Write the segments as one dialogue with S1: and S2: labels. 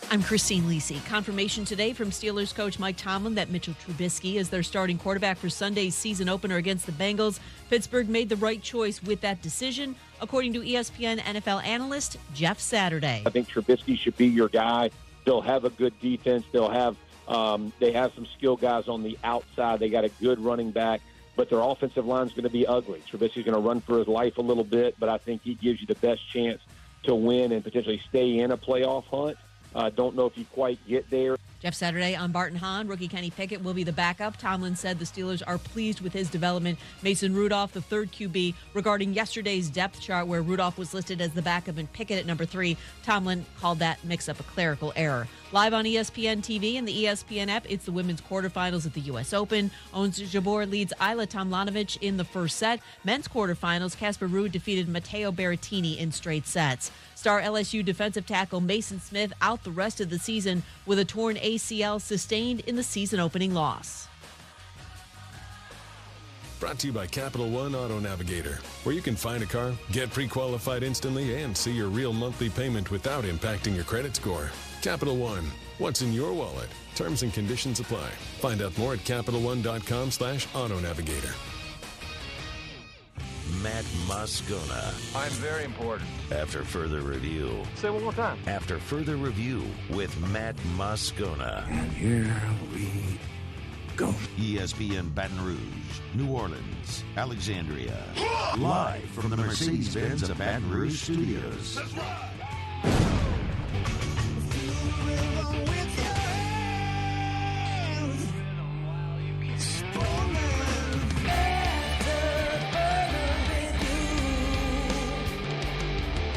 S1: I'm Christine Lisi. Confirmation today from Steelers coach Mike Tomlin that Mitchell Trubisky is their starting quarterback for Sunday's season opener against the Bengals. Pittsburgh made the right choice with that decision, according to ESPN NFL analyst Jeff Saturday.
S2: I think Trubisky should be your guy. They'll have a good defense. They'll have they have some skill guys on the outside. They got a good running back, but their offensive line is going to be ugly. Trubisky's going to run for his life a little bit, but I think he gives you the best chance to win and potentially stay in a playoff hunt. Don't know if you quite get there.
S1: Jeff Saturday on Barton Hahn. Rookie Kenny Pickett will be the backup. Tomlin said the Steelers are pleased with his development. Mason Rudolph, the third QB, regarding yesterday's depth chart where Rudolph was listed as the backup and Pickett at number 3. Tomlin called that mix-up a clerical error. Live on ESPN TV and the ESPN app, it's the women's quarterfinals at the U.S. Open. Ons Jabeur leads Ayla Tomljanovic in the first set. Men's quarterfinals, Casper Ruud defeated Matteo Berrettini in straight sets. Star LSU defensive tackle Mason Smith out the rest of the season with a torn ACL sustained in the season-opening loss.
S3: Brought to you by Capital One Auto Navigator, where you can find a car, get pre-qualified instantly, and see your real monthly payment without impacting your credit score. Capital One, what's in your wallet? Terms and conditions apply. Find out more at CapitalOne.com/Auto Navigator.
S4: Matt Moscona.
S5: I'm very important.
S4: After further review.
S5: Say it one more time.
S4: After further review with Matt Moscona.
S6: And here we go.
S4: ESPN Baton Rouge, New Orleans, Alexandria. Live from the Mercedes-Benz of Baton Rouge studios.
S6: That's right.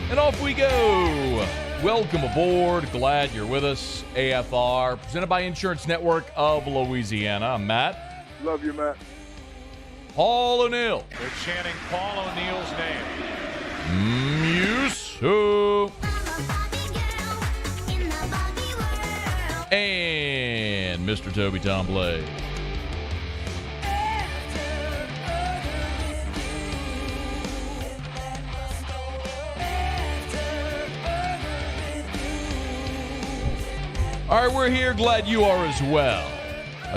S7: And off we go. Welcome aboard. Glad you're with us. AFR, presented by Insurance Network of Louisiana. I'm Matt.
S8: Love you, Matt.
S7: Paul O'Neill.
S5: They're chanting Paul O'Neill's name.
S7: Musu. And Mr. Toby Tomblay. All right, we're here. Glad you are as well.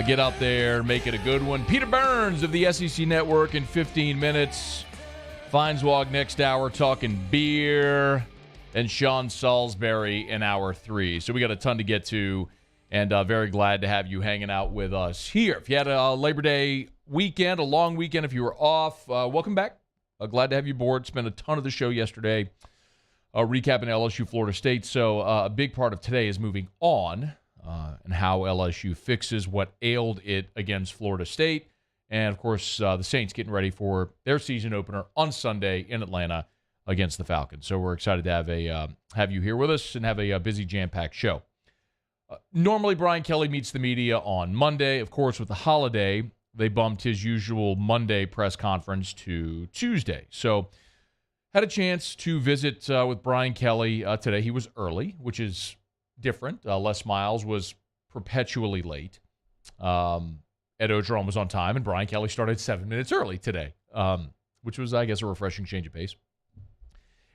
S7: Get out there, make it a good one. Peter Burns of the SEC Network in 15 minutes. Feinswog next hour talking beer. And Sean Salisbury in hour 3. So we got a ton to get to, and very glad to have you hanging out with us here. If you had a Labor Day weekend, a long weekend, if you were off, welcome back. Glad to have you aboard. Spent a ton of the show yesterday. Recapping LSU Florida State. So a big part of today is moving on and how LSU fixes what ailed it against Florida State. And, of course, the Saints getting ready for their season opener on Sunday in Atlanta against the Falcons. So we're excited to have you here with us and have a busy, jam-packed show. Normally, Brian Kelly meets the media on Monday. Of course, with the holiday, they bumped his usual Monday press conference to Tuesday. So had a chance to visit with Brian Kelly today. He was early, which is different. Les Miles was perpetually late. Ed Ogeron was on time, and Brian Kelly started 7 minutes early today, which was, I guess, a refreshing change of pace.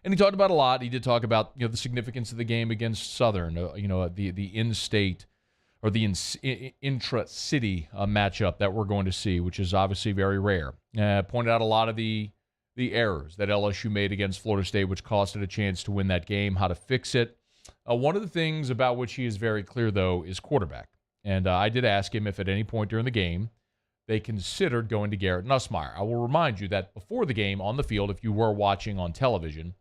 S7: And he talked about a lot. He did talk about the significance of the game against Southern, the in-state or the intra-city matchup that we're going to see, which is obviously very rare. Pointed out a lot of the errors that LSU made against Florida State, which cost it a chance to win that game, how to fix it. One of the things about which he is very clear, though, is quarterback. And I did ask him if at any point during the game they considered going to Garrett Nussmeier. I will remind you that before the game on the field, if you were watching on television,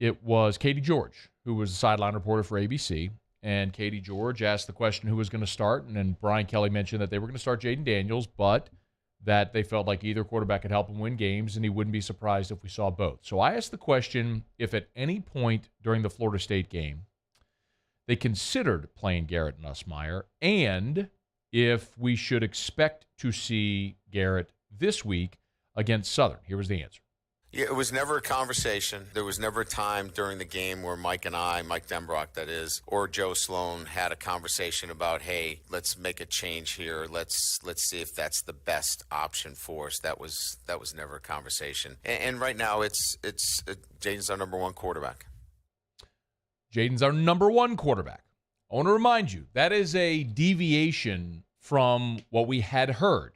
S7: it was Katie George, who was the sideline reporter for ABC. And Katie George asked the question who was going to start. And then Brian Kelly mentioned that they were going to start Jayden Daniels, but that they felt like either quarterback could help him win games, and he wouldn't be surprised if we saw both. So I asked the question if at any point during the Florida State game they considered playing Garrett Nussmeier, and if we should expect to see Garrett this week against Southern. Here was the answer.
S9: Yeah, it was never a conversation. There was never a time during the game where Mike Denbrock, that is, or Joe Sloan had a conversation about, hey, let's make a change here. Let's see if that's the best option for us. That was never a conversation. And right now, it's Jayden's our number one quarterback.
S7: Jayden's our number one quarterback. I want to remind you, that is a deviation from what we had heard,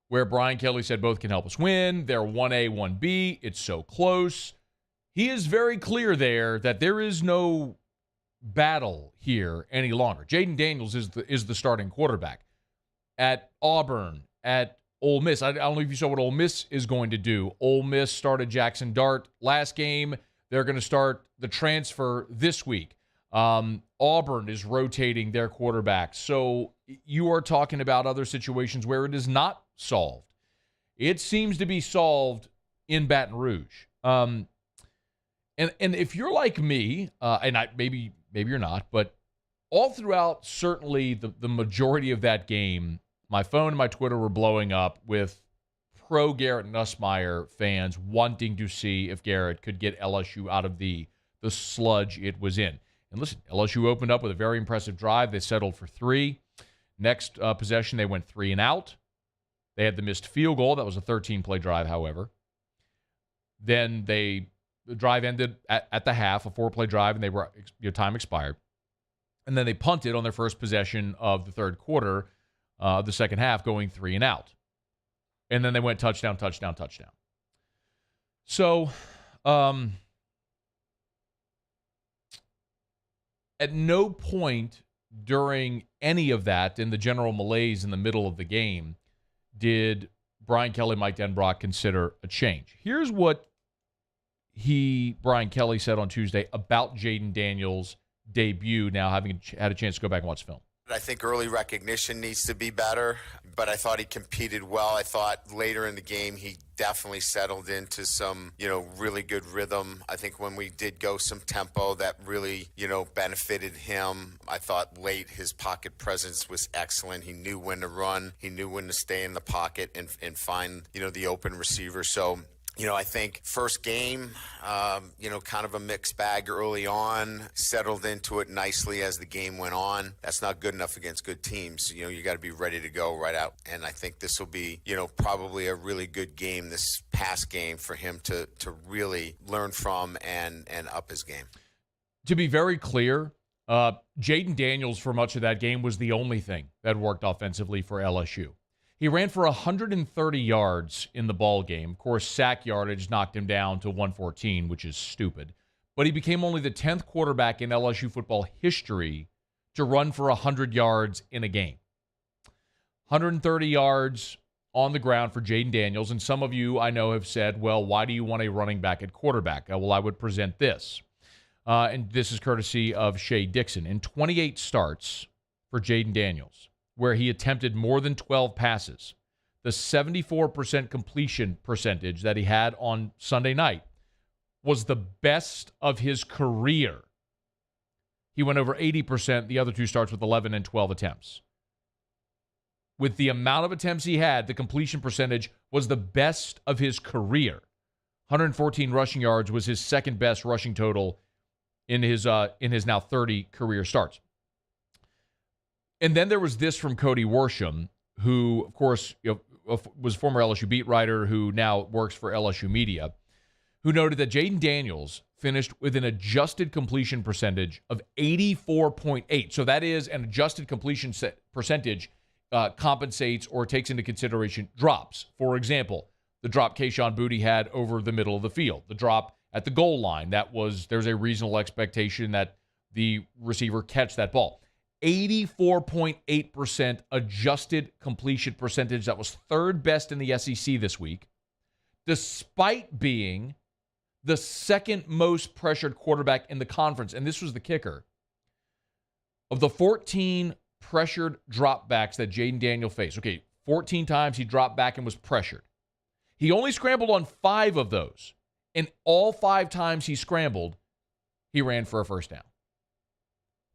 S7: where Brian Kelly said both can help us win. They're 1A, 1B. It's so close. He is very clear there that there is no battle here any longer. Jayden Daniels is the starting quarterback. At Auburn, at Ole Miss, I don't know if you saw what Ole Miss is going to do. Ole Miss started Jackson Dart last game. They're going to start the transfer this week. Auburn is rotating their quarterback. So you are talking about other situations where it is not solved. It seems to be solved in Baton Rouge. And if you're like me, maybe you're not, but all throughout certainly the majority of that game, my phone and my Twitter were blowing up with pro Garrett Nussmeier fans wanting to see if Garrett could get LSU out of the sludge it was in. And listen, LSU opened up with a very impressive drive. They settled for 3. Next possession, they went 3 and out. They had the missed field goal. That was a 13-play drive, however. Then the drive ended at the half, a 4-play drive, and time expired. And then they punted on their first possession of the third quarter, the second half, going 3 and out. And then they went touchdown, touchdown, touchdown. So, at no point during any of that, in the general malaise in the middle of the game, did Brian Kelly, Mike Denbrock consider a change. Here's what Brian Kelly said on Tuesday about Jayden Daniels' debut, now having had a chance to go back and watch film.
S9: I think early recognition needs to be better, but I thought he competed well. I thought later in the game he definitely settled into some, really good rhythm. I think when we did go some tempo, that really, benefited him. I thought late his pocket presence was excellent. He knew when to run. He knew when to stay in the pocket and find, the open receiver. So, I think first game, kind of a mixed bag early on, settled into it nicely as the game went on. That's not good enough against good teams. You got to be ready to go right out. And I think this will be, probably a really good game, this past game, for him to really learn from and up his game.
S7: To be very clear, Jayden Daniels for much of that game was the only thing that worked offensively for LSU. He ran for 130 yards in the ball game. Of course, sack yardage knocked him down to 114, which is stupid. But he became only the 10th quarterback in LSU football history to run for 100 yards in a game. 130 yards on the ground for Jayden Daniels. And some of you, I know, have said, well, why do you want a running back at quarterback? Well, I would present this. And this is courtesy of Shea Dixon. In 28 starts for Jayden Daniels, where he attempted more than 12 passes, the 74% completion percentage that he had on Sunday night was the best of his career. He went over 80% the other 2 starts with 11 and 12 attempts. With the amount of attempts he had, the completion percentage was the best of his career. 114 rushing yards was his second best rushing total in his now 30 career starts. And then there was this from Cody Worsham, who, of course, was former LSU beat writer who now works for LSU Media, who noted that Jayden Daniels finished with an adjusted completion percentage of 84.8. So that is an adjusted completion percentage compensates or takes into consideration drops. For example, the drop Keyshawn Boutte had over the middle of the field, the drop at the goal line. There's a reasonable expectation that the receiver catch that ball. 84.8% adjusted completion percentage. That was third best in the SEC this week, despite being the second most pressured quarterback in the conference. And this was the kicker. Of the 14 pressured dropbacks that Jayden Daniels faced, 14 times he dropped back and was pressured. He only scrambled on 5 of those. And all 5 times he scrambled, he ran for a first down.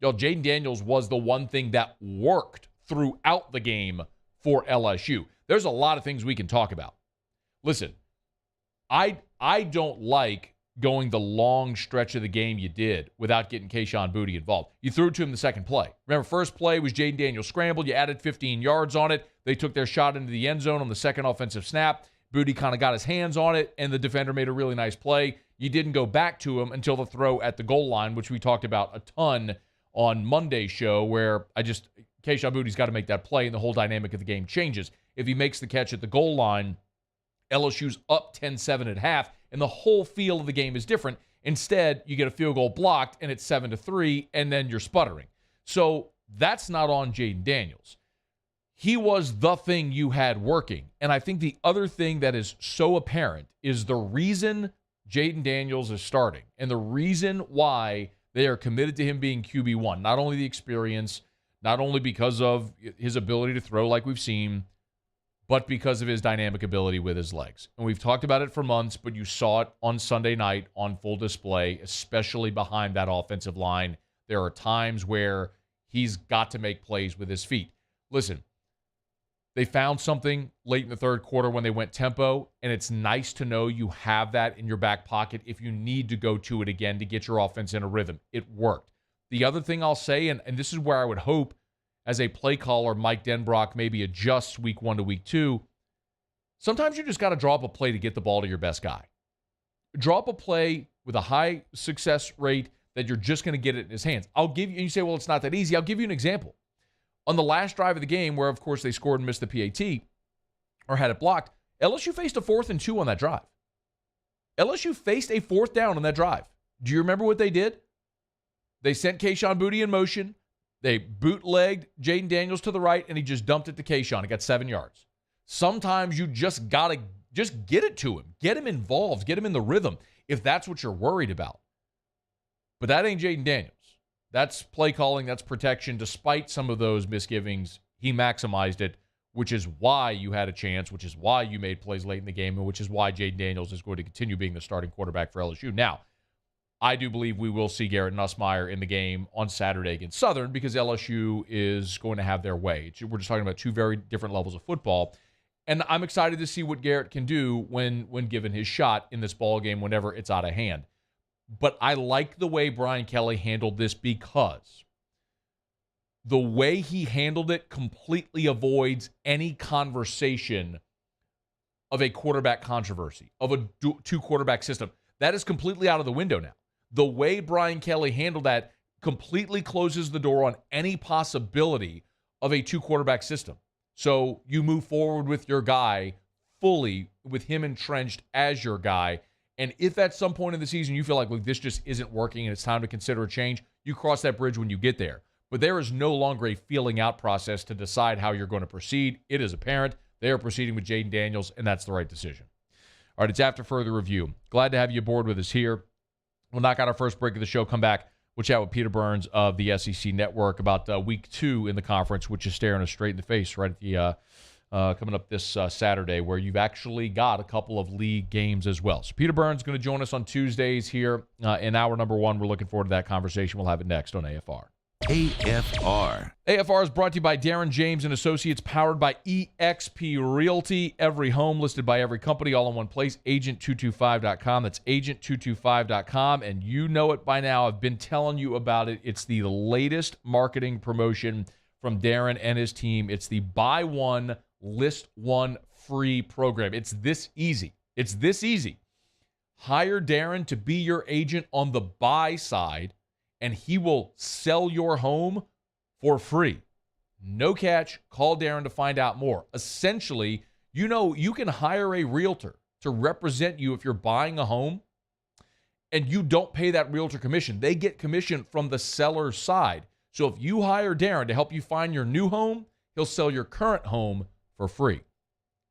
S7: Jayden Daniels was the one thing that worked throughout the game for LSU. There's a lot of things we can talk about. Listen, I don't like going the long stretch of the game you did without getting Keyshawn Boutte involved. You threw it to him the second play. Remember, first play was Jayden Daniels scrambled. You added 15 yards on it. They took their shot into the end zone on the second offensive snap. Boutte kind of got his hands on it, and the defender made a really nice play. You didn't go back to him until the throw at the goal line, which we talked about a ton on Monday's show, where Keyshawn Boutte's got to make that play, and the whole dynamic of the game changes. If he makes the catch at the goal line, LSU's up 10-7 at half, and the whole feel of the game is different. Instead, you get a field goal blocked, and it's 7-3, and then you're sputtering. So that's not on Jayden Daniels. He was the thing you had working. And I think the other thing that is so apparent is the reason Jayden Daniels is starting and the reason why they are committed to him being QB1. Not only the experience, not only because of his ability to throw like we've seen, but because of his dynamic ability with his legs. And we've talked about it for months, but you saw it on Sunday night on full display, especially behind that offensive line. There are times where he's got to make plays with his feet. Listen, they found something late in the third quarter when they went tempo, and it's nice to know you have that in your back pocket if you need to go to it again to get your offense in a rhythm. It worked. The other thing I'll say, and this is where I would hope as a play caller Mike Denbrock maybe adjusts week 1 to week 2, sometimes you just got to draw up a play to get the ball to your best guy. Draw up a play with a high success rate that you're just going to get it in his hands. I'll give you, and you say, well, it's not that easy. I'll give you an example. On the last drive of the game, where, of course, they scored and missed the PAT, or had it blocked, LSU faced a 4th and 2 on that drive. LSU faced a 4th down on that drive. Do you remember what they did? They sent Keyshawn Boutte in motion. They bootlegged Jayden Daniels to the right, and he just dumped it to Keyshawn. He got 7 yards. Sometimes you just got to just get it to him. Get him involved. Get him in the rhythm if that's what you're worried about. But that ain't Jayden Daniels. That's play calling, that's protection. Despite some of those misgivings, he maximized it, which is why you had a chance, which is why you made plays late in the game, and which is why Jayden Daniels is going to continue being the starting quarterback for LSU. Now, I do believe we will see Garrett Nussmeier in the game on Saturday against Southern because LSU is going to have their way. We're just talking about 2 very different levels of football. And I'm excited to see what Garrett can do when given his shot in this ball game whenever it's out of hand. But I like the way Brian Kelly handled this because the way he handled it completely avoids any conversation of a quarterback controversy, of a 2-quarterback system. That is completely out of the window now. The way Brian Kelly handled that completely closes the door on any possibility of a 2-quarterback system. So you move forward with your guy fully, with him entrenched as your guy. And if at some point in the season you feel like, look, this just isn't working and it's time to consider a change, you cross that bridge when you get there. But there is no longer a feeling out process to decide how you're going to proceed. It is apparent they are proceeding with Jayden Daniels, and that's the right decision. All right, it's After Further Review. Glad to have you aboard with us here. We'll knock out our first break of the show, come back. We'll chat with Peter Burns of the SEC Network about week 2 in the conference, which is staring us straight in the face right at the coming up this Saturday, where you've actually got a couple of league games as well. So Peter Burns is going to join us on Tuesdays here in hour number 1. We're looking forward to that conversation. We'll have it next on AFR.
S4: AFR.
S7: AFR is brought to you by Darren James and Associates, powered by eXp Realty. Every home listed by every company, all in one place. Agent225.com. That's agent225.com. And you know it by now. I've been telling you about it. It's the latest marketing promotion from Darren and his team. It's the buy one, list one free program. It's this easy. It's this easy. Hire Darren to be your agent on the buy side, and he will sell your home for free. No catch. Call Darren to find out more. Essentially, you know, you can hire a realtor to represent you if you're buying a home, and you don't pay that realtor commission. They get commission from the seller's side. So if you hire Darren to help you find your new home, he'll sell your current home for free.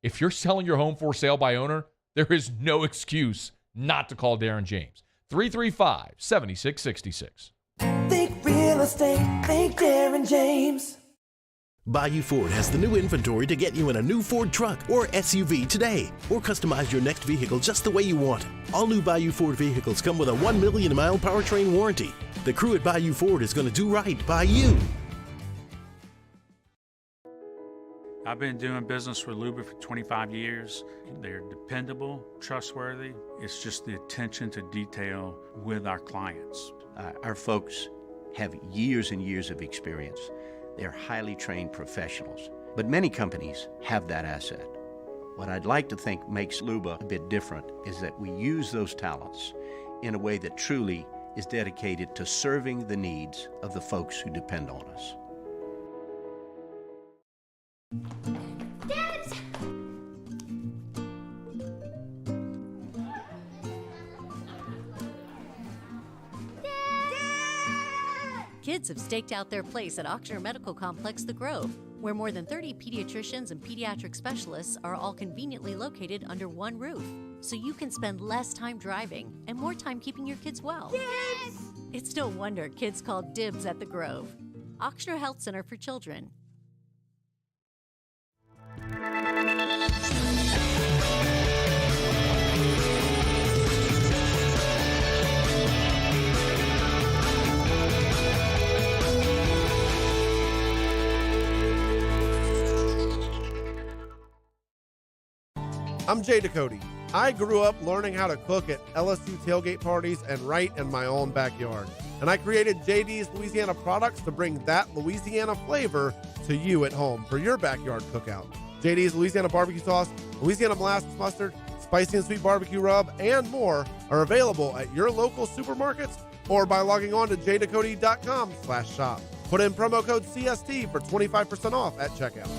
S7: If you're selling your home for sale by owner, there is no excuse not to call Darren James. 335-7666.
S8: Think real estate, think Darren James.
S10: Bayou Ford has the new inventory to get you in a new Ford truck or SUV today, or customize your next vehicle just the way you want. All new Bayou Ford vehicles come with a 1 million mile powertrain warranty. The crew at Bayou Ford is going to do right by you.
S11: I've been doing business with Luber for 25 years. They're dependable, trustworthy. It's just the attention to detail with our clients.
S12: Our folks have years and years of experience. They're highly trained professionals, but many companies have that asset. What I'd like to think makes Luba a bit different is that we use those talents in a way that truly is dedicated to serving the needs of the folks who depend on us.
S13: Dad!
S14: Kids have staked out their place at Ochsner Medical Complex The Grove, where more than 30 pediatricians and pediatric specialists are all conveniently located under one roof, so you can spend less time driving and more time keeping your kids well.
S13: Dibs!
S14: It's no wonder kids call dibs at The Grove. Ochsner Health Center for Children.
S15: I'm Jay Ducote. I grew up learning how to cook at LSU tailgate parties and right in my own backyard. And I created JD's Louisiana products to bring that Louisiana flavor to you at home for your backyard cookout. JD's Louisiana barbecue sauce, Louisiana molasses mustard, spicy and sweet barbecue rub, and more are available at your local supermarkets or by logging on to jducote.com/shop. Put in promo code CST for 25% off at checkout.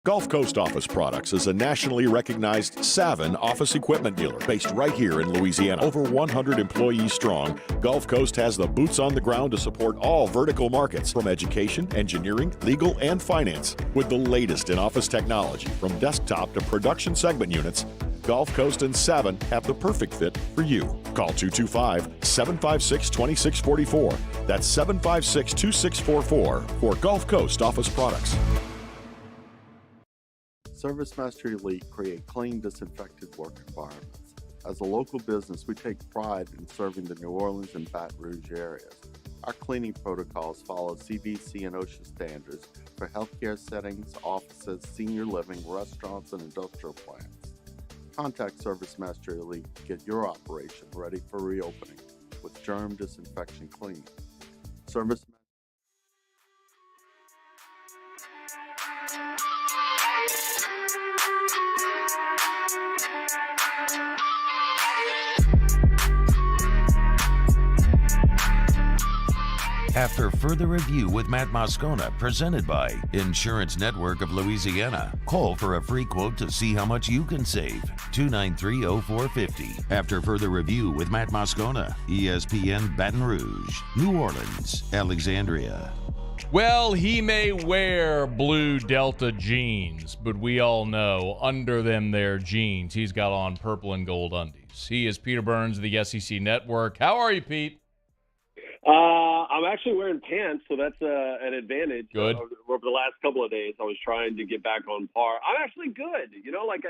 S16: Gulf Coast Office Products is a nationally recognized Savin office equipment dealer based right here in Louisiana. Over 100 employees strong, Gulf Coast has the boots on the ground to support all vertical markets from education, engineering, legal, and finance. With the latest in office technology from desktop to production segment units, Gulf Coast and Savin have the perfect fit for you. Call 225-756-2644. That's 756-2644 for Gulf Coast Office Products.
S17: ServiceMaster Elite create clean, disinfected work environments. As a local business, we take pride in serving the New Orleans and Baton Rouge areas. Our cleaning protocols follow CDC and OSHA standards for healthcare settings, offices, senior living, restaurants, and industrial plants. Contact ServiceMaster Elite to get your operation ready for reopening with germ disinfection cleaning. Service
S4: After further review with Matt Moscona, presented by Insurance Network of Louisiana. Call for a free quote to see how much you can save. 293-0450. After further review with Matt Moscona, ESPN Baton Rouge, New Orleans, Alexandria.
S7: Well, he may wear blue Delta jeans, but we all know under them their jeans, he's got on purple and gold undies. He is Peter Burns of the SEC Network. How are you, Pete?
S18: I'm actually wearing pants, so that's an advantage.
S7: Good.
S18: Over the last couple of days, I was trying to get back on par. I'm actually good. You know, like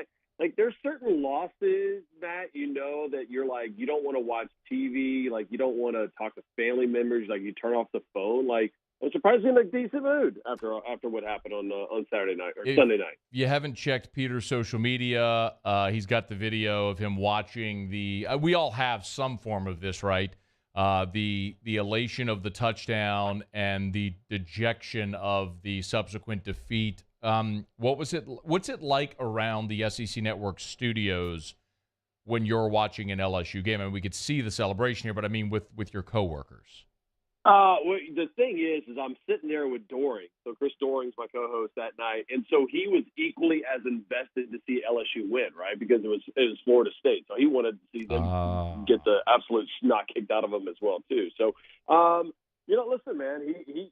S18: there's certain losses, Matt, you know, that you're like, you don't want to watch TV, like you don't want to talk to family members, like you turn off the phone. Like I'm surprised in a decent mood after what happened on Saturday night or Sunday night.
S7: You haven't checked Peter's social media. He's got the video of him watching the. We all have some form of this, right? The elation of the touchdown and the dejection of the subsequent defeat. What's it like around the SEC Network studios when you're watching an LSU game? I mean, we could see the celebration here, but I mean with your coworkers.
S18: Well, the thing is I'm sitting there with Doring. So Chris Doring's my co-host that night, and so he was equally as invested to see LSU win, right? Because it was Florida State, so he wanted to see them get the absolute snot kicked out of them as well too. So, you know, listen, man, he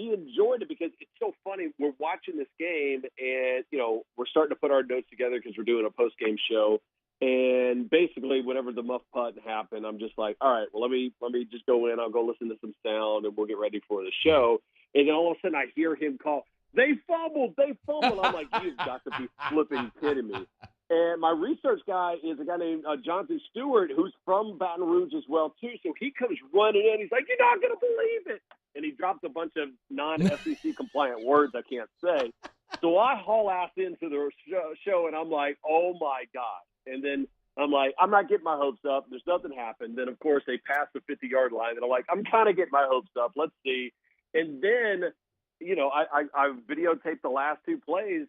S18: enjoyed it because it's so funny. We're watching this game, and you know, we're starting to put our notes together because we're doing a post-game show. And basically, whenever the muff putt happened, I'm just like, all right, well, let me just go in. I'll go listen to some sound, and we'll get ready for the show. And then all of a sudden, I hear him call, "They fumbled! They fumbled!" I'm like, you've got to be flipping kidding me. And my research guy is a guy named Jonathan Stewart, who's from Baton Rouge as well, too. So he comes running in. He's like, "You're not going to believe it!" And he dropped a bunch of non-SEC compliant words I can't say. So I haul ass into the show, and I'm like, oh, my God. And then I'm like, I'm not getting my hopes up. There's nothing happened. Then, of course, they passed the 50-yard line. And I'm like, I'm kind of getting my hopes up. Let's see. And then I videotaped the last two plays,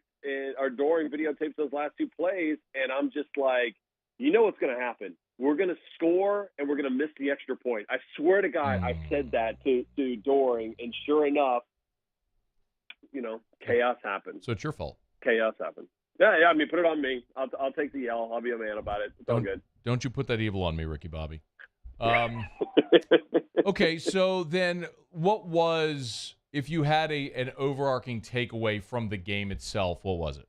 S18: or Doring videotapes those last two plays, and I'm just like, what's going to happen. We're going to score, and we're going to miss the extra point. I swear to God, I said that to Doring, and sure enough, chaos happened.
S7: So it's your fault.
S18: Chaos happened. Yeah, I mean, put it on me. I'll take the L. I'll be a man about it. It's all good.
S7: Don't you put that evil on me, Ricky Bobby. Okay, so then what was, if you had an overarching takeaway from the game itself, what was it?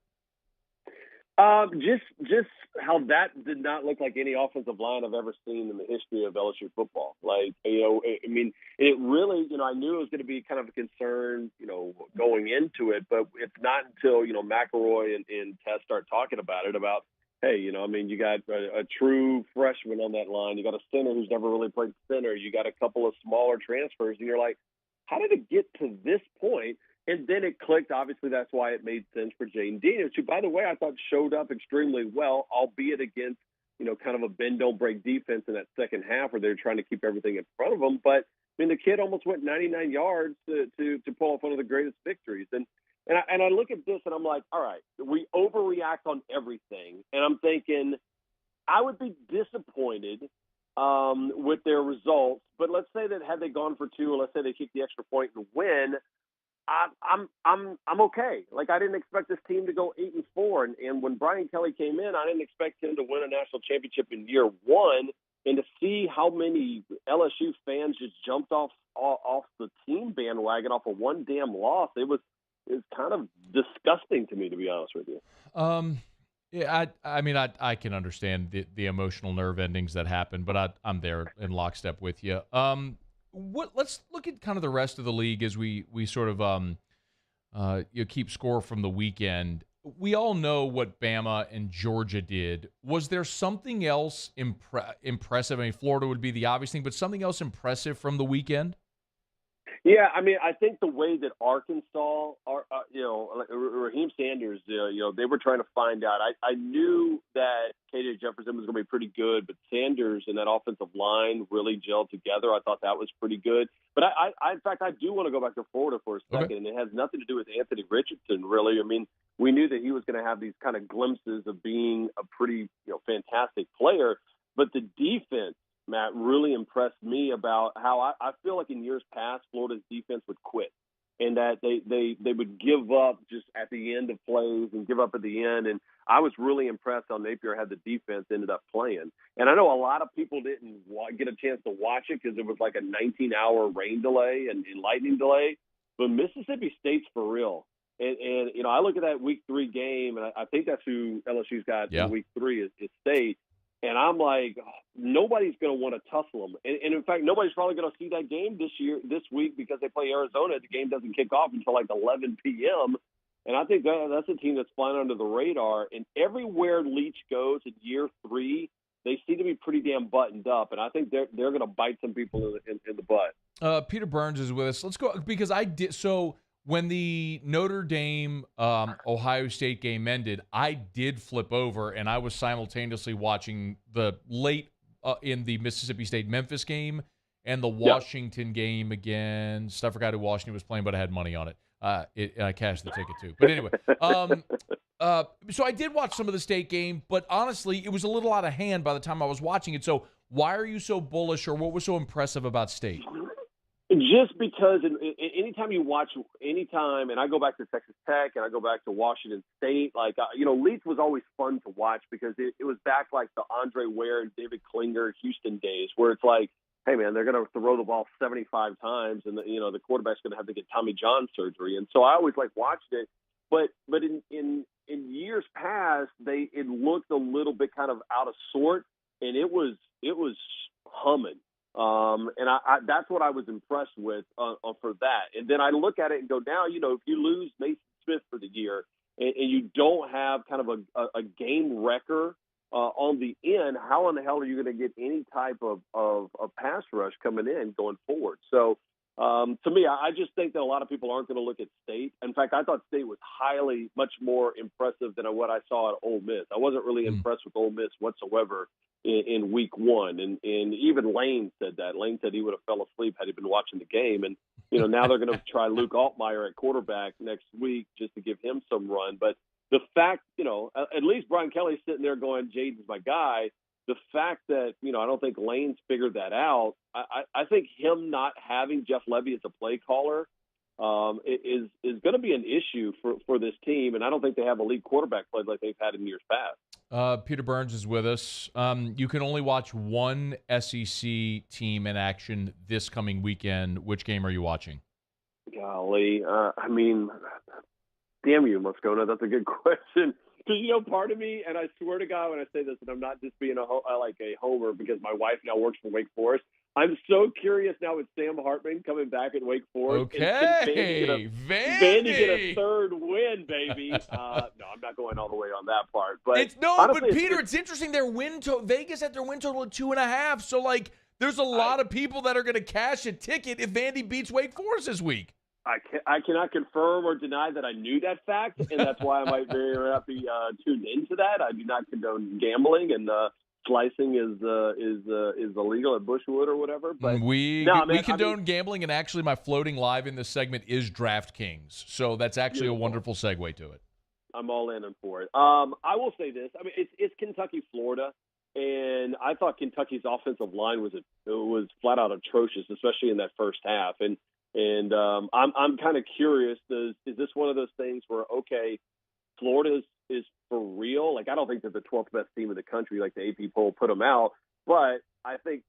S18: Just how that did not look like any offensive line I've ever seen in the history of LSU football. Like, I mean, it really, I knew it was going to be kind of a concern, going into it, but it's not until, McElroy and Tess start talking about it, about, hey, you got a true freshman on that line. You got a center who's never really played center. You got a couple of smaller transfers, and you're like, how did it get to this point? And then it clicked. Obviously, that's why it made sense for Jayden Daniels, who, by the way, I thought showed up extremely well, albeit against, kind of a bend-don't-break defense in that second half where they're trying to keep everything in front of them. But, I mean, the kid almost went 99 yards to pull off one of the greatest victories. And I look at this, and I'm like, all right, we overreact on everything. And I'm thinking I would be disappointed with their results. But let's say that had they gone for two, or let's say they kicked the extra point and win, I'm okay. Like, I didn't expect this team to go 8-4, and when Brian Kelly came in, I didn't expect him to win a national championship in year one. And to see how many LSU fans just jumped off the team bandwagon off of one damn loss, it was kind of disgusting to me, to be honest with you.
S7: Yeah, I can understand the emotional nerve endings that happen, but I'm there in lockstep with you. Let's look at kind of the rest of the league as we sort of keep score from the weekend. We all know what Bama and Georgia did. Was there something else impressive? I mean, Florida would be the obvious thing, but something else impressive from the weekend?
S18: Yeah, I mean, I think the way that Arkansas, Raheem Sanders, they were trying to find out. I knew that KJ Jefferson was going to be pretty good, but Sanders and that offensive line really gelled together. I thought that was pretty good. But in fact, I do want to go back to Florida for a second, okay. And it has nothing to do with Anthony Richardson, really. I mean, we knew that he was going to have these kind of glimpses of being a pretty, fantastic player, but the defense, Matt, really impressed me about how I feel like in years past, Florida's defense would quit, and that they would give up just at the end of plays and give up at the end. And I was really impressed how Napier had the defense ended up playing. And I know a lot of people didn't get a chance to watch it because it was like a 19-hour rain delay and lightning delay, but Mississippi State's for real. And I look at that Week 3 game, and I think that's who LSU's got in Week 3 is State. And I'm like, nobody's going to want to tussle them. And in fact, nobody's probably going to see that game this week because they play Arizona. The game doesn't kick off until like 11 p.m. And I think that's a team that's flying under the radar. And everywhere Leach goes in year 3, they seem to be pretty damn buttoned up. And I think they're going to bite some people in the butt.
S7: Peter Burns is with us. Let's go because I did so. When the Notre Dame Ohio State game ended, I did flip over, and I was simultaneously watching the late in the Mississippi State-Memphis game and the Washington game against. I forgot who Washington was playing, but I had money on it. And I cashed the ticket, too. But anyway, so I did watch some of the State game, but honestly, it was a little out of hand by the time I was watching it. So why are you so bullish, or what was so impressive about State?
S18: Just because anytime you watch anytime, and I go back to Texas Tech and I go back to Washington State, like, Leach was always fun to watch because it was back like the Andre Ware and David Klinger Houston days where it's like, hey, man, they're going to throw the ball 75 times and, the quarterback's going to have to get Tommy John surgery. And so I always watched it. But in years past, it looked a little bit kind of out of sort, and it was humming. And that's what I was impressed with for that. And then I look at it and go, now, if you lose Mason Smith for the year and you don't have kind of a game wrecker on the end, how in the hell are you going to get any type of pass rush coming in going forward? So To me, I just think that a lot of people aren't going to look at State. In fact, I thought State was much more impressive than what I saw at Ole Miss. I wasn't really impressed with Ole Miss whatsoever in week one. And even Lane said that. Lane said he would have fell asleep had he been watching the game. And, now they're going to try Luke Altmaier at quarterback next week just to give him some run. But the fact, at least Brian Kelly's sitting there going, Jayden's my guy. The fact that, I don't think Lane's figured that out, I think him not having Jeff Levy as a play caller is going to be an issue for this team. And I don't think they have a lead quarterback play like they've had in years past.
S7: Peter Burns is with us. You can only watch one SEC team in action this coming weekend. Which game are you watching?
S18: Golly. Damn you, Moscona. That's a good question. Because, part of me, and I swear to God when I say this, and I'm not just being a homer because my wife now works for Wake Forest, I'm so curious now with Sam Hartman coming back at Wake Forest.
S7: Okay,
S18: Vandy get a third win, baby. No, I'm not going all the way on that part. But
S7: honestly, Peter, it's interesting. Their Vegas at their win total at 2.5. So, there's a lot of people that are going to cash a ticket if Vandy beats Wake Forest this week.
S18: I cannot confirm or deny that I knew that fact, and that's why I might very not be tuned into that. I do not condone gambling, and slicing is illegal at Bushwood or whatever. But
S7: we condone gambling, and actually, my floating live in this segment is DraftKings, so that's actually a wonderful segue to it.
S18: I'm all in for it. I will say this: it's Kentucky, Florida, and I thought Kentucky's offensive line was flat out atrocious, especially in that first half, and I'm kind of curious, is this one of those things where, okay, Florida is for real? I don't think they're the 12th best team in the country, like the AP poll put them out, but I think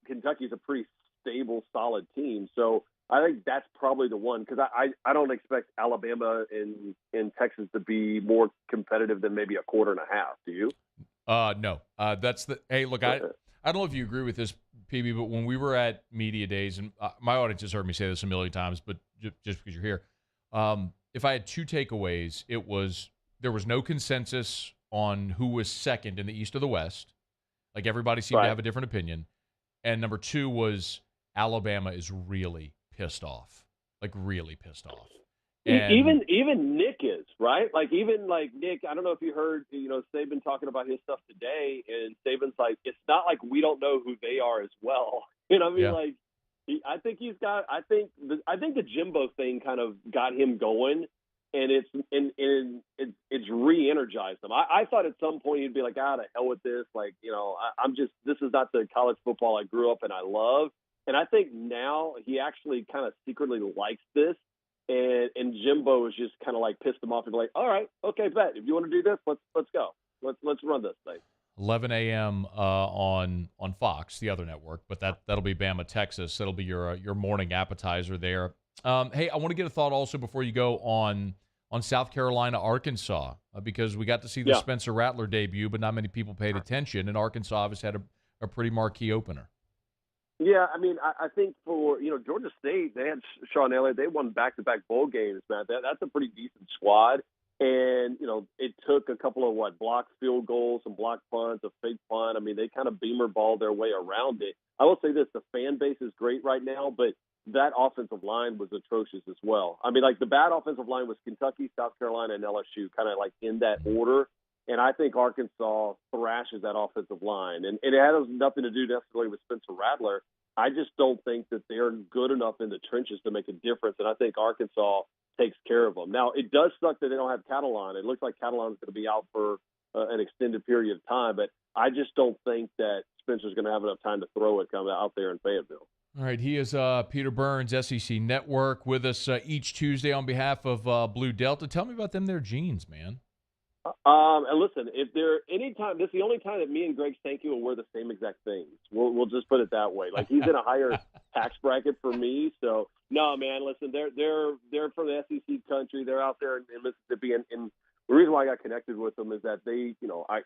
S18: Kentucky's a pretty stable, solid team. So I think that's probably the one, because I don't expect Alabama and Texas to be more competitive than maybe a quarter and a half. Do you?
S7: No. Hey, look, I don't know if you agree with this, PB, but when we were at Media Days, and my audience has heard me say this a million times, but just because you're here, if I had two takeaways, it was there was no consensus on who was second in the East or the West. Everybody seemed to have a different opinion. And number two was Alabama is really pissed off, really pissed off. And
S18: even Nick is, right? Nick, I don't know if you heard, Saban talking about his stuff today, and Saban's it's not like we don't know who they are as well.
S7: Yeah.
S18: I think he's got. I think the Jimbo thing kind of got him going, and it's re-energized him. I thought at some point he'd be like, to hell with this. This is not the college football I grew up and I love. And I think now he actually kind of secretly likes this. And Jimbo is just kind of pissed him off and be like, all right, okay, bet. If you want to do this, let's go. Let's run this thing.
S7: 11 a.m. On Fox, the other network, but that'll be Bama, Texas. That'll be your morning appetizer there. Hey, I want to get a thought also before you go on South Carolina, Arkansas, because we got to see the Spencer Rattler debut, but not many people paid attention, and Arkansas obviously had a pretty marquee opener.
S18: Yeah, I think for, Georgia State, they had Sean Elliott. They won back-to-back bowl games, man. That's a pretty decent squad. And, it took a couple of, blocked field goals, some blocked punts, a fake punt. They kind of beamer balled their way around it. I will say this, the fan base is great right now, but that offensive line was atrocious as well. The bad offensive line was Kentucky, South Carolina, and LSU, kind of in that order. And I think Arkansas thrashes that offensive line. And it has nothing to do necessarily with Spencer Rattler. I just don't think that they're good enough in the trenches to make a difference. And I think Arkansas takes care of them. Now, it does suck that they don't have Catalan. It looks like Catalan's going to be out for an extended period of time. But I just don't think that Spencer's going to have enough time to throw it out there in Fayetteville.
S7: All right, he is Peter Burns, SEC Network, with us each Tuesday on behalf of Blue Delta. Tell me about their jeans, man.
S18: And listen, if there anytime, this is the only time that me and Greg Stanky will wear the same exact things. We'll just put it that way. He's in a higher tax bracket for me, so no, man. Listen, they're from the SEC country. They're out there in Mississippi, and the reason why I got connected with them is that they, I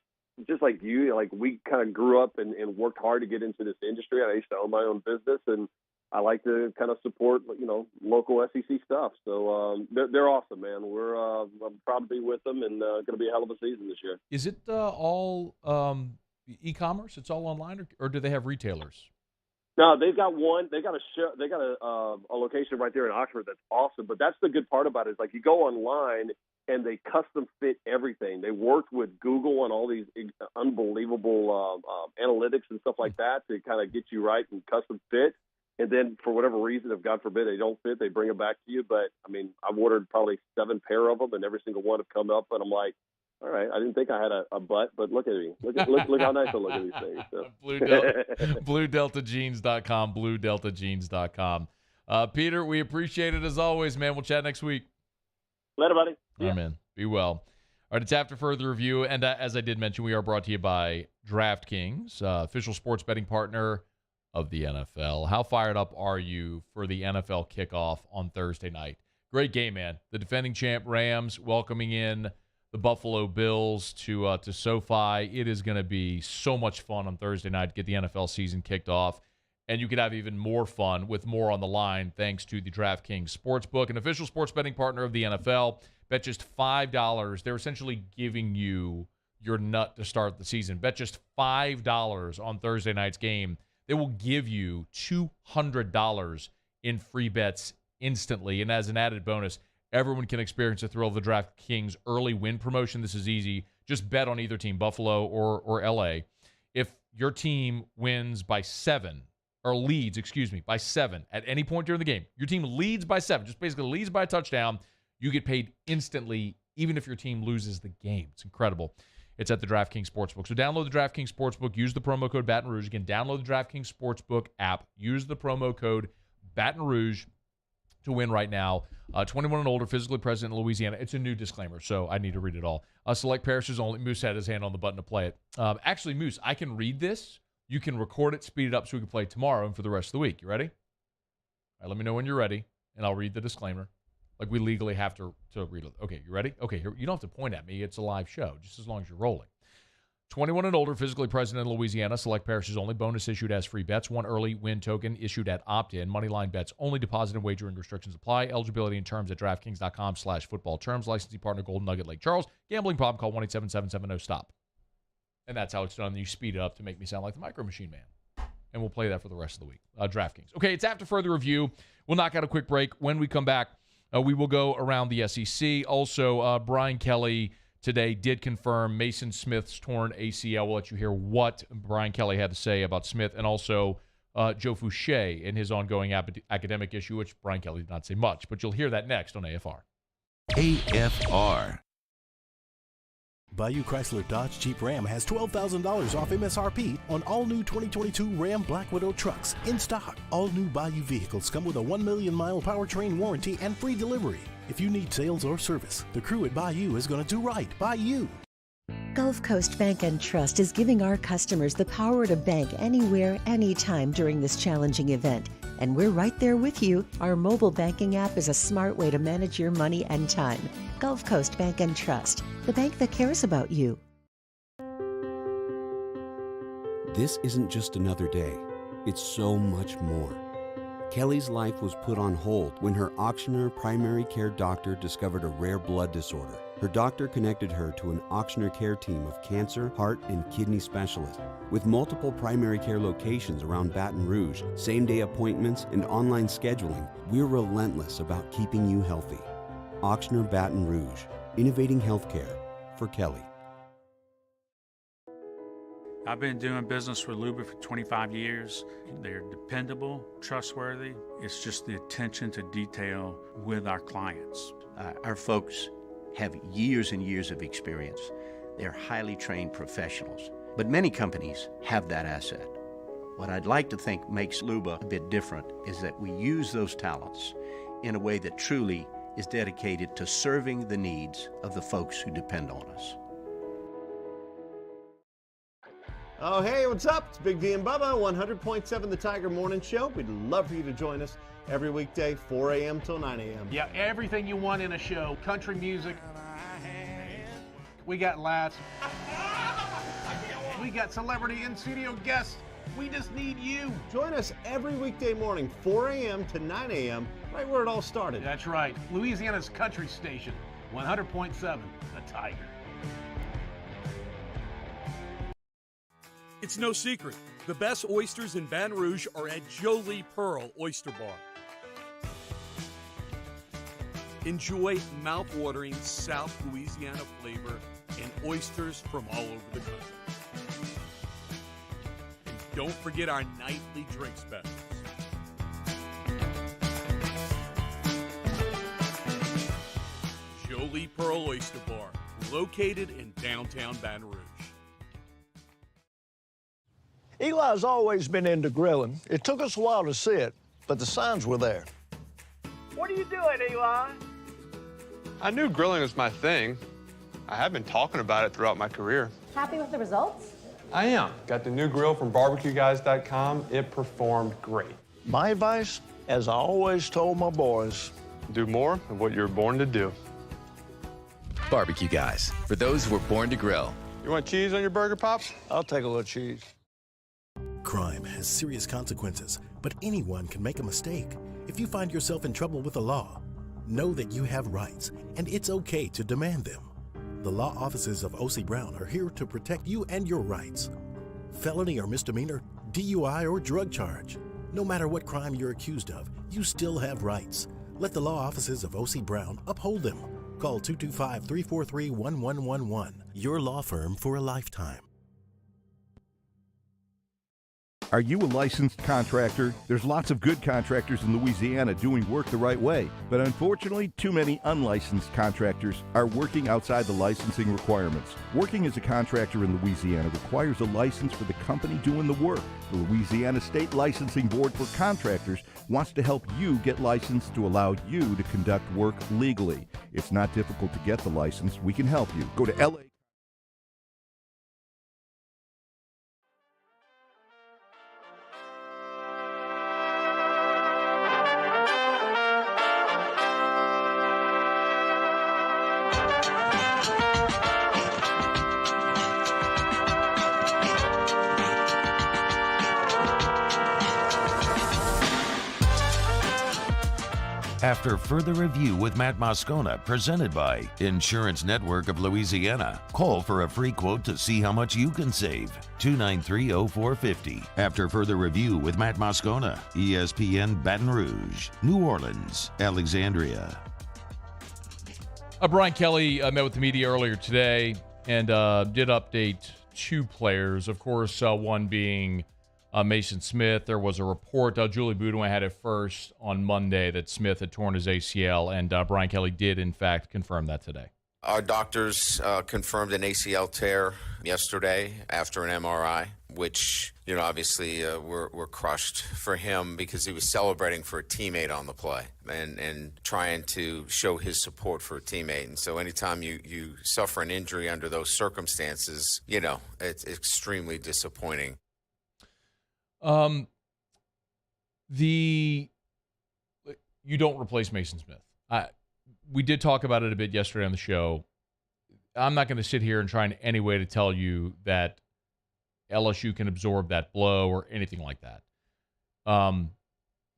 S18: just like you, we kind of grew up and worked hard to get into this industry. I used to own my own business, and I like to kind of support, local SEC stuff. So they're awesome, man. I'm proud to be with them, and going to be a hell of a season this year.
S7: Is it all e-commerce? It's all online, or do they have retailers?
S18: No, they've got one. They got a show. They got a location right there in Oxford that's awesome. But that's the good part about it is like you go online and they custom fit everything. They worked with Google on all these unbelievable analytics and stuff like that to kind of get you right and custom fit. And then for whatever reason, if God forbid they don't fit, they bring them back to you. But I mean, I've ordered probably 7 pair of them, and every single one have come up, and I'm like, all right, I didn't think I had a butt, but look at me. Look how nice I look at these things. So.
S7: BlueDeltaJeans.com, BlueDeltaJeans.com. Peter, we appreciate it as always, man. We'll chat next week.
S18: Later, buddy.
S7: All right, man. Be well. All right, it's after further review, and as I did mention, we are brought to you by DraftKings, official sports betting partner of the NFL. How fired up are you for the NFL kickoff on Thursday night? Great game, man. The defending champ Rams welcoming in the Buffalo Bills to SoFi. It is going to be so much fun on Thursday night to get the NFL season kicked off. And you could have even more fun with more on the line thanks to the DraftKings Sportsbook, an official sports betting partner of the NFL. Bet just $5. They're essentially giving you your nut to start the season. Bet just $5 on Thursday night's game. They will give you $200 in free bets instantly. And as an added bonus, everyone can experience the thrill of the DraftKings early win promotion. This is easy. Just bet on either team, Buffalo or LA. If your team wins by 7, or leads, by 7 at any point during the game, your team leads by 7, just basically leads by a touchdown, you get paid instantly, even if your team loses the game. It's incredible. It's at the DraftKings Sportsbook. So download the DraftKings Sportsbook. Use the promo code Baton Rouge. Again, download the DraftKings Sportsbook app. Use the promo code Baton Rouge to win right now. 21 and older, physically present in Louisiana. It's a new disclaimer, so I need to read it all. Select parishes only. Moose had his hand on the button to play it. Actually, Moose, I can read this. You can record it, speed it up so we can play it tomorrow and for the rest of the week. You ready? All right, let me know when you're ready, and I'll read the disclaimer. Like we legally have to read it. Okay, you ready? Okay, here, you don't have to point at me. It's a live show, just as long as you're rolling. 21 and older, physically present in Louisiana. Select parishes only. Bonus issued as free bets. 1 early win token issued at opt-in. Moneyline bets only. Deposit and wagering restrictions apply. Eligibility and terms at DraftKings.com/football terms. Licensing partner Golden Nugget Lake Charles. Gambling problem? Call 1-877-770-STOP. And that's how it's done. You speed it up to make me sound like the Micro Machine Man. And we'll play that for the rest of the week. DraftKings. Okay, it's after further review. We'll knock out a quick break. When we come back, we will go around the SEC. Also, Brian Kelly today did confirm Mason Smith's torn ACL. We'll let you hear what Brian Kelly had to say about Smith, and also Joe Fouché and his ongoing academic issue, which Brian Kelly did not say much. But you'll hear that next on AFR.
S4: AFR.
S10: Bayou Chrysler Dodge Jeep Ram has $12,000 off MSRP on all new 2022 Ram Black Widow trucks in stock. All new Bayou vehicles come with a 1 million mile powertrain warranty and free delivery. If you need sales or service, the crew at Bayou is going to do right by you.
S13: Gulf Coast Bank and Trust is giving our customers the power to bank anywhere, anytime during this challenging event. And we're right there with you. Our mobile banking app is a smart way to manage your money and time. Gulf Coast Bank and Trust, the bank that cares about you.
S6: This isn't just another day. It's so much more. Kelly's life was put on hold when her auctioneer primary care doctor discovered a rare blood disorder. Her doctor connected her to an auctioneer care team of cancer, heart, and kidney specialists. With multiple primary care locations around Baton Rouge, same-day appointments, and online scheduling, we're relentless about keeping you healthy. Auctioneer Baton Rouge, innovating healthcare for Kelly.
S11: I've been doing business with Luba for 25 years. They're dependable, trustworthy. It's just the attention to detail with our clients.
S12: Our folks have years and years of experience. They're highly trained professionals. But many companies have that asset. What I'd like to think makes Luba a bit different is that we use those talents in a way that truly is dedicated to serving the needs of the folks who depend on us.
S15: Oh, hey, what's up? It's Big D and Bubba, 100.7 The Tiger Morning Show. We'd love for you to join us every weekday, 4 a.m. till 9 a.m.
S19: Yeah, everything you want in a show. Country music. We got laughs. We got celebrity in-studio guests. We just need you.
S15: Join us every weekday morning, 4 a.m. to 9 a.m., right where it all started.
S19: That's right. Louisiana's country station, 100.7 The Tiger.
S20: It's no secret. The best oysters in Baton Rouge are at Jolie Pearl Oyster Bar. Enjoy mouth-watering South Louisiana flavor and oysters from all over the country. And don't forget our nightly drink specials. Jolie Pearl Oyster Bar, located in downtown Baton Rouge.
S21: Eli's always been into grilling. It took us a while to see it, but the signs were there.
S22: What are you doing, Eli?
S23: I knew grilling was my thing. I have been talking about it throughout my career.
S24: Happy with the results?
S23: I am. Got the new grill from barbecueguys.com. It performed great.
S21: My advice, as I always told my boys,
S23: do more of what you're born to do.
S25: Barbecue Guys, for those who were born to grill.
S23: You want cheese on your burger, Pops?
S21: I'll take a little cheese.
S10: Crime has serious consequences, but anyone can make a mistake. If you find yourself in trouble with the law, know that you have rights, and it's okay to demand them. The law offices of O.C. Brown are here to protect you and your rights. Felony or misdemeanor, DUI or drug charge. No matter what crime you're accused of, you still have rights. Let the law offices of O.C. Brown uphold them. Call 225-343-1111. Your law firm for a lifetime.
S26: Are you a licensed contractor? There's lots of good contractors in Louisiana doing work the right way, but unfortunately, too many unlicensed contractors are working outside the licensing requirements. Working as a contractor in Louisiana requires a license for the company doing the work. The Louisiana State Licensing Board for Contractors wants to help you get licensed to allow you to conduct work legally. It's not difficult to get the license. We can help you. Go to LA.
S4: After further review with Matt Moscona, presented by Insurance Network of Louisiana. Call for a free quote to see how much you can save. 293-0450. After further review with Matt Moscona, ESPN Baton Rouge, New Orleans, Alexandria.
S7: Brian Kelly met with the media earlier today and did update two players. Of course, one being Mason Smith. There was a report, Julie Boudouin had it first on Monday, that Smith had torn his ACL, and Brian Kelly did, in fact, confirm that today.
S9: Our doctors confirmed an ACL tear yesterday after an MRI, which, obviously we're crushed for him because he was celebrating for a teammate on the play and trying to show his support for a teammate. And so anytime you suffer an injury under those circumstances, it's extremely disappointing.
S7: You don't replace Mason Smith. We did talk about it a bit yesterday on the show. I'm not going to sit here and try in any way to tell you that LSU can absorb that blow or anything like that.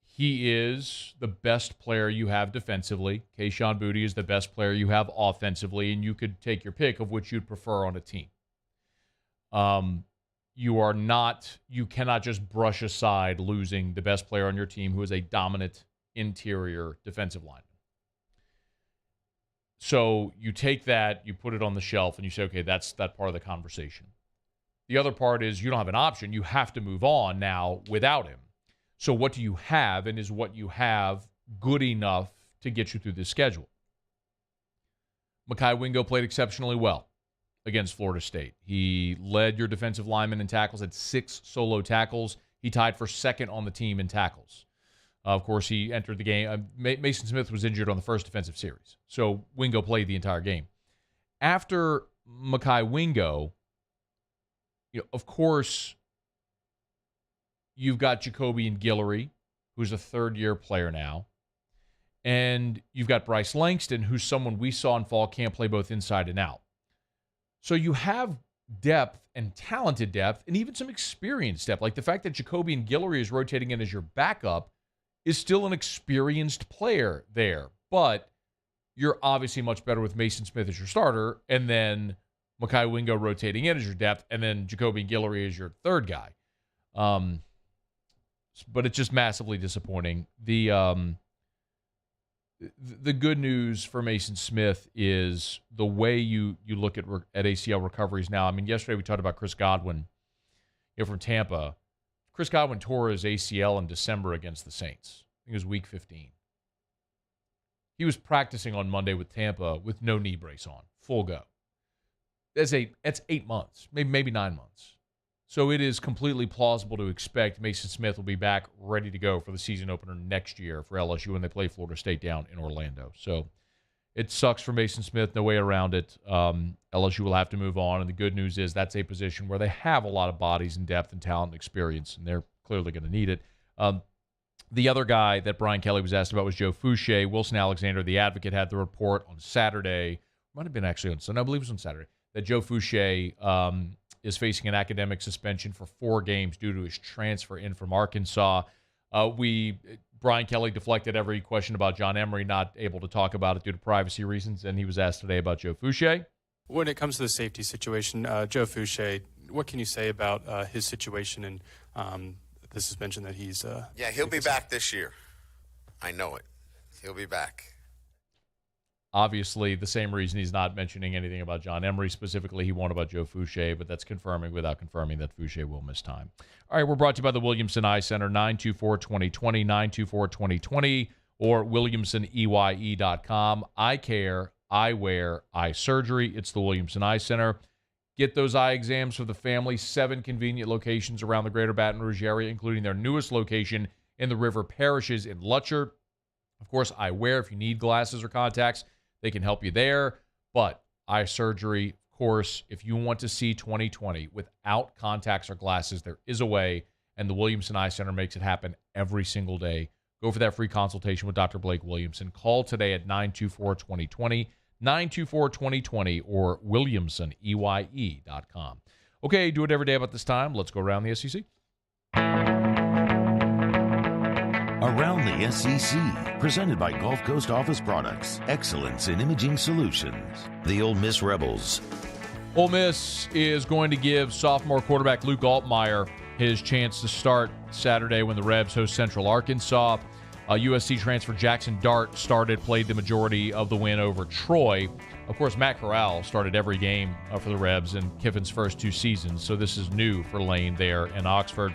S7: He is the best player you have defensively. Keyshawn Boutte is the best player you have offensively, and you could take your pick of which you'd prefer on a team. You cannot just brush aside losing the best player on your team who is a dominant interior defensive lineman. So you take that, you put it on the shelf, and you say, okay, that's that part of the conversation. The other part is you don't have an option. You have to move on now without him. So what do you have, and is what you have good enough to get you through this schedule? Mekhi Wingo played exceptionally well against Florida State. He led your defensive linemen in tackles, had 6 solo tackles. He tied for second on the team in tackles. Of course, he entered the game. Mason Smith was injured on the first defensive series, so Wingo played the entire game. After Mekhi Wingo, of course, you've got Jacoby and Guillory, who's a third-year player now, and you've got Bryce Langston, who's someone we saw in fall camp play both inside and out. So you have depth and talented depth and even some experienced depth. Like the fact that Jacoby and Guillory is rotating in as your backup is still an experienced player there. But you're obviously much better with Mason Smith as your starter, and then Mekhi Wingo rotating in as your depth, and then Jacoby Guillory as your third guy. But it's just massively disappointing. The good news for Mason Smith is the way you look at ACL recoveries now. I mean, yesterday we talked about Chris Godwin, from Tampa. Chris Godwin tore his ACL in December against the Saints. I think it was week 15. He was practicing on Monday with Tampa with no knee brace on, full go. That's 8 months, maybe 9 months. So it is completely plausible to expect Mason Smith will be back ready to go for the season opener next year for LSU when they play Florida State down in Orlando. So it sucks for Mason Smith, no way around it. LSU will have to move on, and the good news is that's a position where they have a lot of bodies and depth and talent and experience, and they're clearly going to need it. The other guy that Brian Kelly was asked about was Joe Fouché. Wilson Alexander, the Advocate, had the report on Saturday. Might have been actually on Sunday. I believe it was on Saturday. That Joe Fouché is facing an academic suspension for 4 games due to his transfer in from Arkansas. Brian Kelly deflected every question about John Emery, not able to talk about it due to privacy reasons, and he was asked today about Joe Fouché.
S1: When it comes to the safety situation, Joe Fouché, what can you say about his situation and the suspension that he's...
S9: Yeah, he'll be back this year. I know it. He'll be back.
S7: Obviously, the same reason he's not mentioning anything about John Emery specifically. He won't about Joe Fouché, but that's confirming without confirming that Fouché will miss time. All right, we're brought to you by the Williamson Eye Center, 924-2020, 924-2020, or WilliamsonEYE.com. Eye care, eyewear, eye surgery. It's the Williamson Eye Center. Get those eye exams for the family. 7 convenient locations around the greater Baton Rouge area, including their newest location in the River Parishes in Lutcher. Of course, eyewear, if you need glasses or contacts, they can help you there. But eye surgery, of course, if you want to see 2020 without contacts or glasses, there is a way, and the Williamson Eye Center makes it happen every single day. Go for that free consultation with Dr. Blake Williamson. Call today at 924-2020, 924-2020, or WilliamsonEYE.com. Okay, do it every day about this time. Let's go around the SEC.
S4: Around the SEC, presented by Gulf Coast Office Products, excellence in imaging solutions. The Ole Miss Rebels.
S7: Ole Miss is going to give sophomore quarterback Luke Altmaier his chance to start Saturday when the Rebs host Central Arkansas. USC transfer Jackson Dart played the majority of the win over Troy. Of course, Matt Corral started every game for the Rebs in Kiffin's first 2 seasons, so this is new for Lane there in Oxford.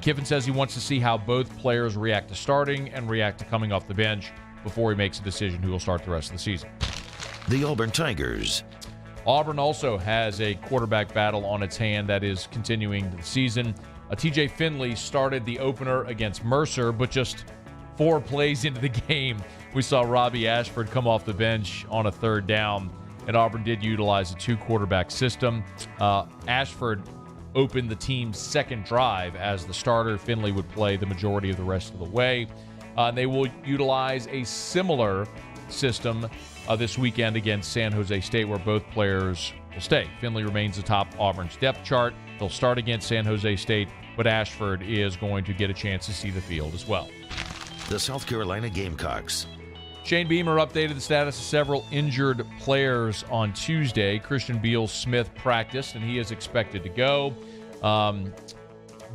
S7: Kiffin says he wants to see how both players react to starting and react to coming off the bench before he makes a decision who will start the rest of the season.
S4: The Auburn Tigers.
S7: Auburn also has a quarterback battle on its hand that is continuing the season. TJ Finley started the opener against Mercer, but just 4 plays into the game, we saw Robbie Ashford come off the bench on a 3rd down, and Auburn did utilize a 2-quarterback system. Ashford opened the team's 2nd drive as the starter. Finley would play the majority of the rest of the way. They will utilize a similar system this weekend against San Jose State, where both players will stay. Finley remains atop Auburn's depth chart. They'll start against San Jose State, but Ashford is going to get a chance to see the field as well.
S4: The South Carolina Gamecocks.
S7: Shane Beamer updated the status of several injured players on Tuesday. Christian Beal-Smith practiced, and he is expected to go.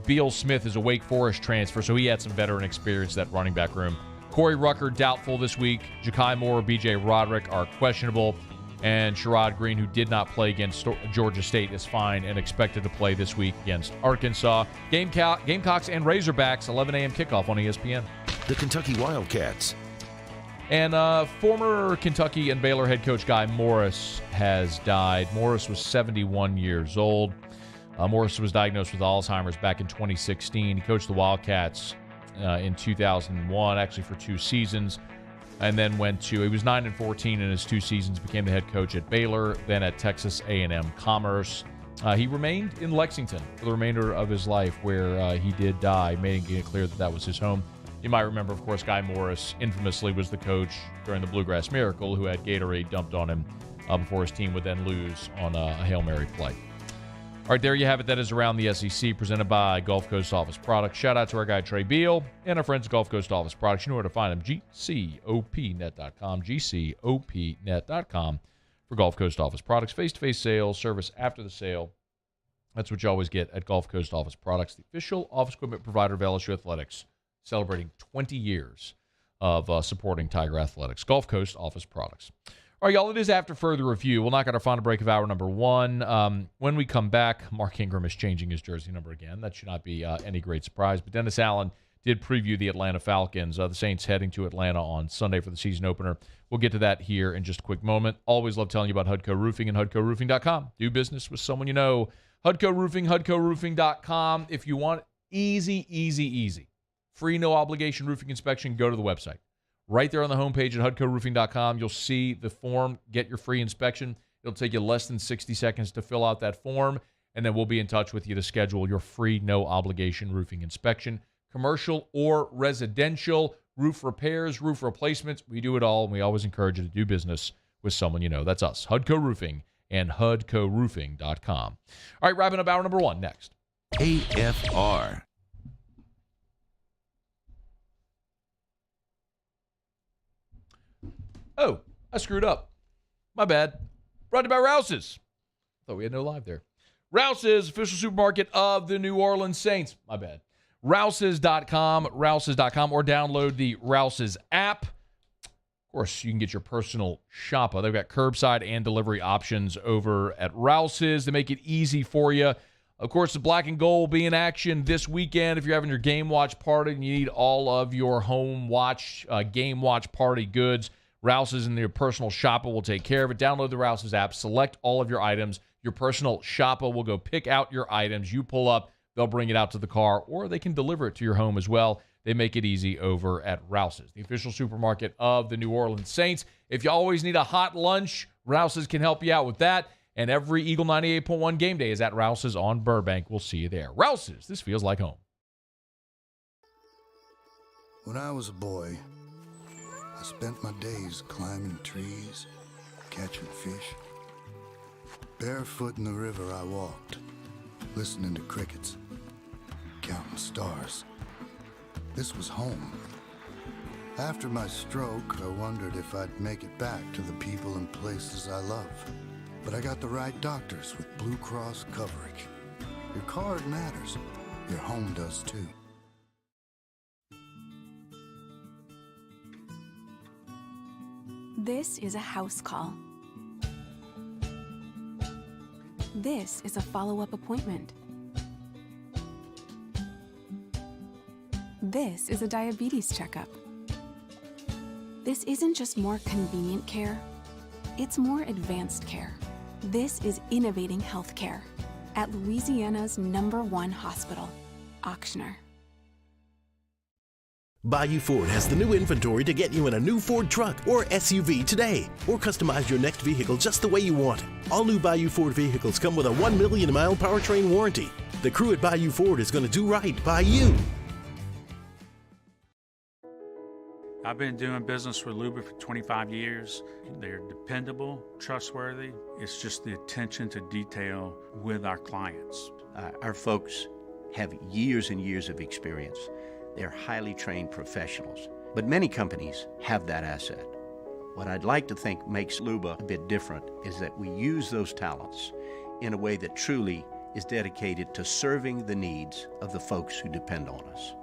S7: Beal-Smith is a Wake Forest transfer, so he had some veteran experience in that running back room. Corey Rucker doubtful this week. Ja'Kai Moore, B.J. Roderick are questionable. And Sherrod Green, who did not play against Georgia State, is fine and expected to play this week against Arkansas. Gamecocks and Razorbacks, 11 a.m. kickoff on ESPN.
S4: The Kentucky Wildcats.
S7: And former Kentucky and Baylor head coach Guy Morris has died. Morris was 71 years old. Morris was diagnosed with Alzheimer's back in 2016. He coached the Wildcats in 2001, actually for 2 seasons, and then he was 9-14 in his 2 seasons, became the head coach at Baylor, then at Texas A&M Commerce. He remained in Lexington for the remainder of his life, where he did die, making it clear that was his home. You might remember, of course, Guy Morris infamously was the coach during the Bluegrass Miracle who had Gatorade dumped on him before his team would then lose on a Hail Mary play. All right, there you have it. That is Around the SEC, presented by Gulf Coast Office Products. Shout out to our guy Trey Beal and our friends at Gulf Coast Office Products. You know where to find them, GCOPnet.com, GCOPnet.com. for Gulf Coast Office Products. Face-to-face sales, service after the sale. That's what you always get at Gulf Coast Office Products, the official office equipment provider of LSU Athletics, celebrating 20 years of supporting Tiger Athletics. Gulf Coast Office Products. All right, y'all, it is after further review. We'll knock out our final break of hour number 1. When we come back, Mark Ingram is changing his jersey number again. That should not be any great surprise. But Dennis Allen did preview the Atlanta Falcons. The Saints heading to Atlanta on Sunday for the season opener. We'll get to that here in just a quick moment. Always love telling you about Hudco Roofing and HudcoRoofing.com. Do business with someone you know. Hudco Roofing, HudcoRoofing.com. If you want easy, free, no obligation roofing inspection, go to the website. Right there on the homepage at HudcoRoofing.com, you'll see the form, get your free inspection. It'll take you less than 60 seconds to fill out that form, and then we'll be in touch with you to schedule your free, no obligation roofing inspection. Commercial or residential, roof repairs, roof replacements, we do it all, and we always encourage you to do business with someone you know. That's us, Hudco Roofing and HudcoRoofing.com. All right, wrapping up hour number 1 next.
S4: AFR.
S7: Oh, I screwed up. My bad. Brought to you by Rouse's. Thought we had no live there. Rouse's, official supermarket of the New Orleans Saints. My bad. Rouse's.com, Rouse's.com, or download the Rouse's app. Of course, you can get your personal shopper. They've got curbside and delivery options over at Rouse's to make it easy for you. Of course, the black and gold will be in action this weekend. If you're having your game watch party and you need all of your home watch, game watch party goods, Rouse's and your personal shopper will take care of it. Download the Rouse's app, select all of your items. Your personal shopper will go pick out your items. You pull up, they'll bring it out to the car, or they can deliver it to your home as well. They make it easy over at Rouse's, the official supermarket of the New Orleans Saints. If you always need a hot lunch, Rouse's can help you out with that. And every Eagle 98.1 game day is at Rouse's on Burbank. We'll see you there. Rouse's, this feels like home.
S2: When I was a boy, I spent my days climbing trees, catching fish. Barefoot in the river I walked, listening to crickets, counting stars. This was home. After my stroke, I wondered if I'd make it back to the people and places I love. But I got the right doctors with Blue Cross coverage. Your card matters. Your home does too.
S3: This is a house call. This is a follow-up appointment. This is a diabetes checkup. This isn't just more convenient care, it's more advanced care. This is innovating healthcare at Louisiana's #1 hospital, Auctioner.
S10: Bayou Ford has the new inventory to get you in a new Ford truck or SUV today, or customize your next vehicle just the way you want it. All new Bayou Ford vehicles come with a 1 million mile powertrain warranty. The crew at Bayou Ford is going to do right by you.
S11: I've been doing business with Luba for 25 years. They're dependable, trustworthy. It's just the attention to detail with our clients.
S12: Our folks have years and years of experience. They're highly trained professionals, but many companies have that asset. What I'd like to think makes Luba a bit different is that we use those talents in a way that truly is dedicated to serving the needs of the folks who depend on us.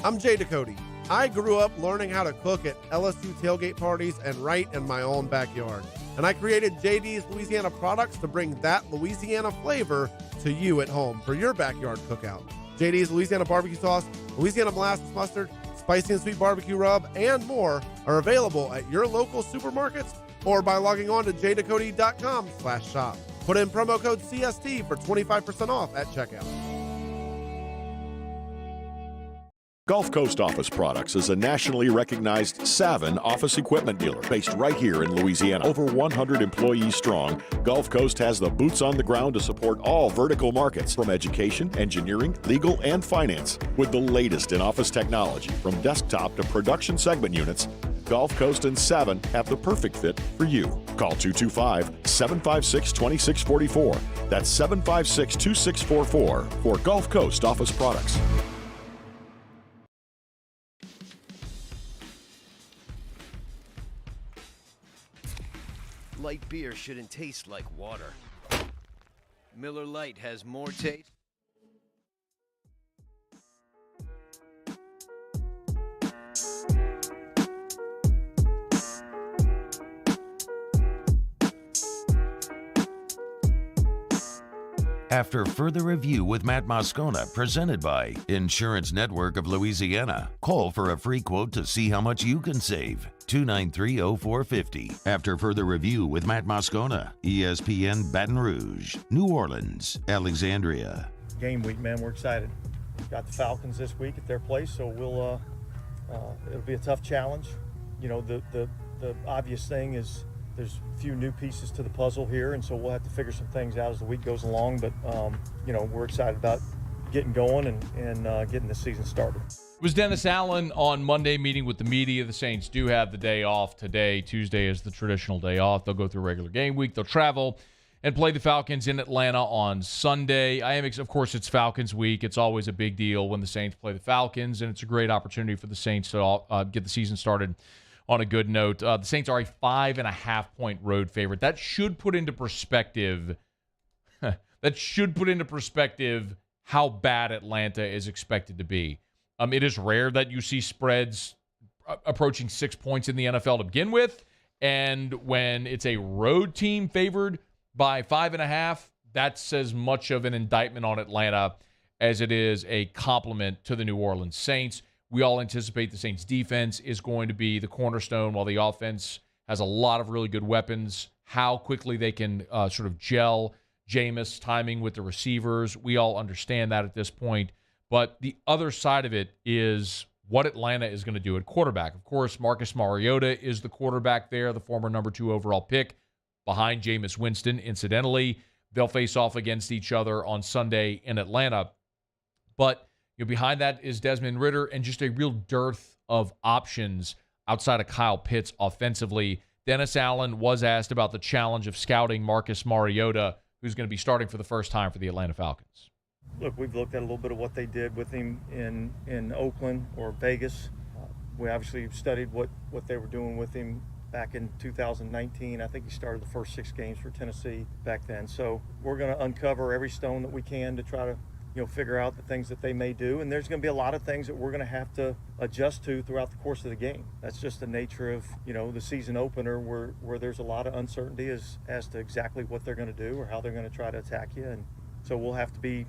S15: I'm Jayden. I grew up learning how to cook at LSU tailgate parties and right in my own backyard. And I created JD's Louisiana products to bring that Louisiana flavor to you at home for your backyard cookout. JD's Louisiana barbecue sauce, Louisiana molasses mustard, spicy and sweet barbecue rub, and more are available at your local supermarkets or by logging on to jdacody.com/shop. Put in promo code CST for 25% off at checkout.
S16: Gulf Coast Office Products is a nationally recognized Savin office equipment dealer based right here in Louisiana. Over 100 employees strong, Gulf Coast has the boots on the ground to support all vertical markets, from education, engineering, legal, and finance. With the latest in office technology, from desktop to production segment units, Gulf Coast and Savin have the perfect fit for you. Call 225-756-2644. That's 756-2644 for Gulf Coast Office Products.
S5: light beer shouldn't taste like water. Miller Lite has more taste.
S4: After further review with Matt Moscona, presented by Insurance Network of Louisiana. Call for a free quote to see how much you can save. 293-0450. After further review with Matt Moscona, ESPN Baton Rouge, New Orleans, Alexandria.
S8: Game week, man, we're excited. Got the Falcons this week at their place, so it'll be a tough challenge. You know, the obvious thing is there's a few new pieces to the puzzle here, and so we'll have to figure some things out as the week goes along. But, you know, we're excited about getting going and getting the season started.
S7: It was Dennis Allen on Monday meeting with the media. The Saints do have the day off today. Tuesday is the traditional day off. They'll go through regular game week. They'll travel and play the Falcons in Atlanta on Sunday. Of course, it's Falcons week. It's always a big deal when the Saints play the Falcons, and it's a great opportunity for the Saints to get the season started on a good note. The Saints are a 5.5-point road favorite. That should put into perspective how bad Atlanta is expected to be. It is rare that you see spreads approaching 6 points in the NFL to begin with, and when it's a road team favored by 5.5, that's as much of an indictment on Atlanta as it is a compliment to the New Orleans Saints. We all anticipate the Saints' defense is going to be the cornerstone, while the offense has a lot of really good weapons. How quickly they can sort of gel Jameis timing with the receivers, we all understand that at this point. But the other side of it is what Atlanta is going to do at quarterback. Of course, Marcus Mariota is the quarterback there, the former number 2 overall pick, behind Jameis Winston. Incidentally, they'll face off against each other on Sunday in Atlanta. But behind that is Desmond Ridder and just a real dearth of options outside of Kyle Pitts offensively. Dennis Allen was asked about the challenge of scouting Marcus Mariota, who's going to be starting for the first time for the Atlanta Falcons.
S8: Look, we've looked at a little bit of what they did with him in Oakland or Vegas. We obviously studied what they were doing with him back in 2019. I think he started the first 6 games for Tennessee back then. So we're going to uncover every stone that we can to try to figure out the things that they may do. And there's going to be a lot of things that we're going to have to adjust to throughout the course of the game. That's just the nature of, the season opener where there's a lot of uncertainty as to exactly what they're going to do or how they're going to try to attack you. And so we'll have to be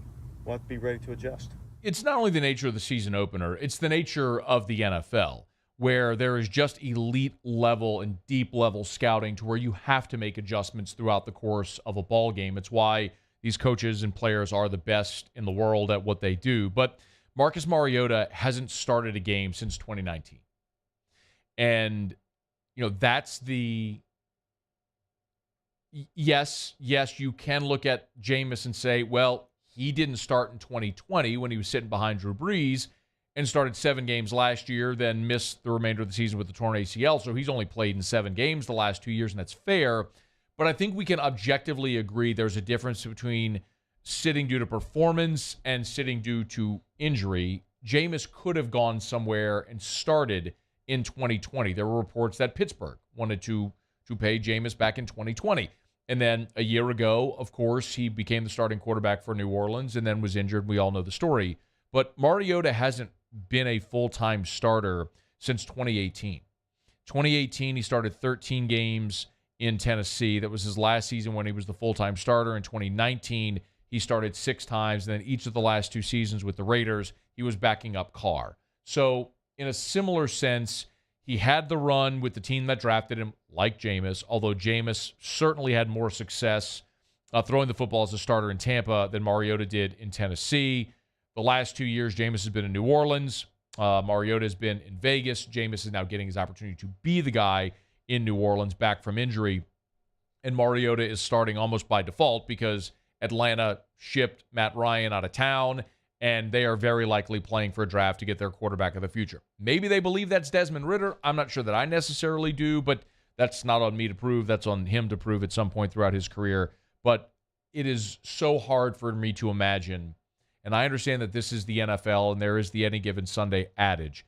S8: ready to adjust.
S7: It's not only the nature of the season opener, it's the nature of the NFL, where there is just elite level and deep level scouting to where you have to make adjustments throughout the course of a ball game. It's why these coaches and players are the best in the world at what they do. But Marcus Mariota hasn't started a game since 2019. And, that's the... Yes, you can look at Jameis and say, well, he didn't start in 2020 when he was sitting behind Drew Brees and started 7 games last year, then missed the remainder of the season with the torn ACL. So he's only played in 7 games the last 2 years, and that's fair. But I think we can objectively agree there's a difference between sitting due to performance and sitting due to injury. Jameis could have gone somewhere and started in 2020. There were reports that Pittsburgh wanted to pay Jameis back in 2020. And then a year ago, of course, he became the starting quarterback for New Orleans and then was injured. We all know the story. But Mariota hasn't been a full-time starter since 2018. 2018, he started 13 games in Tennessee. That was his last season when he was the full-time starter. In 2019, he started 6 times. And then each of the last 2 seasons with the Raiders, he was backing up Carr. So in a similar sense, he had the run with the team that drafted him, like Jameis, although Jameis certainly had more success throwing the football as a starter in Tampa than Mariota did in Tennessee. The last 2 years, Jameis has been in New Orleans. Mariota has been in Vegas. Jameis is now getting his opportunity to be the guy in New Orleans back from injury. And Mariota is starting almost by default because Atlanta shipped Matt Ryan out of town, and they are very likely playing for a draft to get their quarterback of the future. Maybe they believe that's Desmond Ridder. I'm not sure that I necessarily do, but that's not on me to prove. That's on him to prove at some point throughout his career. But it is so hard for me to imagine, and I understand that this is the NFL and there is the any given Sunday adage,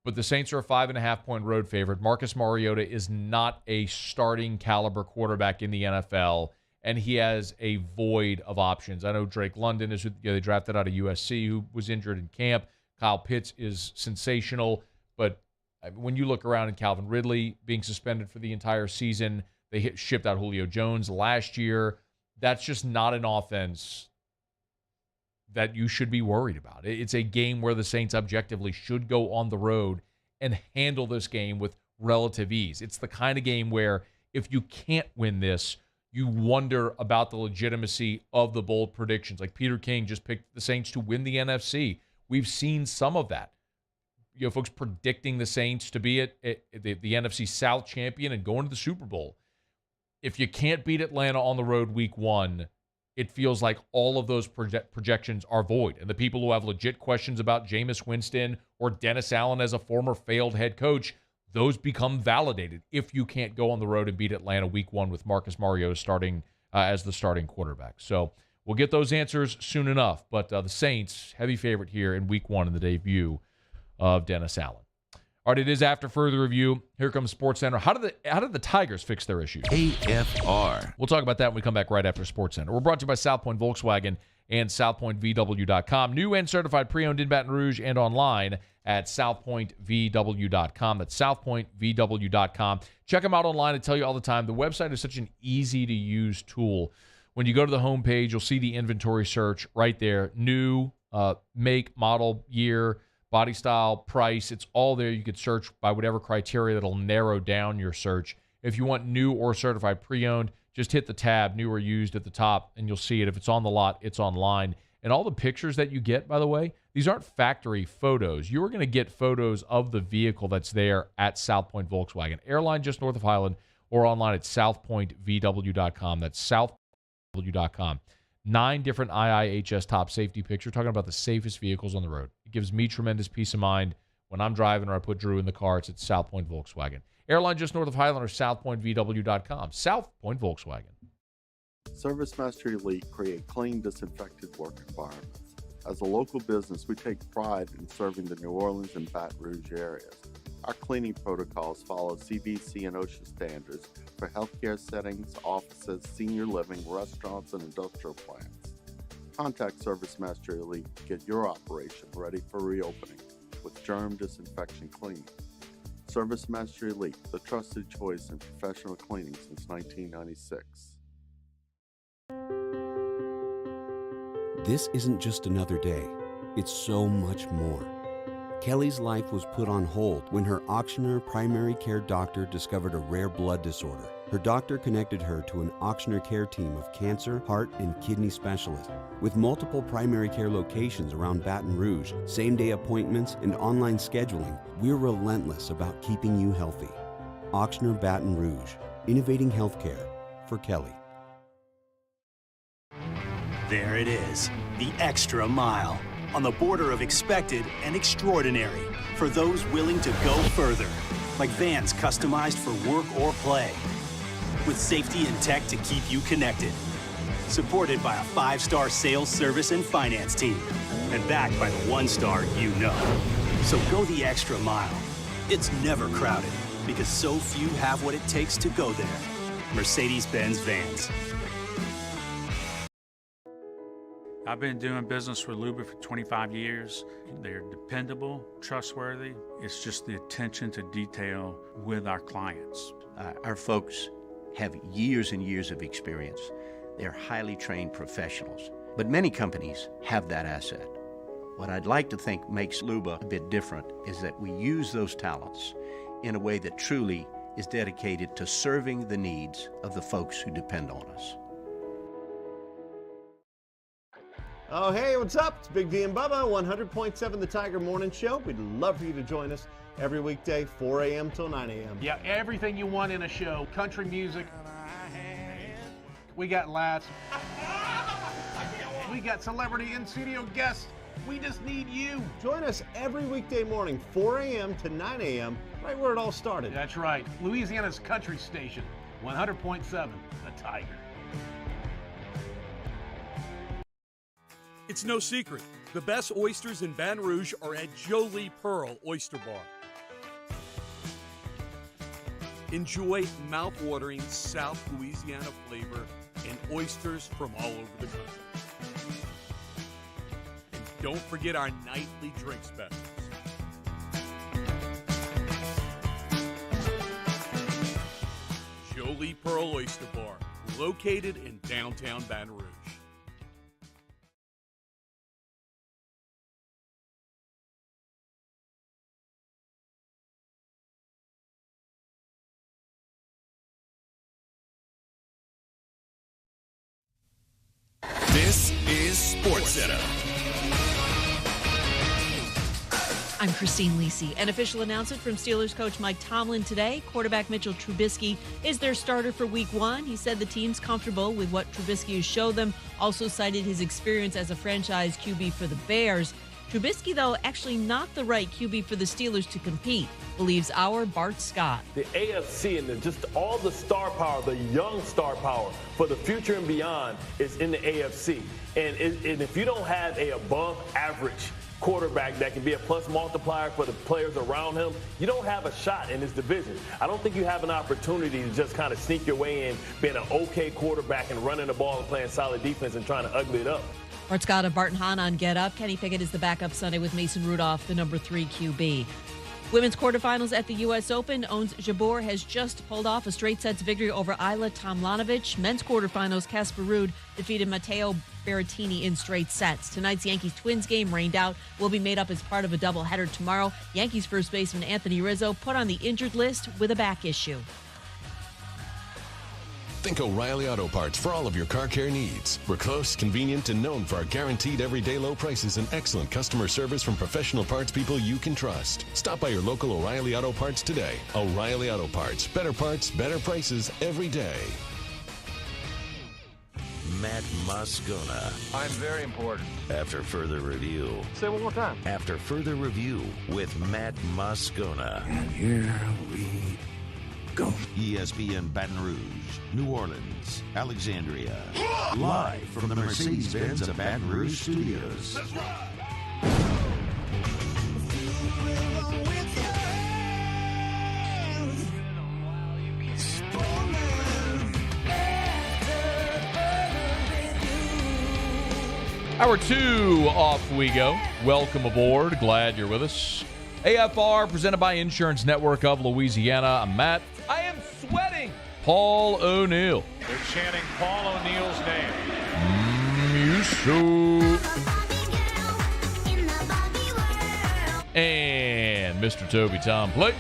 S7: but the Saints are a 5.5-point road favorite. Marcus Mariota is not a starting caliber quarterback in the NFL, and he has a void of options. I know Drake London is, they drafted out of USC, who was injured in camp. Kyle Pitts is sensational, but when you look around, and Calvin Ridley being suspended for the entire season, they shipped out Julio Jones last year. That's just not an offense that you should be worried about. It's a game where the Saints objectively should go on the road and handle this game with relative ease. It's the kind of game where if you can't win this, you wonder about the legitimacy of the bold predictions. Like Peter King just picked the Saints to win the NFC. We've seen some of that. Folks predicting the Saints to be the NFC South champion and going to the Super Bowl. If you can't beat Atlanta on the road week 1, it feels like all of those projections are void. And the people who have legit questions about Jameis Winston or Dennis Allen as a former failed head coach, those become validated if you can't go on the road and beat Atlanta week 1 with Marcus Mariota starting as the starting quarterback. So we'll get those answers soon enough. But the Saints, heavy favorite here in week 1 in the debut of Dennis Allen. All right, it is after further review. Here comes SportsCenter. How did the Tigers fix their issues?
S4: AFR.
S7: We'll talk about that when we come back right after SportsCenter. We're brought to you by South Point Volkswagen and SouthPointVW.com. New and certified pre-owned in Baton Rouge and online at SouthPointVW.com. That's SouthPointVW.com. Check them out online. I tell you all the time, the website is such an easy-to-use tool. When you go to the homepage, you'll see the inventory search right there. New, make, model, year, body style, price, it's all there. You could search by whatever criteria that'll narrow down your search. If you want new or certified pre-owned, just hit the tab, new or used at the top, and you'll see it. If it's on the lot, it's online. And all the pictures that you get, by the way, these aren't factory photos. You're going to get photos of the vehicle that's there at South Point Volkswagen. Airline just north of Highland, or online at southpointvw.com. That's southpointvw.com. 9 different IIHS top safety pictures, talking about the safest vehicles on the road. It gives me tremendous peace of mind when I'm driving or I put Drew in the car. It's at South Point Volkswagen. Airline just north of Highland or southpointvw.com. South Point Volkswagen.
S6: Service Master Elite create clean, disinfected work environments. As a local business, we take pride in serving the New Orleans and Baton Rouge areas. Our cleaning protocols follow CDC and OSHA standards for healthcare settings, offices, senior living, restaurants, and industrial plants. Contact Service Master Elite to get your operation ready for reopening with germ disinfection cleaning. Service Master Elite, the trusted choice in professional cleaning since 1996.
S13: This isn't just another day. It's so much more. Kelly's life was put on hold when her auctioneer primary care doctor discovered a rare blood disorder. Her doctor connected her to an auctioneer care team of cancer, heart, and kidney specialists. With multiple primary care locations around Baton Rouge, same-day appointments, and online scheduling, we're relentless about keeping you healthy. Auctioneer Baton Rouge, innovating healthcare for Kelly.
S14: There it is, the extra mile. On the border of expected and extraordinary for those willing to go further, like vans customized for work or play, with safety and tech to keep you connected, supported by a 5-star sales, service, and finance team, and backed by the 1-star you know. So go the extra mile. It's never crowded because so few have what it takes to go there. Mercedes-Benz Vans.
S11: I've been doing business with Luba for 25 years. They're dependable, trustworthy. It's just the attention to detail with our clients.
S12: Our folks have years and years of experience. They're highly trained professionals. But many companies have that asset. What I'd like to think makes Luba a bit different is that we use those talents in a way that truly is dedicated to serving the needs of the folks who depend on us.
S15: Oh, hey, what's up? It's Big D and Bubba, 100.7 The Tiger Morning Show. We'd love for you to join us every weekday, 4 a.m. till 9 a.m.
S19: Yeah, everything you want in a show. Country music. We got laughs. We got celebrity in-studio guests. We just need you.
S15: Join us every weekday morning, 4 a.m. to 9 a.m., right where it all started.
S19: That's right. Louisiana's country station, 100.7 The Tiger.
S20: It's no secret. The best oysters in Baton Rouge are at Jolie Pearl Oyster Bar. Enjoy mouth-watering South Louisiana flavor and oysters from all over the country. And don't forget our nightly drink specials. Jolie Pearl Oyster Bar, located in downtown Baton Rouge.
S17: This is SportsCenter.
S18: I'm Christine Lisi. An official announcement from Steelers coach Mike Tomlin today. Quarterback Mitchell Trubisky is their starter for Week 1. He said the team's comfortable with what Trubisky has showed them. Also cited his experience as a franchise QB for the Bears. Trubisky, though, actually not the right QB for the Steelers to compete, believes our Bart Scott.
S22: The AFC and just all the star power, the young star power for the future and beyond is in the AFC. And if you don't have a above average quarterback that can be a plus multiplier for the players around him, you don't have a shot in this division. I don't think you have an opportunity to just kind of sneak your way in, being an okay quarterback and running the ball and playing solid defense and trying to ugly it up.
S18: Bart Scott of Barton Hahn on Get Up. Kenny Pickett is the backup Sunday with Mason Rudolph, the number 3 QB. Women's quarterfinals at the U.S. Open. Ons Jabeur has just pulled off a straight sets victory over Ayla Tomljanovic. Men's quarterfinals, Casper Ruud defeated Matteo Berrettini in straight sets. Tonight's Yankees-Twins game, rained out, will be made up as part of a doubleheader tomorrow. Yankees first baseman Anthony Rizzo put on the injured list with a back issue.
S17: Think O'Reilly Auto Parts for all of your car care needs. We're close, convenient, and known for our guaranteed everyday low prices and excellent customer service from professional parts people you can trust. Stop by your local O'Reilly Auto Parts today. O'Reilly Auto Parts. Better parts, better prices every day.
S4: Matt Moscona.
S23: I'm very important.
S4: After further review.
S23: Say it one more time.
S4: After further review with Matt Moscona.
S23: And here we go.
S4: ESPN Baton Rouge, New Orleans, Alexandria. Live from the Mercedes-Benz of Baton Rouge studios. Let's ride!
S7: Hour 2 off we go. Welcome aboard. Glad you're with us. AFR presented by Insurance Network of Louisiana. I'm Matt.
S19: I am sweating.
S7: Paul O'Neill.
S19: They're chanting Paul O'Neill's name.
S7: And Mr. Toby Tom Plate.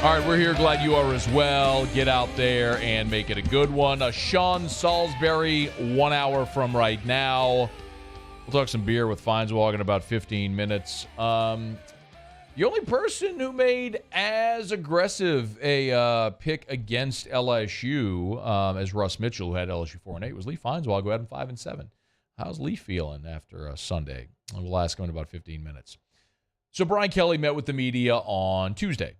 S7: All right, we're here. Glad you are as well. Get out there and make it a good one. Sean Salisbury, 1 hour from right now. We'll talk some beer with Feinswog in about 15 minutes. The only person who made as aggressive a pick against LSU as Russ Mitchell, who had LSU 4-8, was Lee Fonzwag, who had him 5-7. How's Lee feeling after Sunday? We'll ask him in about 15 minutes. So Brian Kelly met with the media on Tuesday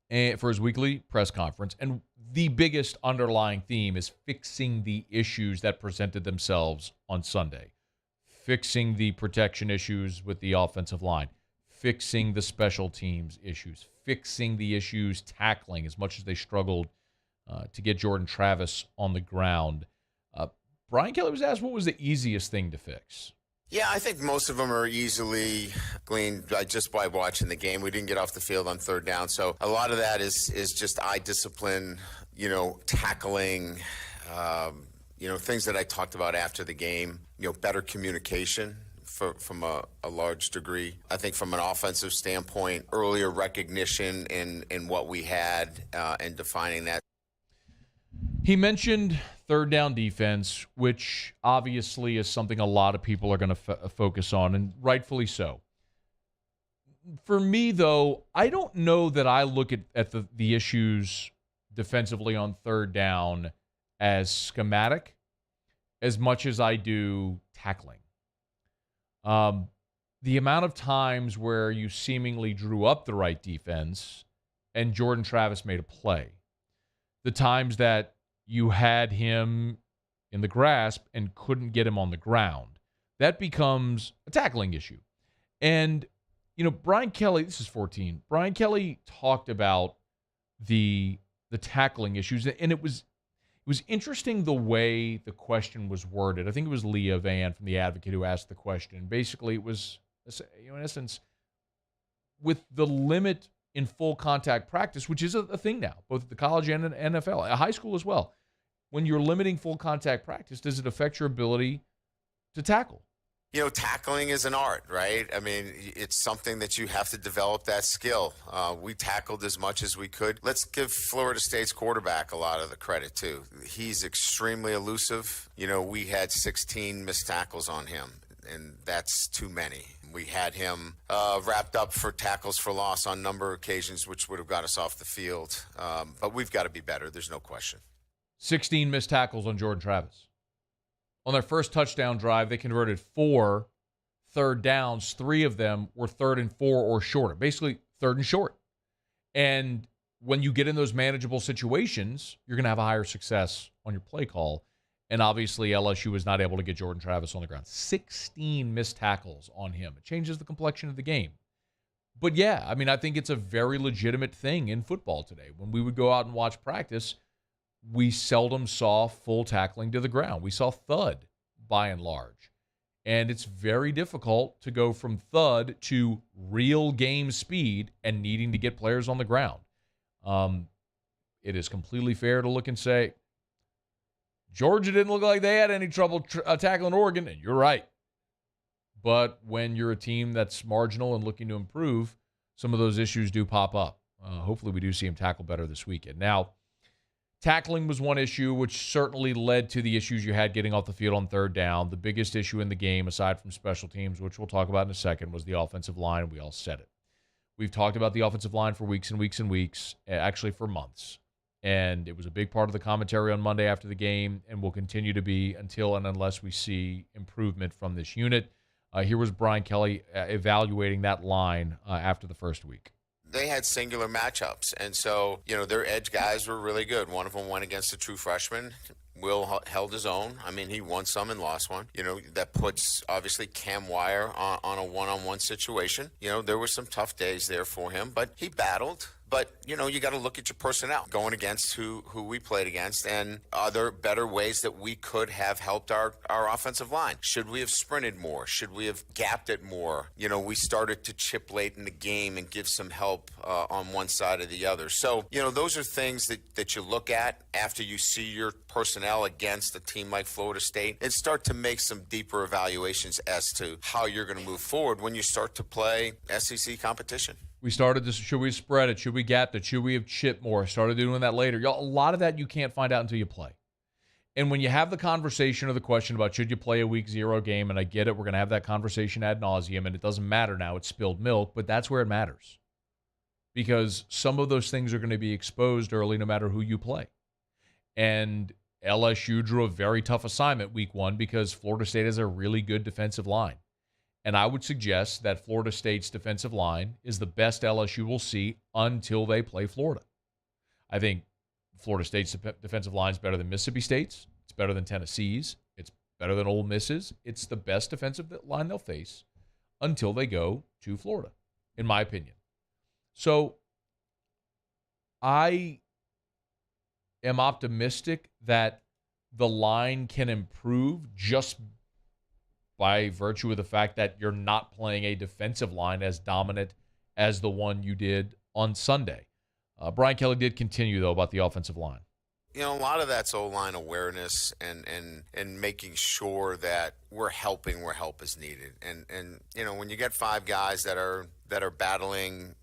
S7: for his weekly press conference, and the biggest underlying theme is fixing the issues that presented themselves on Sunday. Fixing the protection issues with the offensive line. Fixing the special teams issues. Fixing the issues tackling as much as they struggled to get Jordan Travis on the ground. Brian Kelly was asked what was the easiest thing to fix.
S9: Yeah, I think most of them are easily gleaned just by watching the game. We didn't get off the field on third down, so a lot of that is just eye discipline, tackling, things that I talked about after the game, better communication from a large degree. I think from an offensive standpoint, earlier recognition in what we had and defining that.
S7: He mentioned third down defense, which obviously is something a lot of people are going to focus on, and rightfully so. For me, though, I don't know that I look at the issues defensively on third down as schematic as much as I do tackling. The amount of times where you seemingly drew up the right defense and Jordan Travis made a play. The times that you had him, in the grasp and couldn't get him on the ground. That becomes a tackling issue. And, Brian Kelly, this is 14. Brian Kelly talked about the tackling issues, and it was interesting the way the question was worded. I think it was Leah Van from The Advocate who asked the question. Basically, it was, in essence, with the limit in full contact practice, which is a thing now, both at the college and NFL, high school as well. When you're limiting full contact practice, does it affect your ability to tackle?
S9: Tackling is an art, right? I mean, it's something that you have to develop that skill. We tackled as much as we could. Let's give Florida State's quarterback a lot of the credit, too. He's extremely elusive. We had 16 missed tackles on him, and that's too many. We had him wrapped up for tackles for loss on a number of occasions, which would have got us off the field. But we've got to be better. There's no question.
S7: 16 missed tackles on Jordan Travis. On their first touchdown drive, they converted 4 third downs. 3 of them were 3rd and 4 or shorter, basically 3rd and short. And when you get in those manageable situations, you're going to have a higher success on your play call. And obviously, LSU was not able to get Jordan Travis on the ground. 16 missed tackles on him. It changes the complexion of the game. But yeah, I think it's a very legitimate thing in football today. When we would go out and watch practice, we seldom saw full tackling to the ground. We saw thud by and large. And it's very difficult to go from thud to real game speed and needing to get players on the ground. It is completely fair to look and say, Georgia didn't look like they had any trouble tackling Oregon, and you're right. But when you're a team that's marginal and looking to improve, some of those issues do pop up. Hopefully we do see him tackle better this weekend. Now, tackling was one issue, which certainly led to the issues you had getting off the field on 3rd down. The biggest issue in the game, aside from special teams, which we'll talk about in a second, was the offensive line. We all said it. We've talked about the offensive line for weeks and weeks and weeks, actually for months. And it was a big part of the commentary on Monday after the game and will continue to be until and unless we see improvement from this unit. Here was Brian Kelly evaluating that line after the first week.
S9: They had singular matchups, and so, their edge guys were really good. One of them went against a true freshman. Will held his own. He won some and lost one. That puts, obviously, Cam Wire on a one-on-one situation. There were some tough days there for him, but he battled. But, you got to look at your personnel going against who we played against, and are there better ways that we could have helped our offensive line? Should we have sprinted more? Should we have gapped it more? We started to chip late in the game and give some help on one side or the other. So, those are things that you look at after you see your personnel against a team like Florida State and start to make some deeper evaluations as to how you're going to move forward when you start to play SEC competition.
S7: We started this, should we spread it? Should we gap it? Should we have chipped more? Started doing that later. A lot of that you can't find out until you play. And when you have the conversation or the question about should you play a week 0 game, and I get it, we're going to have that conversation ad nauseum, and it doesn't matter now, it's spilled milk, but that's where it matters. Because some of those things are going to be exposed early no matter who you play. And LSU drew a very tough assignment week 1 because Florida State has a really good defensive line. And I would suggest that Florida State's defensive line is the best LSU will see until they play Florida. I think Florida State's defensive line is better than Mississippi State's. It's better than Tennessee's. It's better than Ole Miss's. It's the best defensive line they'll face until they go to Florida, in my opinion. So I am optimistic that the line can improve just by virtue of the fact that you're not playing a defensive line as dominant as the one you did on Sunday. Brian Kelly did continue, though, about the offensive line.
S9: A lot of that's O-line awareness and making sure that we're helping where help is needed. And when you get 5 guys that are battling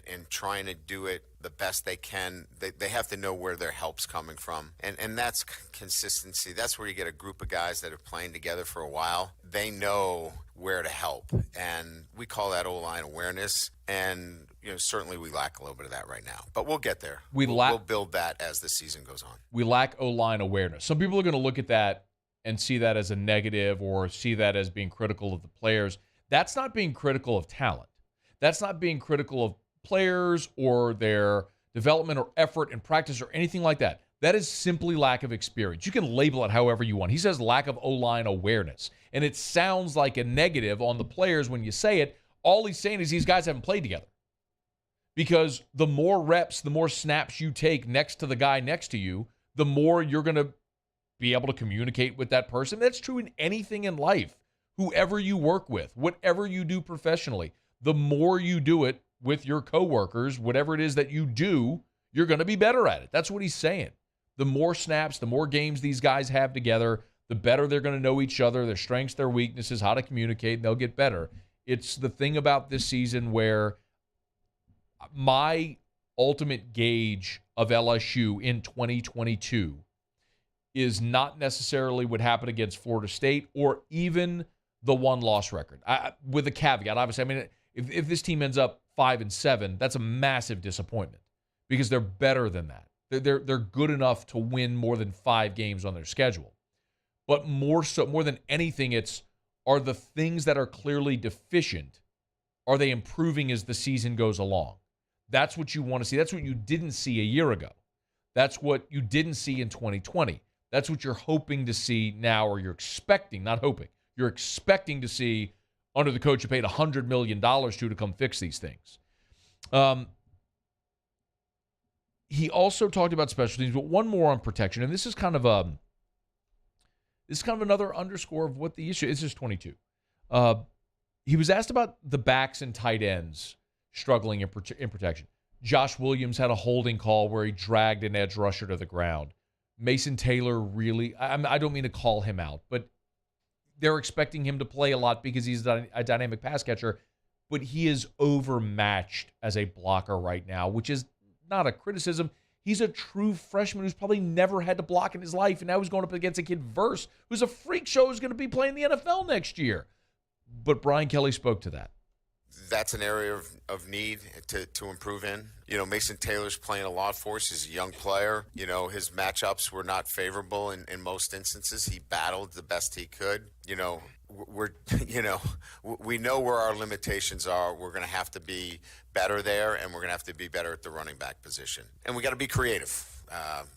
S9: and trying to do it the best they can, they have to know where their help's coming from. And that's consistency. That's where you get a group of guys that are playing together for a while. They know where to help. And we call that O-line awareness. And certainly we lack a little bit of that right now. But we'll get there. We'll build that as the season goes on.
S7: We lack O-line awareness. Some people are going to look at that and see that as a negative or see that as being critical of the players. That's not being critical of talent. That's not being critical of players or their development or effort in practice or anything like that. That is simply lack of experience. You can label it however you want. He says lack of O-line awareness. And it sounds like a negative on the players when you say it. All he's saying is these guys haven't played together. Because the more reps, the more snaps you take next to the guy next to you, the more you're going to be able to communicate with that person. That's true in anything in life. Whoever you work with, whatever you do professionally, the more you do it with your coworkers, whatever it is that you do, you're going to be better at it. That's what he's saying. The more snaps, the more games these guys have together, the better they're going to know each other, their strengths, their weaknesses, how to communicate, and they'll get better. It's the thing about this season where my ultimate gauge of LSU in 2022 is not necessarily what happened against Florida State or even the one-loss record. With a caveat, obviously, I mean, if this team ends up 5-7, that's a massive disappointment because they're better than that. They're good enough to win more than 5 games on their schedule. But more than anything, are the things that are clearly deficient, are they improving as the season goes along? That's what you want to see. That's what you didn't see a year ago. That's what you didn't see in 2020. That's what you're hoping to see now, or you're expecting, not hoping. You're expecting to see under the coach you paid $100 million to come fix these things. He also talked about special teams, but one more on protection, and this is kind of another underscore of what the issue is. This is 22. He was asked about the backs and tight ends struggling in protection. Josh Williams had a holding call where he dragged an edge rusher to the ground. Mason Taylor really, I don't mean to call him out, but they're expecting him to play a lot because he's a dynamic pass catcher, but he is overmatched as a blocker right now, which is not a criticism. He's a true freshman who's probably never had to block in his life, and now he's going up against a kid Verse, who's a freak show, who's going to be playing the NFL next year. But Brian Kelly spoke to that.
S9: That's an area of need to improve in. You know, Mason Taylor's playing a lot for us. He's a young player. You know, his matchups were not favorable in most instances. He battled the best he could. You know, we know where our limitations are. We're going to have to be better there, and we're going to have to be better at the running back position. And we got to be creative.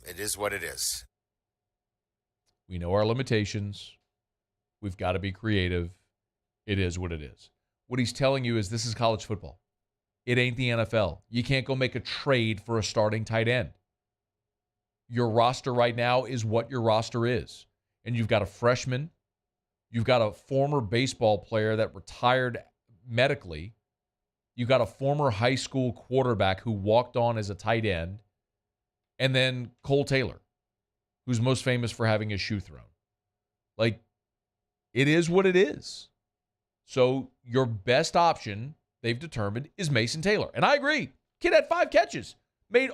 S9: It is what it is.
S7: We know our limitations. We've got to be creative. It is what it is. What he's telling you is this is college football. It ain't the NFL. You can't go make a trade for a starting tight end. Your roster right now is what your roster is. And you've got a freshman. You've got a former baseball player that retired medically. You've got a former high school quarterback who walked on as a tight end. And then Cole Taylor, who's most famous for having his shoe thrown. Like, it is what it is. So your best option, they've determined, is Mason Taylor. And I agree. Kid had 5 catches.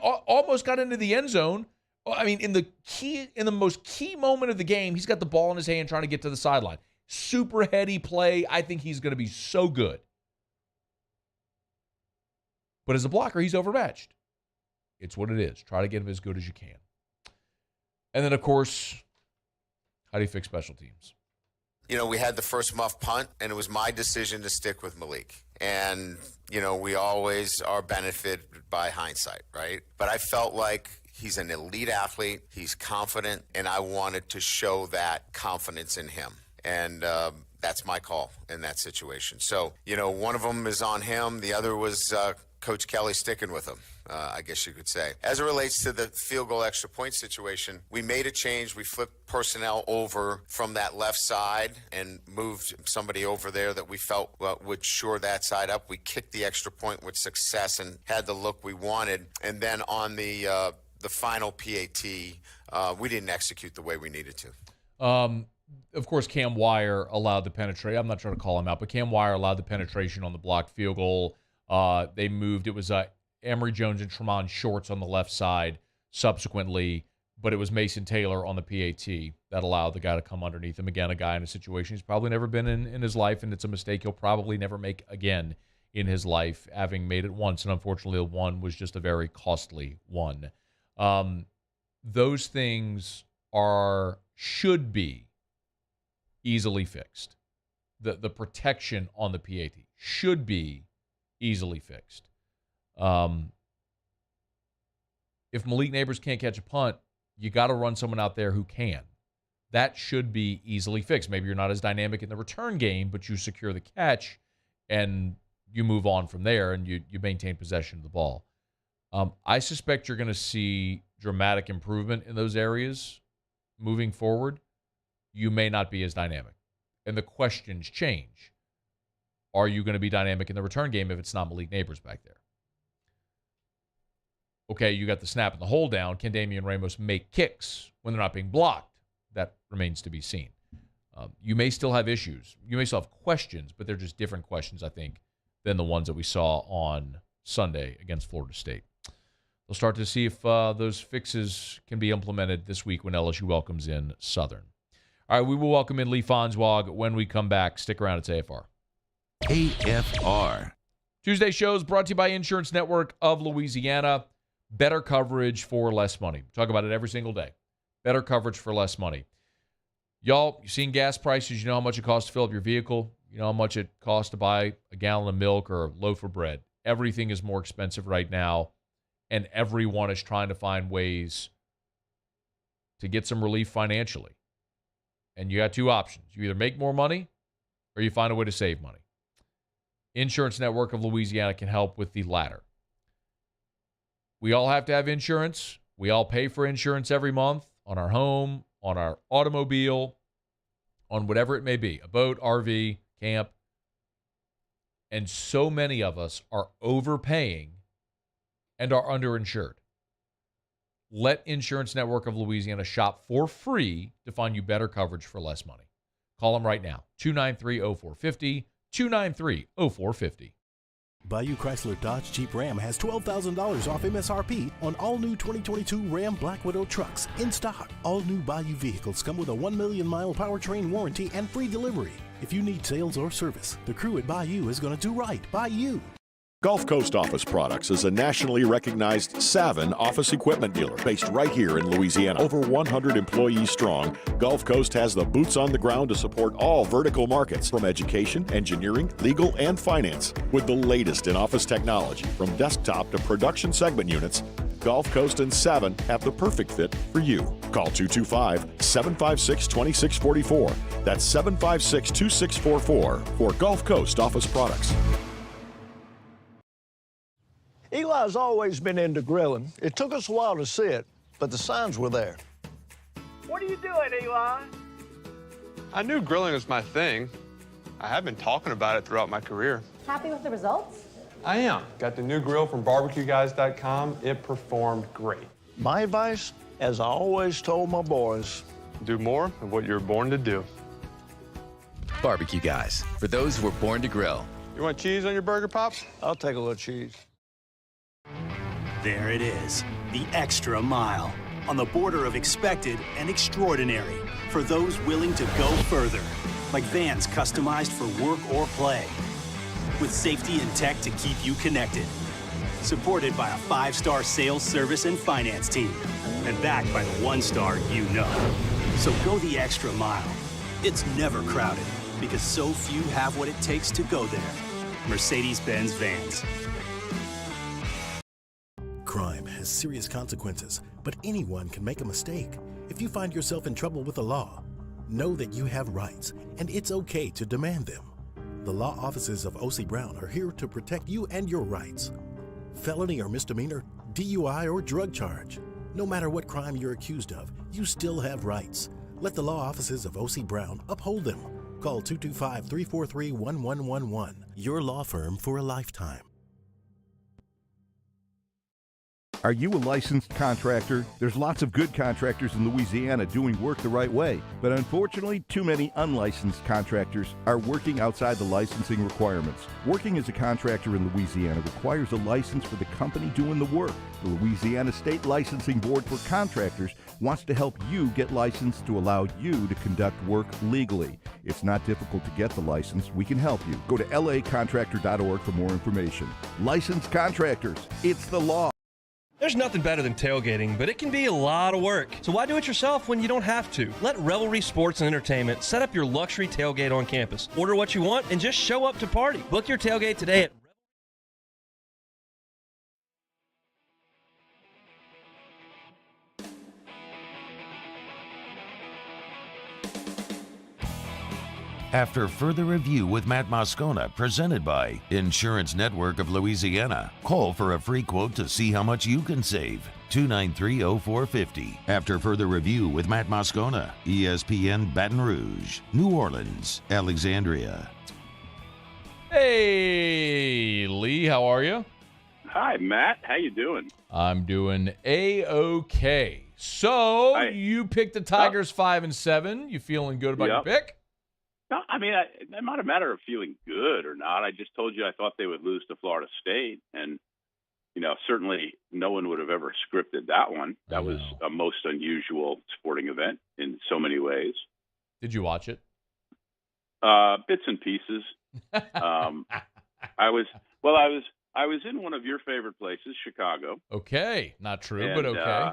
S7: Almost got into the end zone. I mean, in the most key moment of the game, he's got the ball in his hand trying to get to the sideline. Super heady play. I think he's going to be so good. But as a blocker, he's overmatched. It's what it is. Try to get him as good as you can. And then, of course, how do you fix special teams?
S9: You know, we had the first muff punt, and it was my decision to stick with Malik. And, you know, we always are benefited by hindsight, right? But I felt like he's an elite athlete. He's confident, and I wanted to show that confidence in him. And that's my call in that situation. So, you know, one of them is on him. The other was Coach Kelly sticking with him, I guess you could say. As it relates to the field goal extra point situation, we made a change. We flipped personnel over from that left side and moved somebody over there that we felt would shore that side up. We kicked the extra point with success and had the look we wanted. And then on the final PAT, we didn't execute the way we needed to.
S7: Of course, Cam Wire allowed the penetration. I'm not trying to call him out, but Cam Wire allowed the penetration on the blocked field goal. They moved. It was Emory Jones and Tremont Shorts on the left side subsequently, but it was Mason Taylor on the PAT that allowed the guy to come underneath him. Again, a guy in a situation he's probably never been in his life, and it's a mistake he'll probably never make again in his life, having made it once, and unfortunately the one was just a very costly one. Those things should be easily fixed. The protection on the PAT should be easily fixed. If Malik Neighbors can't catch a punt, You got to run someone out there who can. That should be easily fixed. Maybe you're not as dynamic in the return game, but you secure the catch and you move on from there and you maintain possession of the ball. I suspect you're going to see dramatic improvement in those areas moving forward. You may not be as dynamic. And the questions change. Are you going to be dynamic in the return game if it's not Malik Neighbors back there? Okay, you got the snap and the hold down. Can Damian Ramos make kicks when they're not being blocked? That remains to be seen. You may still have issues. You may still have questions, but they're just different questions, I think, than the ones that we saw on Sunday against Florida State. We'll start to see if those fixes can be implemented this week when LSU welcomes in Southern. All right, we will welcome in Lee Fonzwag when we come back. Stick around. It's AFR.
S4: AFR.
S7: Tuesday shows brought to you by Insurance Network of Louisiana. Better coverage for less money. We talk about it every single day. Better coverage for less money. Y'all, you've seen gas prices. You know how much it costs to fill up your vehicle. You know how much it costs to buy a gallon of milk or a loaf of bread. Everything is more expensive right now, and everyone is trying to find ways to get some relief financially. And you got two options. You either make more money or you find a way to save money. Insurance Network of Louisiana can help with the latter. We all have to have insurance. We all pay for insurance every month on our home, on our automobile, on whatever it may be, a boat, RV, camp. And so many of us are overpaying and are underinsured. Let Insurance Network of Louisiana shop for free to find you better coverage for less money. Call them right now, 293-0450, 293-0450.
S10: Bayou Chrysler Dodge Jeep Ram has $12,000 off MSRP on all new 2022 Ram Black Widow trucks in stock. All new Bayou vehicles come with a 1 million mile powertrain warranty and free delivery. If you need sales or service, the crew at Bayou is going to do right by you.
S16: Gulf Coast Office Products is a nationally recognized Savin office equipment dealer based right here in Louisiana. Over 100 employees strong, Gulf Coast has the boots on the ground to support all vertical markets, from education, engineering, legal, and finance. With the latest in office technology, from desktop to production segment units, Gulf Coast and Savin have the perfect fit for you. Call 225-756-2644. That's 756-2644 for Gulf Coast Office Products.
S1: Eli's always been into grilling. It took us a while to see it, but the signs were there.
S2: What are you doing, Eli? I knew grilling was my thing. I have been talking about it throughout my career.
S21: Happy with the results?
S2: I am. Got the new grill from barbecueguys.com. It performed great.
S1: My advice, as I always told my boys,
S2: do more of what you're born to do.
S24: Barbecue Guys, for those who were born to grill.
S2: You want cheese on your burger, Pops?
S1: I'll take a little cheese.
S14: There it is, the extra mile, on the border of expected and extraordinary, for those willing to go further, like vans customized for work or play, with safety and tech to keep you connected, supported by a 5-star sales, service, and finance team, and backed by the 1-star you know. So go the extra mile. It's never crowded, because so few have what it takes to go there. Mercedes-Benz Vans.
S10: Crime has serious consequences, but anyone can make a mistake. If you find yourself in trouble with the law, know that you have rights, and it's okay to demand them. The law offices of O.C. Brown are here to protect you and your rights. Felony or misdemeanor, DUI or drug charge. No matter what crime you're accused of, you still have rights. Let the law offices of O.C. Brown uphold them. Call 225-343-1111. Your law firm for a lifetime.
S25: Are you a licensed contractor? There's lots of good contractors in Louisiana doing work the right way, but unfortunately, too many unlicensed contractors are working outside the licensing requirements. Working as a contractor in Louisiana requires a license for the company doing the work. The Louisiana State Licensing Board for Contractors wants to help you get licensed to allow you to conduct work legally. It's not difficult to get the license. We can help you. Go to lacontractor.org for more information. Licensed contractors, it's the law.
S26: There's nothing better than tailgating, but it can be a lot of work. So why do it yourself when you don't have to? Let Revelry Sports and Entertainment set up your luxury tailgate on campus. Order what you want and just show up to party. Book your tailgate today at
S4: After further review with Matt Moscona, presented by Insurance Network of Louisiana. Call for a free quote to see how much you can save. 293-0450. After further review with Matt Moscona, ESPN Baton Rouge, New Orleans, Alexandria.
S7: Hey, Lee, how are you?
S3: Hi, Matt. How you doing?
S7: I'm doing A-OK. So, you picked the Tigers 5-7. You feeling good about your pick?
S3: No, I mean, it's not a matter of feeling good or not. I just told you I thought they would lose to Florida State. And, certainly no one would have ever scripted that one. That was a most unusual sporting event in so many ways.
S7: Did you watch it?
S3: Bits and pieces. I was in one of your favorite places, Chicago.
S7: Okay. Not true, but okay.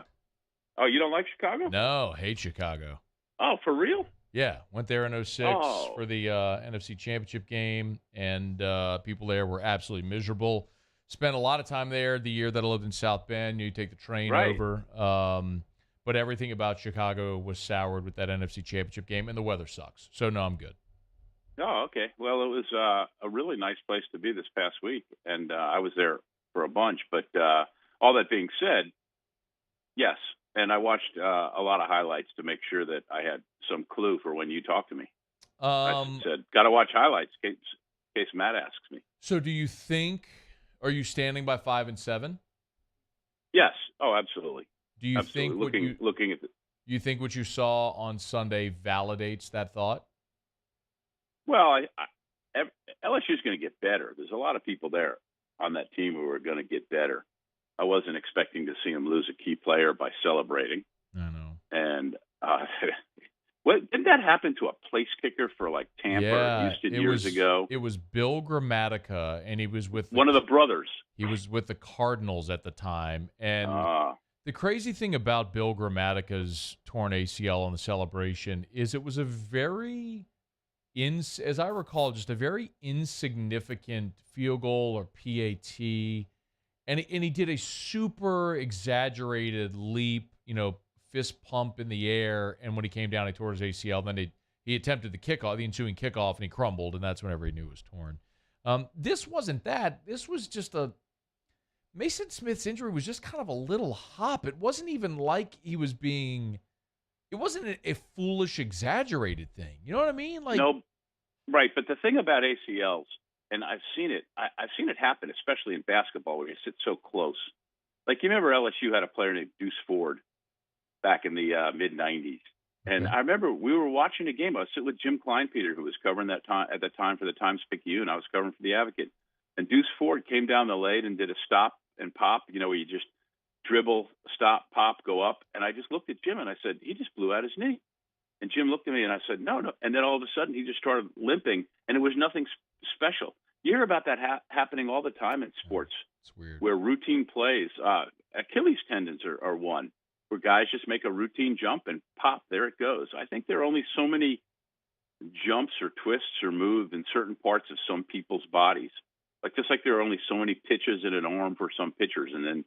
S3: Oh, you don't like Chicago?
S7: No, hate Chicago.
S3: Oh, for real?
S7: Yeah, went there in 06 for the NFC Championship game, and people there were absolutely miserable. Spent a lot of time there the year that I lived in South Bend. You take the train over. But everything about Chicago was soured with that NFC Championship game, and the weather sucks. So, no, I'm good.
S3: Oh, okay. Well, it was a really nice place to be this past week, and I was there for a bunch. But all that being said, yes, and I watched a lot of highlights to make sure that I had some clue for when you talk to me. I said, got to watch highlights in case Matt asks me.
S7: So do you think, are you standing by 5-7?
S3: Yes. Oh, absolutely.
S7: Do you
S3: absolutely.
S7: think
S3: looking at
S7: you think what you saw on Sunday validates that thought?
S3: Well, LSU's going to get better. There's a lot of people there on that team who are going to get better. I wasn't expecting to see them lose a key player by celebrating.
S7: I know.
S3: And didn't that happen to a place kicker for like Tampa or Houston years ago?
S7: It was Bill Grammatica, and he was with
S3: one of the brothers.
S7: He was with the Cardinals at the time. And the crazy thing about Bill Grammatica's torn ACL on the celebration is it was a very, as I recall, just a very insignificant field goal or PAT. And he did a super exaggerated leap, fist pump in the air. And when he came down, he tore his ACL. Then he attempted the ensuing kickoff, and he crumbled. And that's whenever he knew it was torn. This wasn't that. This was just Mason Smith's injury was just kind of a little hop. It wasn't even like he was being, it wasn't a foolish, exaggerated thing. You know what I mean?
S3: No, right. But the thing about ACLs, and I've seen it happen, especially in basketball where you sit so close. Like, you remember LSU had a player named Deuce Ford back in the mid-'90s. And I remember we were watching a game. I was sitting with Jim Kleinpeter, who was covering at the time for the Times-Picayune, and I was covering for the Advocate. And Deuce Ford came down the lane and did a stop and pop, where you just dribble, stop, pop, go up. And I just looked at Jim and I said, he just blew out his knee. And Jim looked at me and I said, no. And then all of a sudden he just started limping, and it was nothing special. You hear about that happening all the time in sports.
S7: It's weird.
S3: Where routine plays, Achilles tendons are one, where guys just make a routine jump and pop, there it goes. I think there are only so many jumps or twists or moves in certain parts of some people's bodies. Just like there are only so many pitches in an arm for some pitchers, and then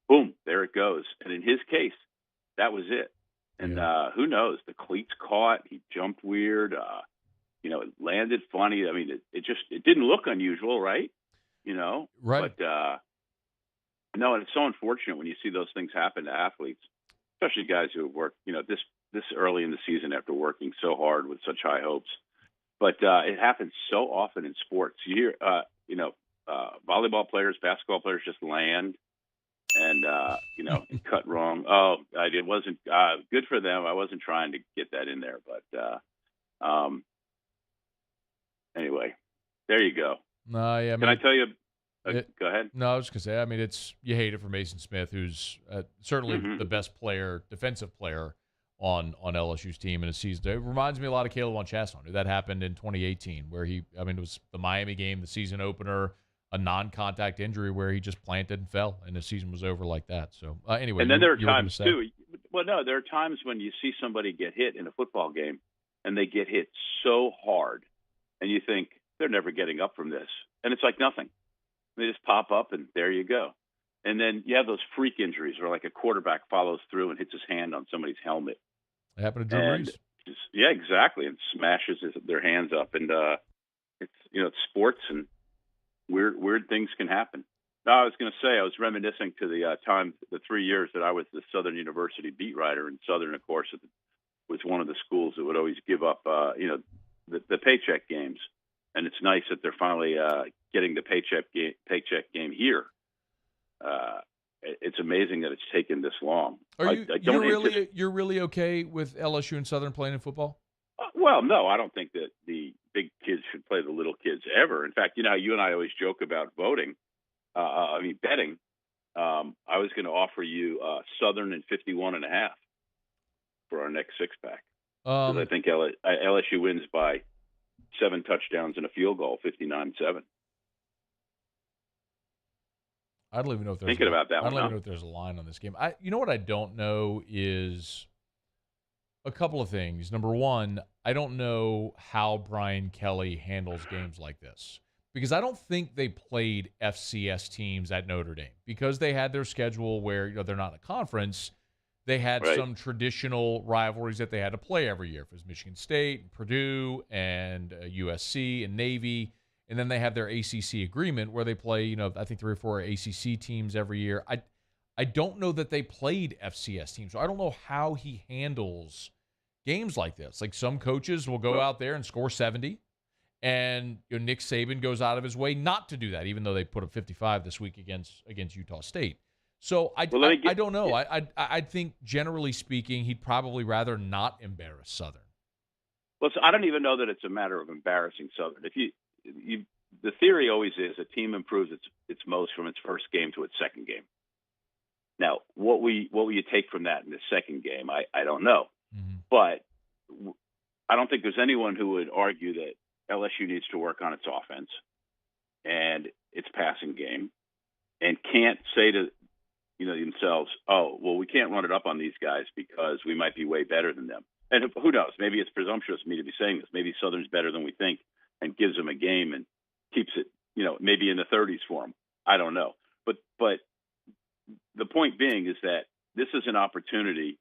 S3: boom, there it goes. And in his case, that was it. And who knows? The cleats caught. He jumped weird. It landed funny. I mean, it didn't look unusual, right?
S7: Right.
S3: But no, and it's so unfortunate when you see those things happen to athletes, especially guys who have worked, this early in the season after working so hard with such high hopes. But it happens so often in sports. You hear, volleyball players, basketball players just land and, and cut wrong. Oh, it wasn't good for them. I wasn't trying to get that in there. But anyway, there you go.
S7: No, yeah.
S3: Can I tell you? Go ahead.
S7: No, I was just going to say, you hate it for Mason Smith, who's certainly the best defensive player on LSU's team in a season. It reminds me a lot of Caleb Chasson. That happened in 2018, where it was the Miami game, the season opener, a non-contact injury where he just planted and fell, and the season was over like that. So anyway,
S3: and then there are times too. Well, no, there are times when you see somebody get hit in a football game, and they get hit so hard, and you think they're never getting up from this, and it's like nothing. They just pop up, and there you go. And then you have those freak injuries where, like, a quarterback follows through and hits his hand on somebody's helmet.
S7: It happened to Drew Brees.
S3: Yeah, exactly, and smashes their hands up, and it's it's sports, and weird things can happen. No, I was going to say, I was reminiscing to the 3 years that I was the Southern University beat writer, and Southern, of course, was one of the schools that would always give up the paycheck games, and it's nice that they're finally getting the paycheck game here. It's amazing that it's taken this long.
S7: You're really okay with LSU and Southern playing in football?
S3: Well, no, I don't think that the big kids should play the little kids ever. In fact, how you and I always joke about betting. I was going to offer you Southern and 51.5 for our next six-pack. Because I think LSU wins by 7 touchdowns and a field goal, 59-7.
S7: I don't even know if there's
S3: thinking about that.
S7: I don't even know if there's a line on this game. You know what I don't know is a couple of things. Number one, I don't know how Brian Kelly handles games like this, because I don't think they played FCS teams at Notre Dame because they had their schedule where they're not in a conference. They had some traditional rivalries that they had to play every year. If it was Michigan State, and Purdue, and USC, and Navy. And then they have their ACC agreement where they play, I think 3 or 4 ACC teams every year. I don't know that they played FCS teams. So I don't know how he handles games like this. Like, some coaches will go out there and score 70, and Nick Saban goes out of his way not to do that, even though they put up 55 this week against Utah State. So I don't know. I think, generally speaking, he'd probably rather not embarrass Southern.
S3: Well, so I don't even know that it's a matter of embarrassing Southern. The theory always is a team improves its most from its first game to its second game. Now, what will you take from that in the second game? I don't know. Mm-hmm. But I don't think there's anyone who would argue that LSU needs to work on its offense and its passing game, and can't say to themselves, oh, well, we can't run it up on these guys because we might be way better than them. And who knows? Maybe it's presumptuous of me to be saying this. Maybe Southern's better than we think and gives them a game and keeps it, maybe in the 30s for them. I don't know. But the point being is that this is an opportunity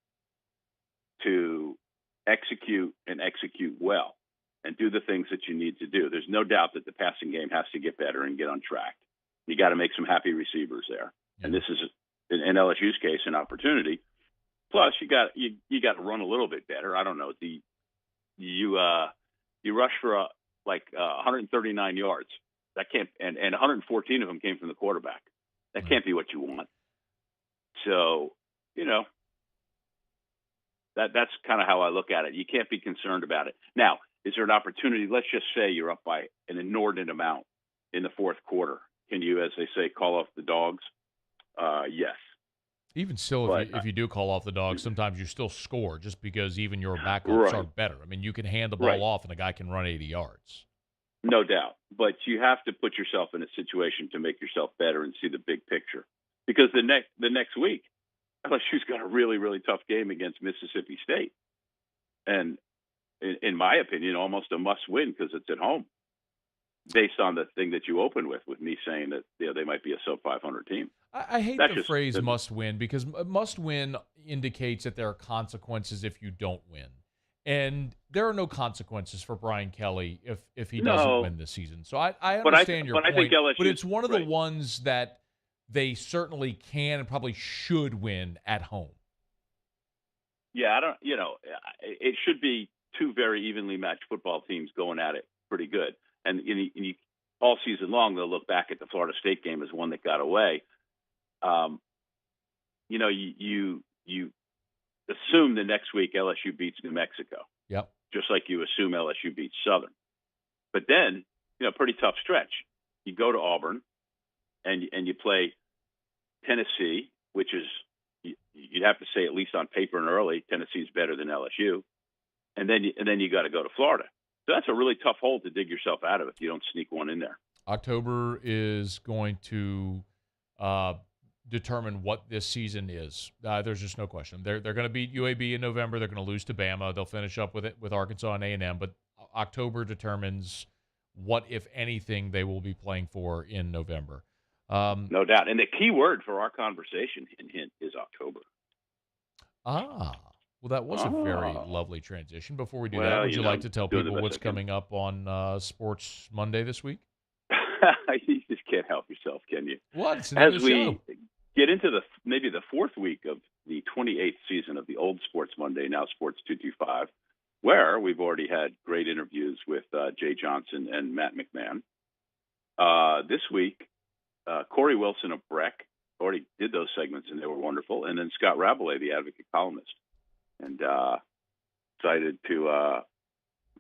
S3: to execute well and do the things that you need to do. There's no doubt that the passing game has to get better and get on track. You got to make some happy receivers there. Yeah. And this is, in LSU's case, an opportunity. Plus, you got to run a little bit better. I don't know. You rush for 139 yards. That can't, and 114 of them came from the quarterback. That can't be what you want. So, that's kind of how I look at it. You can't be concerned about it. Now, is there an opportunity? Let's just say you're up by an inordinate amount in the fourth quarter. Can you, as they say, call off the dogs? Yes.
S7: Even still, if you do call off the dogs, sometimes you still score just because even your backups are better. I mean, you can hand the ball off and a guy can run 80 yards.
S3: No doubt. But you have to put yourself in a situation to make yourself better and see the big picture. Because the next week, LSU's got a really, really tough game against Mississippi State. And in my opinion, almost a must-win because it's at home, based on the thing that you opened with me saying that they might be a sub-500 team.
S7: I hate the phrase must-win, because must-win indicates that there are consequences if you don't win. And there are no consequences for Brian Kelly if he doesn't win this season. So I understand your point,
S3: I think LSU,
S7: but it's one of the ones that they certainly can and probably should win at home.
S3: Yeah, it should be two very evenly matched football teams going at it pretty good. And all season long, they'll look back at the Florida State game as one that got away. You assume the next week LSU beats New Mexico.
S7: Yep.
S3: Just like you assume LSU beats Southern. But then, pretty tough stretch. You go to Auburn and you play Tennessee, which is, you'd have to say, at least on paper and early, Tennessee's better than LSU. And then you got to go to Florida. So that's a really tough hole to dig yourself out of if you don't sneak one in there.
S7: October is going to determine what this season is. There's just no question. They're going to beat UAB in November. They're going to lose to Bama. They'll finish up with Arkansas and A&M. But October determines what, if anything, they will be playing for in November.
S3: No doubt. And the key word for our conversation, hint, is October.
S7: Well, that was a very lovely transition. Before we do
S3: Well,
S7: that, would you
S3: know,
S7: like to tell
S3: doing the
S7: people
S3: best
S7: what's
S3: I can.
S7: coming up on Sports Monday this week?
S3: You just can't help yourself, can you?
S7: What? It's another
S3: As we
S7: show.
S3: get into maybe the fourth week of the 28th season of the old Sports Monday, now Sports 225, where we've already had great interviews with Jay Johnson and Matt McMahon. This week, Corey Wilson of Breck already did those segments, and they were wonderful. And then Scott Rabelais, the Advocate columnist. And excited to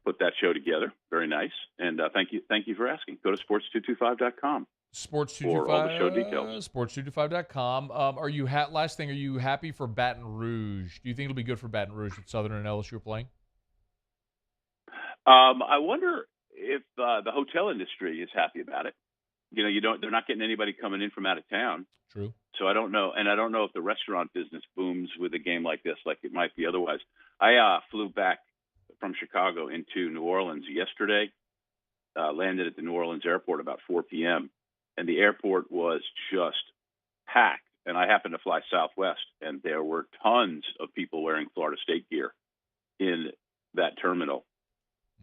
S3: put that show together. Very nice. And thank you for asking. Go to sports225.com.
S7: Sports225
S3: for all the show details.
S7: Sports225.com. Are you last thing? Are you happy for Baton Rouge? Do you think it'll be good for Baton Rouge with Southern and LSU playing?
S3: I wonder if the hotel industry is happy about it. They're not getting anybody coming in from out of town.
S7: True.
S3: So I don't know, and I don't know if the restaurant business booms with a game like this, like it might be otherwise. I flew back from Chicago into New Orleans yesterday. Landed at the New Orleans airport about 4 p.m. and the airport was just packed. And I happened to fly Southwest, and there were tons of people wearing Florida State gear in that terminal.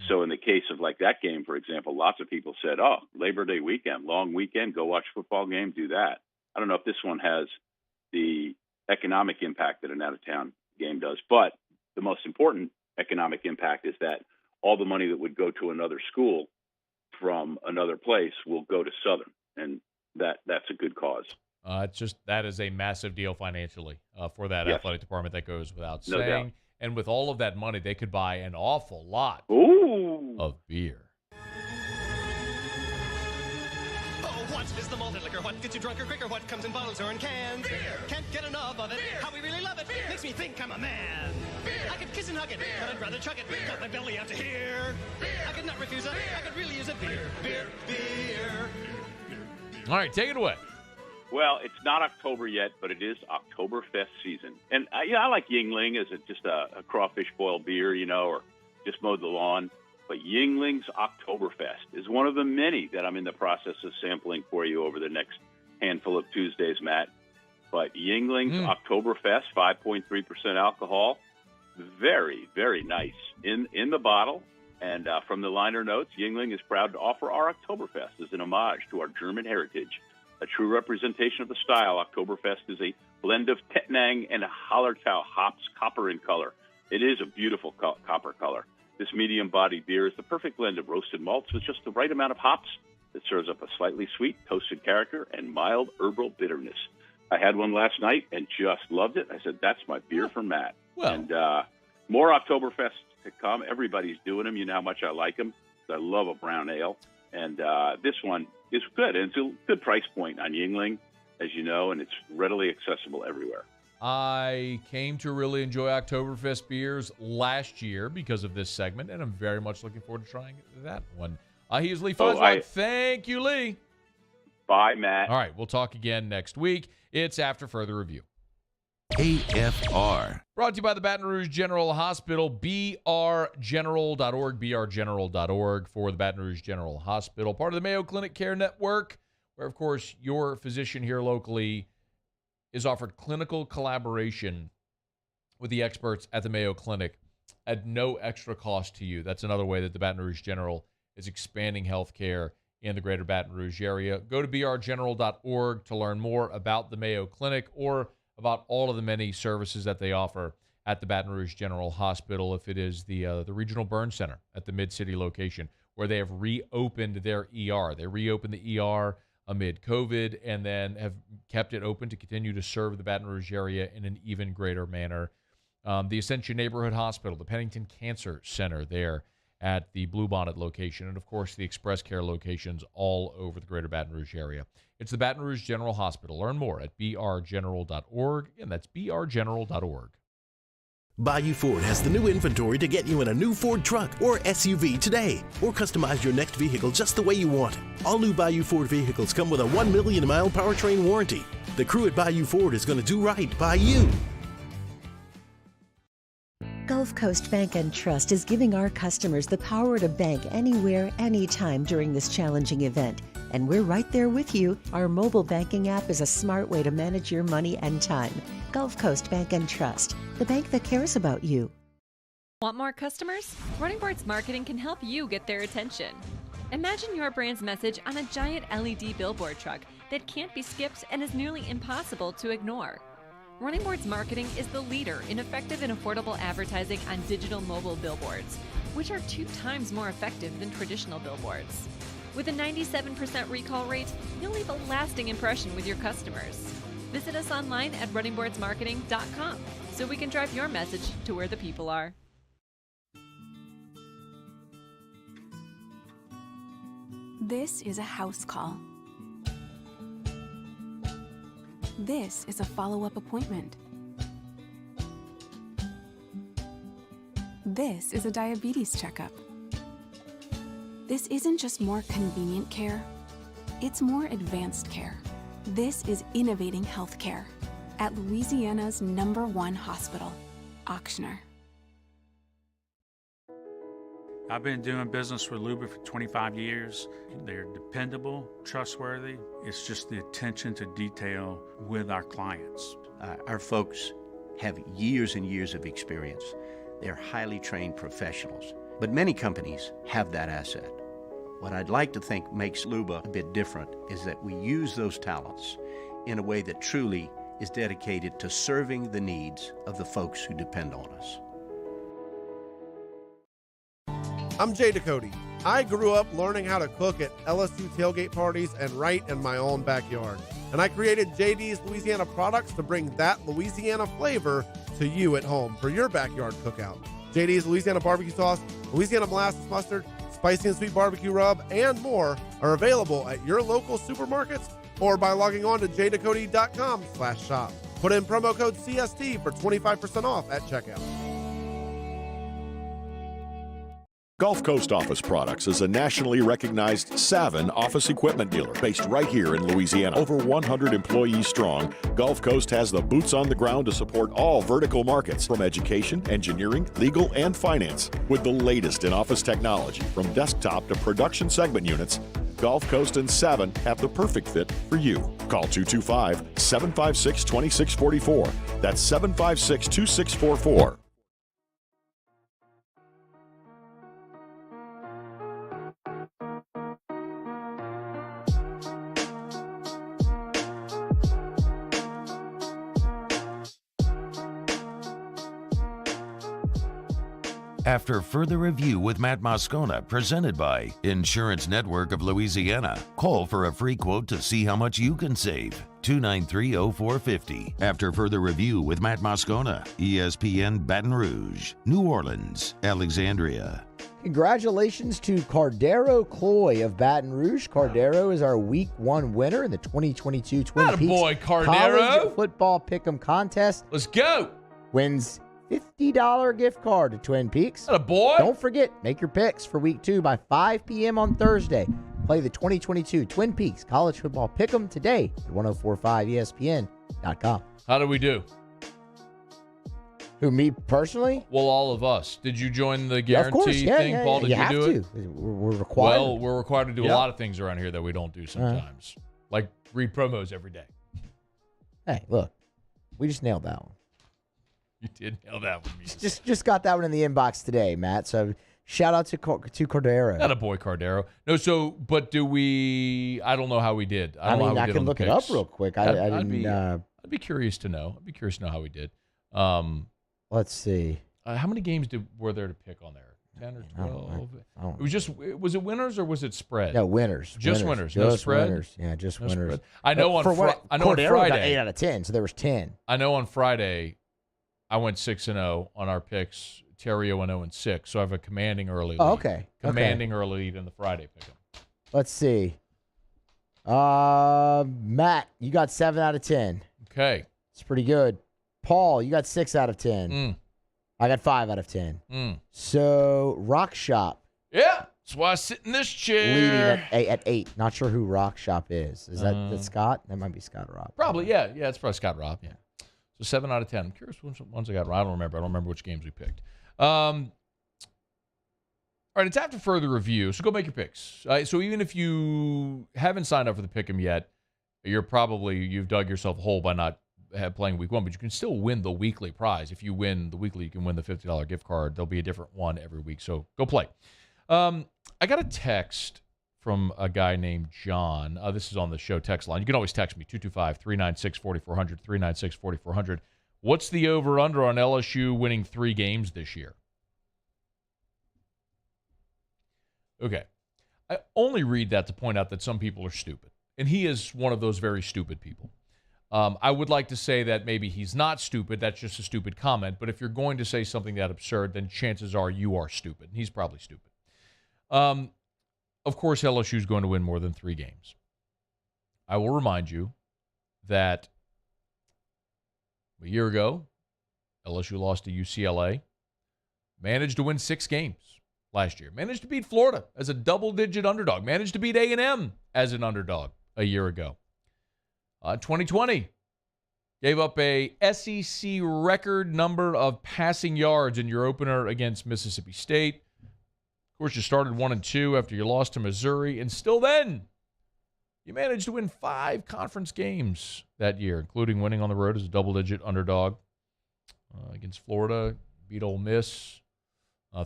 S3: So in the case of like that game, for example, lots of people said, oh, Labor Day weekend, long weekend, go watch a football game, do that. I don't know if this one has the economic impact that an out-of-town game does, but the most important economic impact is that all the money that would go to another school from another place will go to Southern, and that's a good cause.
S7: That is a massive deal financially for that
S3: Yes.
S7: athletic department. That goes without
S3: No
S7: saying.
S3: doubt.
S7: And with all of that money, they could buy an awful lot of beer.
S5: Oh, what is the malted liquor? What gets you drunker quicker? What comes in bottles or in cans? Beer. Can't get enough of it. Beer. How we really love it. Beer. Makes me think I'm a man. Beer. I could kiss and hug it, but I'd rather chug it. Beer. Got my belly out to here. Beer. I could not refuse it. Beer. I could really use a beer. Beer. Beer.
S7: All right, take it away.
S3: Well, it's not October yet, but it is Oktoberfest season. And I like Yingling as just a crawfish boiled beer, or just mowed the lawn. But Yingling's Oktoberfest is one of the many that I'm in the process of sampling for you over the next handful of Tuesdays, Matt. But Yingling's Oktoberfest, 5.3% alcohol, very, very nice in the bottle. And from the liner notes, Yingling is proud to offer our Oktoberfest as an homage to our German heritage. A true representation of the style, Oktoberfest is a blend of Tettnang and Hallertau hops, copper in color. It is a beautiful copper color. This medium-bodied beer is the perfect blend of roasted malts with just the right amount of hops that serves up a slightly sweet, toasted character and mild herbal bitterness. I had one last night and just loved it. I said, that's my beer for Matt.
S7: Well.
S3: And more Oktoberfests to come. Everybody's doing them. You know how much I like them. I love a brown ale. And this one is good. And it's a good price point on Yingling, as you know, and it's readily accessible everywhere.
S7: I came to really enjoy Oktoberfest beers last year because of this segment, and I'm very much looking forward to trying that one. He is Lee Fonzwag. Thank you, Lee.
S3: Bye, Matt.
S7: All right, we'll talk again next week. It's after further review.
S4: AFR.
S7: Brought to you by the Baton Rouge General Hospital, brgeneral.org, brgeneral.org for the Baton Rouge General Hospital, part of the Mayo Clinic Care Network, where, of course, your physician here locally is offered clinical collaboration with the experts at the Mayo Clinic at no extra cost to you. That's another way that the Baton Rouge General is expanding health care in the greater Baton Rouge area. Go to brgeneral.org to learn more about the Mayo Clinic or about all of the many services that they offer at the Baton Rouge General Hospital. If it is the Regional Burn Center at the Mid-City location, where they have reopened their ER. They reopened the ER amid COVID and then have kept it open to continue to serve the Baton Rouge area in an even greater manner. The Ascension Neighborhood Hospital, the Pennington Cancer Center there at the Bluebonnet location, and, of course, the Express Care locations all over the greater Baton Rouge area. It's the Baton Rouge General Hospital. Learn more at brgeneral.org, and that's brgeneral.org.
S10: Bayou Ford has the new inventory to get you in a new Ford truck or SUV today, or customize your next vehicle just the way you want. All new Bayou Ford vehicles come with a 1 million mile powertrain warranty. The crew at Bayou Ford is going to do right by you.
S6: Gulf Coast Bank and Trust is giving our customers the power to bank anywhere, anytime during this challenging event. and we're right there with you. Our mobile banking app is a smart way to manage your money and time. Gulf Coast Bank and Trust, the bank that cares about you.
S8: Want more customers? Running Boards Marketing can help you get their attention. Imagine your brand's message on a giant LED billboard truck that can't be skipped and is nearly impossible to ignore. Running Boards Marketing is the leader in effective and affordable advertising on digital mobile billboards, which are 2 times more effective than traditional billboards. With a 97% recall rate, you'll leave a lasting impression with your customers. Visit us online at runningboardsmarketing.com so we can drive your message to where the people are.
S11: This is a house call. This is a follow-up appointment. This is a diabetes checkup. This isn't just more convenient care, it's more advanced care. This is innovating healthcare at Louisiana's #1 hospital, Ochsner.
S12: I've been doing business with Luba for 25 years. They're dependable, trustworthy. It's just the attention to detail with our clients.
S13: Our folks have years and years of experience. They're highly trained professionals, but many companies have that asset. What I'd like to think makes Luba a bit different is that we use those talents in a way that truly is dedicated to serving the needs of the folks who depend on us.
S15: I'm Jay Ducote. I grew up learning how to cook at LSU tailgate parties and right in my own backyard. And I created JD's Louisiana products to bring that Louisiana flavor to you at home for your backyard cookout. JD's Louisiana barbecue sauce, Louisiana molasses mustard, spicy and sweet barbecue rub, and more are available at your local supermarkets or by logging on to jducote.com/shop. Put in promo code CST for 25% off at checkout.
S16: Gulf Coast Office Products is a nationally recognized Savin office equipment dealer based right here in Louisiana. Over 100 employees strong, Gulf Coast has the boots on the ground to support all vertical markets from education, engineering, legal, and finance. With the latest in office technology from desktop to production segment units, Gulf Coast and Savin have the perfect fit for you. Call 225-756-2644. That's 756-2644.
S4: After further review with Matt Moscona, presented by Insurance Network of Louisiana, call for a free quote to see how much you can save. 293-0450. After further review with Matt Moscona, ESPN Baton Rouge, New Orleans, Alexandria.
S21: Congratulations to Cardero Cloy of Baton Rouge. Cardero is our Week 1 winner in the 2022 Twin Peaks
S7: Attaboy, Cardero.
S21: College Football Pick'em Contest.
S7: Let's go.
S21: Wins $50 gift card to Twin Peaks.
S7: Attaboy.
S21: Don't forget, make your picks for Week 2 by 5 p.m. on Thursday. Play the 2022 Twin Peaks College Football Pick'em today at 1045ESPN.com.
S7: How do we do?
S21: Who, me personally?
S7: Well, all of us. Did you join the guarantee thing, Paul? Did
S21: you
S7: do
S21: have
S7: it?
S21: to. We're required.
S7: Well, we're required to do a lot of things around here that we don't do sometimes. Like read promos every day.
S21: Hey, look. We just nailed that one.
S7: You did nail that one.
S21: Just got that one in the inbox today, Matt. So shout out to Cordero.
S7: Attaboy, Cardero. No, so, but do we, I don't know how we did.
S21: I can look it up real quick.
S7: I'd be curious to know. I'd be curious to know how we did.
S21: Let's see.
S7: How many games were there to pick on there? 10 or 12? Was it winners or was it spread?
S21: No, winners.
S7: Just winners. No spread?
S21: Winners. Yeah, just winners.
S7: Spread. I know on Friday.
S21: Got 8 out of 10, so there was 10.
S7: I know on Friday, I went 6-0 on our picks. Terry 0-6, so I have a commanding early lead.
S21: Oh, okay.
S7: Commanding early lead in the Friday pick'em.
S21: Let's see. Matt, you got 7 out of 10.
S7: Okay.
S21: It's pretty good. Paul, you got 6 out of 10. I got 5 out of 10. So, Rock Shop.
S7: Yeah, that's why I sit in this chair.
S21: Leading at 8. Not sure who Rock Shop is. Is that Scott? That might be Scott Robb.
S7: Probably, yeah. Yeah, it's probably Scott Robb, yeah. So 7 out of 10. I'm curious which ones I got right. I don't remember which games we picked. All right, it's after further review, so go make your picks. So even if you haven't signed up for the Pick'em yet, you've dug yourself a hole by not playing week one, but you can still win the weekly prize. If you win the weekly, you can win the $50 gift card. There'll be a different one every week, so go play. I got a text from a guy named John. This is on the show text line. You can always text me, 225-396-4400, 396-4400. What's the over-under on LSU winning 3 games this year? Okay. I only read that to point out that some people are stupid. And he is one of those very stupid people. I would like to say that maybe he's not stupid. That's just a stupid comment. But if you're going to say something that absurd, then chances are you are stupid. And he's probably stupid. Of course, LSU is going to win more than 3 games. I will remind you that a year ago, LSU lost to UCLA, managed to win 6 games last year, managed to beat Florida as a double-digit underdog, managed to beat A&M as an underdog a year ago. 2020, gave up a SEC record number of passing yards in your opener against Mississippi State. Of course, you started 1-2 after you lost to Missouri, and still then, you managed to win 5 conference games that year, including winning on the road as a double-digit underdog against Florida, beat Ole Miss,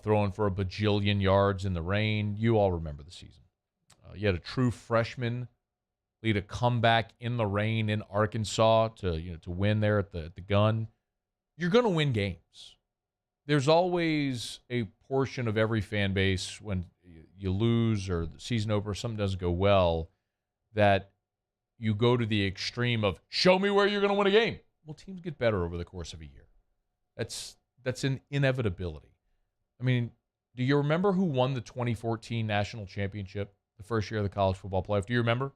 S7: throwing for a bajillion yards in the rain. You all remember the season. You had a true freshman lead a comeback in the rain in Arkansas to win there at the gun. You're going to win games. There's always a portion of every fan base when you lose or the season opener, something doesn't go well, that you go to the extreme of show me where you're going to win a game. Well, teams get better over the course of a year. That's an inevitability. I mean, do you remember who won the 2014 national championship, the first year of the college football playoff? Do you remember?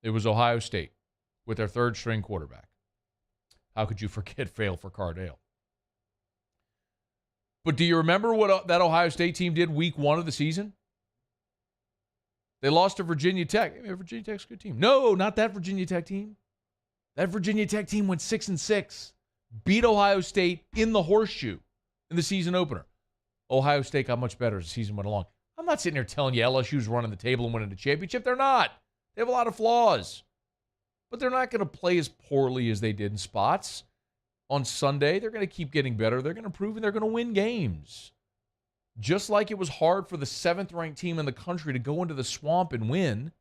S7: It was Ohio State with their 3rd-string quarterback. How could you forget fail for Cardale? But do you remember what that Ohio State team did week 1 of the season? They lost to Virginia Tech. Virginia Tech's a good team. No, not that Virginia Tech team. That Virginia Tech team went 6-6, beat Ohio State in the horseshoe in the season opener. Ohio State got much better as the season went along. I'm not sitting here telling you LSU's running the table and winning the championship. They're not. They have a lot of flaws. But they're not going to play as poorly as they did in spots. On Sunday, they're going to keep getting better. They're going to prove and they're going to win games. Just like it was hard for the 7th-ranked team in the country to go into the swamp and win,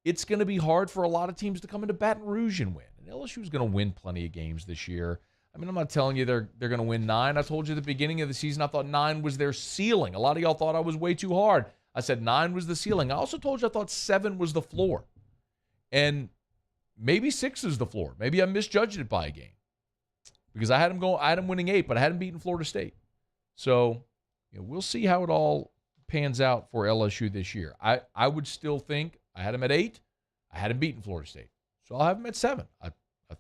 S7: it's going to be hard for a lot of teams to come into Baton Rouge and win. And LSU's going to win plenty of games this year. I mean, I'm not telling you they're going to win 9. I told you at the beginning of the season I thought 9 was their ceiling. A lot of y'all thought I was way too hard. I said 9 was the ceiling. I also told you I thought 7 was the floor. And maybe 6 is the floor. Maybe I misjudged it by a game. Because I had them winning 8, but I hadn't beaten Florida State. So, we'll see how it all pans out for LSU this year. I would still think I had them at 8. I hadn't beaten Florida State. So I'll have them at 7. I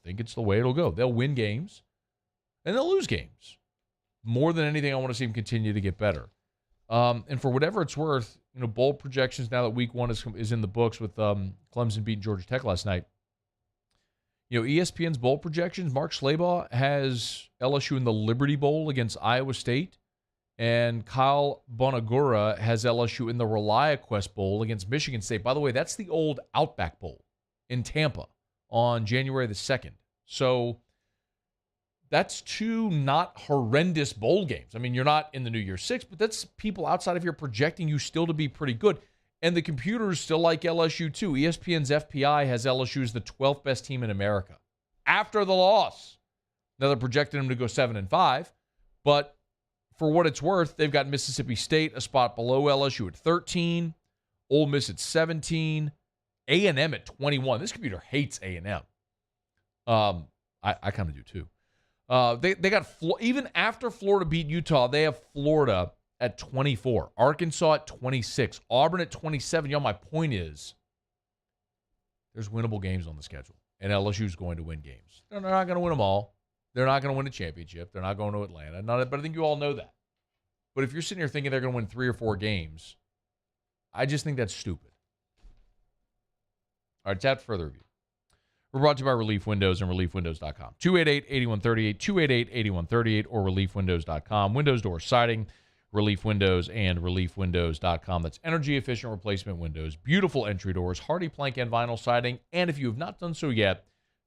S7: think it's the way it'll go. They'll win games, and they'll lose games. More than anything, I want to see them continue to get better. And for whatever it's worth, bowl projections now that week 1 is in the books with Clemson beating Georgia Tech last night. ESPN's bowl projections, Mark Schlabach has LSU in the Liberty Bowl against Iowa State, and Kyle Bonagura has LSU in the ReliaQuest Bowl against Michigan State. By the way, that's the old Outback Bowl in Tampa on January the 2nd. So that's 2 not horrendous bowl games. I mean, you're not in the New Year's Six, but that's people outside of here projecting you still to be pretty good. And the computers still like LSU too. ESPN's FPI has LSU as the 12th best team in America after the loss. Now they're projecting them to go 7-5, but for what it's worth, they've got Mississippi State a spot below LSU at 13, Ole Miss at 17, A&M at 21. This computer hates A&M. I kind of do too. They got even after Florida beat Utah, they have Florida at 24, Arkansas at 26, Auburn at 27. My point is there's winnable games on the schedule, and LSU's going to win games. They're not going to win them all. They're not going to win a championship. They're not going to Atlanta. But I think you all know that. But if you're sitting here thinking they're going to win 3 or 4 games, I just think that's stupid. All right, it's out further review. We're brought to you by Relief Windows and ReliefWindows.com. 288-8138, 288-8138, or ReliefWindows.com. Windows, doors, siding. Relief Windows and reliefwindows.com. That's energy-efficient replacement windows, beautiful entry doors, hardy plank and vinyl siding. And if you have not done so yet,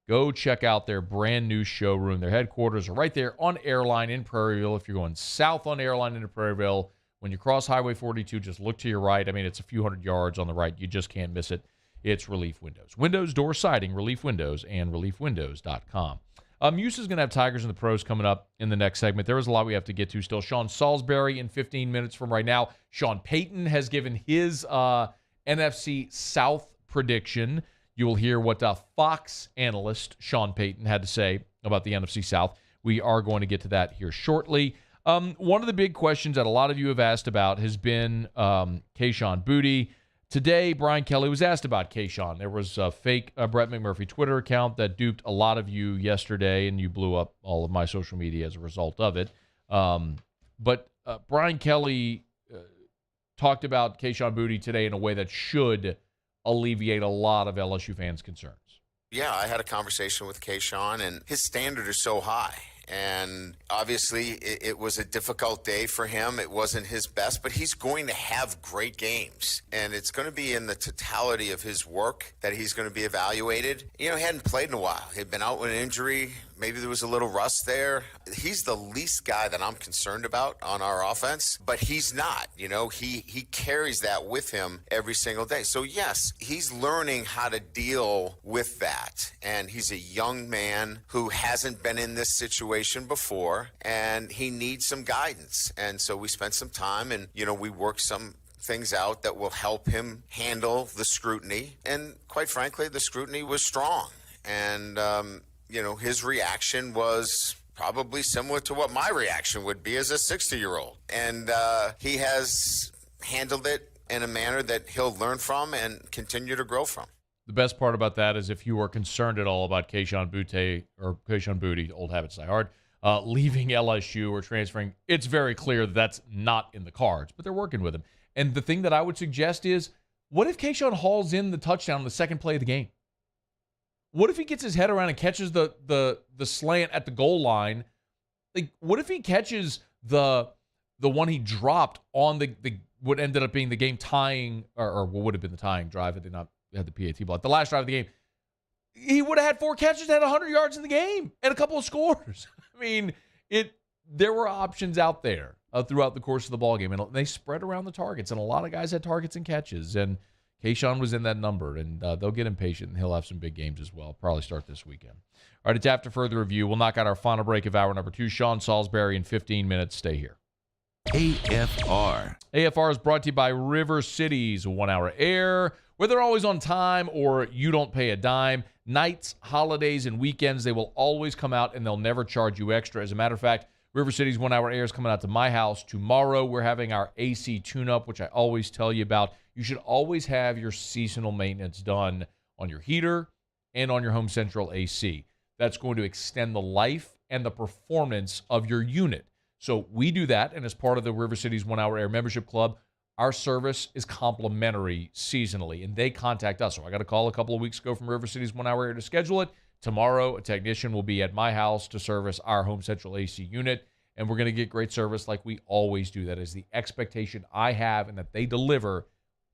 S7: go check out their brand new showroom. Their headquarters are right there on Airline in Prairieville. If you're going south on Airline into Prairieville, when you cross Highway 42, just look to your right. I mean, it's a few hundred yards on the right. You just can't miss it. It's Relief Windows. Windows, door siding, Relief Windows, and reliefwindows.com. Muse is going to have Tigers and the Pros coming up in the next segment. There is a lot we have to get to still. Sean Salisbury in 15 minutes from right now. Sean Payton has given his NFC South prediction. You will hear what Fox analyst Sean Payton had to say about the NFC South. We are going to get to that here shortly. One of the big questions that a lot of you have asked about has been Keyshawn Boutte. Today, Brian Kelly was asked about Keyshawn. There was a fake Brett McMurphy Twitter account that duped a lot of you yesterday, and you blew up all of my social media as a result of it. But Brian Kelly talked about Keyshawn Boutte today in a way that should alleviate a lot of LSU fans' concerns.
S9: Yeah, I had a conversation with Keyshawn, and his standard is so high. And obviously, it was a difficult day for him. It wasn't his best, but he's going to have great games. And it's going to be in the totality of his work that he's going to be evaluated. You know, he hadn't played in a while. He'd been out with an injury. Maybe there was a little rust there. He's the least guy that I'm concerned about on our offense, but he's not. You know, he carries that with him every single day. So, yes, he's learning how to deal with that. And he's a young man who hasn't been in this situation before, and he needs some guidance. And so we spent some time and, you know, we worked some things out that will help him handle the scrutiny. And quite frankly, the scrutiny was strong. And, you know, his reaction was probably similar to what my reaction would be as a 60-year-old. And he has handled it in a manner that he'll learn from and continue to grow from.
S7: The best part about that is if you are concerned at all about Keyshawn Boutte, old habits die hard, leaving LSU or transferring, it's very clear that that's not in the cards, but they're working with him. And the thing that I would suggest is, what if Keyshawn hauls in the touchdown on the second play of the game? What if he gets his head around and catches the slant at the goal line? Like, what if he catches the one he dropped on the what ended up being the game tying, or what would have been the tying drive had they not had the PAT ball, the last drive of the game? He would have had 4 catches, had 100 yards in the game, and a couple of scores. I mean, there were options out there throughout the course of the ball game, and they spread around the targets, and a lot of guys had targets and catches, and Keyshawn was in that number, and they'll get impatient, and he'll have some big games as well. Probably start this weekend. All right, it's after further review. We'll knock out our final break of hour number 2. Sean Salisbury in 15 minutes. Stay here.
S4: AFR.
S7: AFR is brought to you by River City's 1 Hour Air. Whether they're always on time or you don't pay a dime, nights, holidays, and weekends, they will always come out, and they'll never charge you extra. As a matter of fact, River City's 1 Hour Air is coming out to my house tomorrow. We're having our AC tune-up, which I always tell you about. You should always have your seasonal maintenance done on your heater and on your Home Central AC. That's going to extend the life and the performance of your unit. So we do that, and as part of the River City's 1 Hour Air membership club, our service is complimentary seasonally, and they contact us. So I got a call a couple of weeks ago from River City's 1 Hour Air to schedule it. Tomorrow, a technician will be at my house to service our Home Central AC unit, and we're going to get great service like we always do. That is the expectation I have, and that they deliver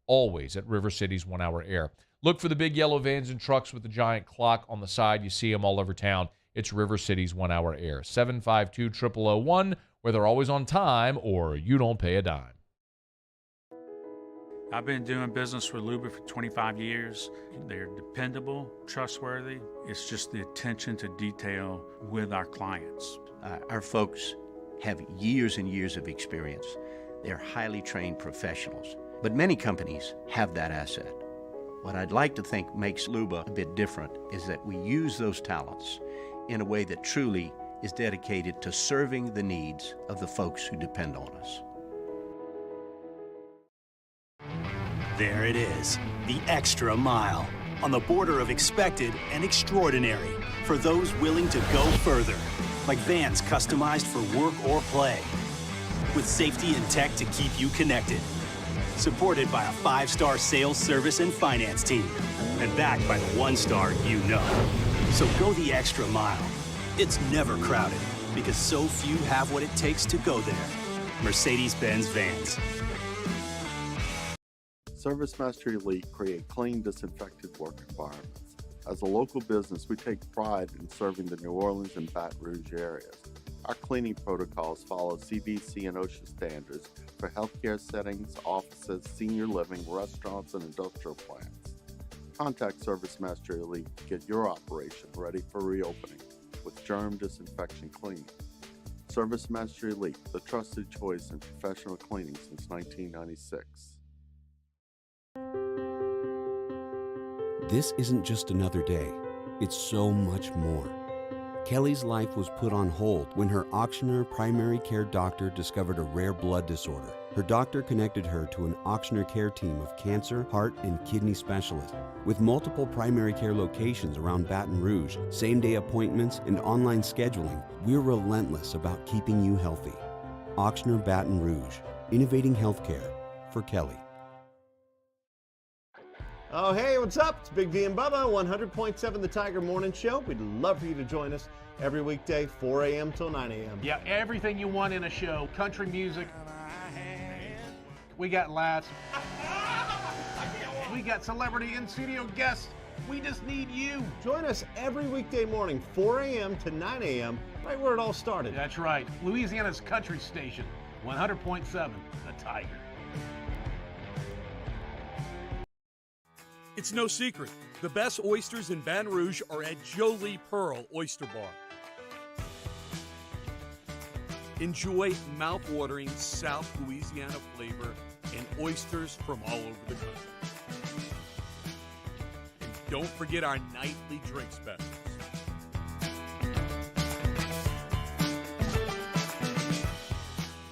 S7: always at River City's 1 Hour Air. Look for the big yellow vans and trucks with the giant clock on the side. You see them all over town. It's River City's 1 Hour Air. 752-0001, where they're always on time or you don't pay a dime.
S12: I've been doing business with Luba for 25 years. They're dependable, trustworthy. It's just the attention to detail with our clients.
S13: Our folks have years and years of experience. They're highly trained professionals. But many companies have that asset. What I'd like to think makes Luba a bit different is that we use those talents in a way that truly is dedicated to serving the needs of the folks who depend on us.
S14: There it is, the extra mile, on the border of expected and extraordinary for those willing to go further, like vans customized for work or play, with safety and tech to keep you connected. Supported by a 5-star sales, service, and finance team, and backed by the 1-star you know. So go the extra mile. It's never crowded, because so few have what it takes to go there. Mercedes-Benz Vans.
S17: ServiceMaster Elite create clean, disinfected work environments. As a local business, we take pride in serving the New Orleans and Baton Rouge areas. Our cleaning protocols follow CDC and OSHA standards for healthcare settings, offices, senior living, restaurants, and industrial plants. Contact ServiceMaster Elite to get your operation ready for reopening with germ disinfection cleaning. ServiceMaster Elite, the trusted choice in professional cleaning since 1996.
S18: This isn't just another day. It's so much more. Kelly's life was put on hold when her auctioneer primary care doctor discovered a rare blood disorder. Her doctor connected her to an auctioneer care team of cancer, heart, and kidney specialists. With multiple primary care locations around Baton Rouge, same-day appointments, and online scheduling, we're relentless about keeping you healthy. Auctioneer Baton Rouge, innovating healthcare for Kelly.
S19: Oh, hey, what's up? It's Big V and Bubba, 100.7 The Tiger Morning Show. We'd love for you to join us every weekday, 4 a.m. till 9 a.m.
S20: Yeah, everything you want in a show. Country music. We got laughs. We got celebrity in-studio guests. We just need you.
S19: Join us every weekday morning, 4 a.m. to 9 a.m., right where it all started.
S20: That's right. Louisiana's country station, 100.7 The Tiger.
S22: It's no secret. The best oysters in Baton Rouge are at Jolie Pearl Oyster Bar. Enjoy mouth-watering South Louisiana flavor and oysters from all over the country. And don't forget our nightly drink specials.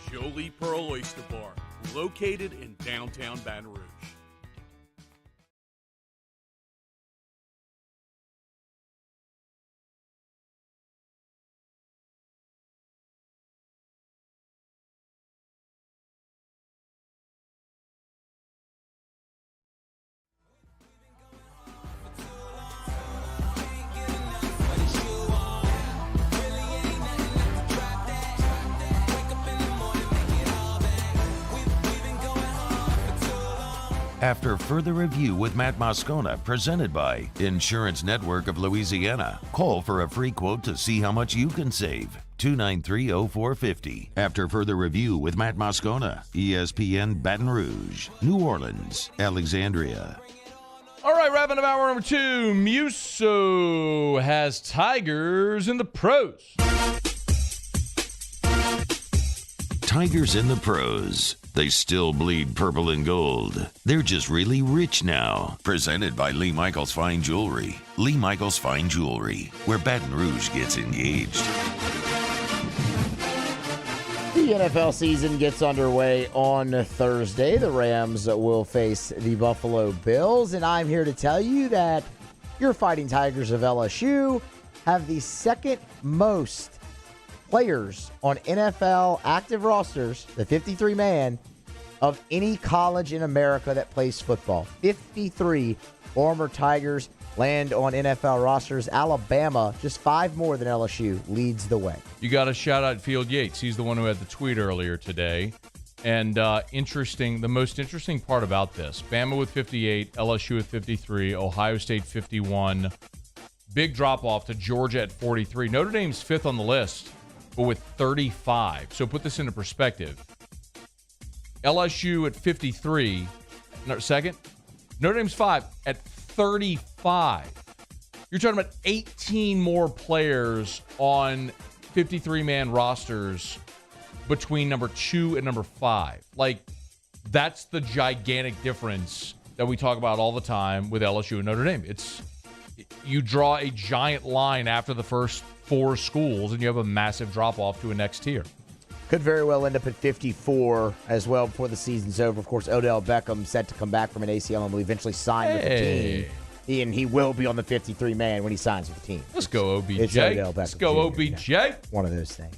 S22: Jolie Pearl Oyster Bar, located in downtown Baton Rouge.
S4: After further review with Matt Moscona, presented by Insurance Network of Louisiana. Call for a free quote to see how much you can save. 293-0450. After further review with Matt Moscona, ESPN Baton Rouge, New Orleans, Alexandria.
S7: All right, wrapping up hour number 2. Musso has Tigers in the pros.
S4: Tigers in the pros. They still bleed purple and gold. They're just really rich now. Presented by Lee Michaels Fine Jewelry. Lee Michaels Fine Jewelry, where Baton Rouge gets engaged.
S21: The NFL season gets underway on Thursday. The Rams will face the Buffalo Bills, and I'm here to tell you that your Fighting Tigers of LSU have the second most players on NFL active rosters, the 53-man, of any college in America that plays football. 53 former Tigers land on NFL rosters. Alabama, just 5 more than LSU, leads the way.
S7: You got to shout out Field Yates. He's the one who had the tweet earlier today. And the most interesting part about this, Bama with 58, LSU with 53, Ohio State 51. Big drop-off to Georgia at 43. Notre Dame's 5th on the list, but with 35. So put this into perspective. LSU at 53. Second. Notre Dame's 5 at 35. You're talking about 18 more players on 53-man rosters between number 2 and number 5. Like, that's the gigantic difference that we talk about all the time with LSU and Notre Dame. You draw a giant line after the first 4 schools, and you have a massive drop-off to a next tier.
S21: Could very well end up at 54 as well before the season's over. Of course, Odell Beckham set to come back from an ACL and will eventually sign with the team. And he will be on the 53-man when he signs with the team.
S7: Let's go, OBJ.
S21: It's Odell Beckham
S7: Let's go,
S21: Jr.,
S7: OBJ.
S21: One of those things.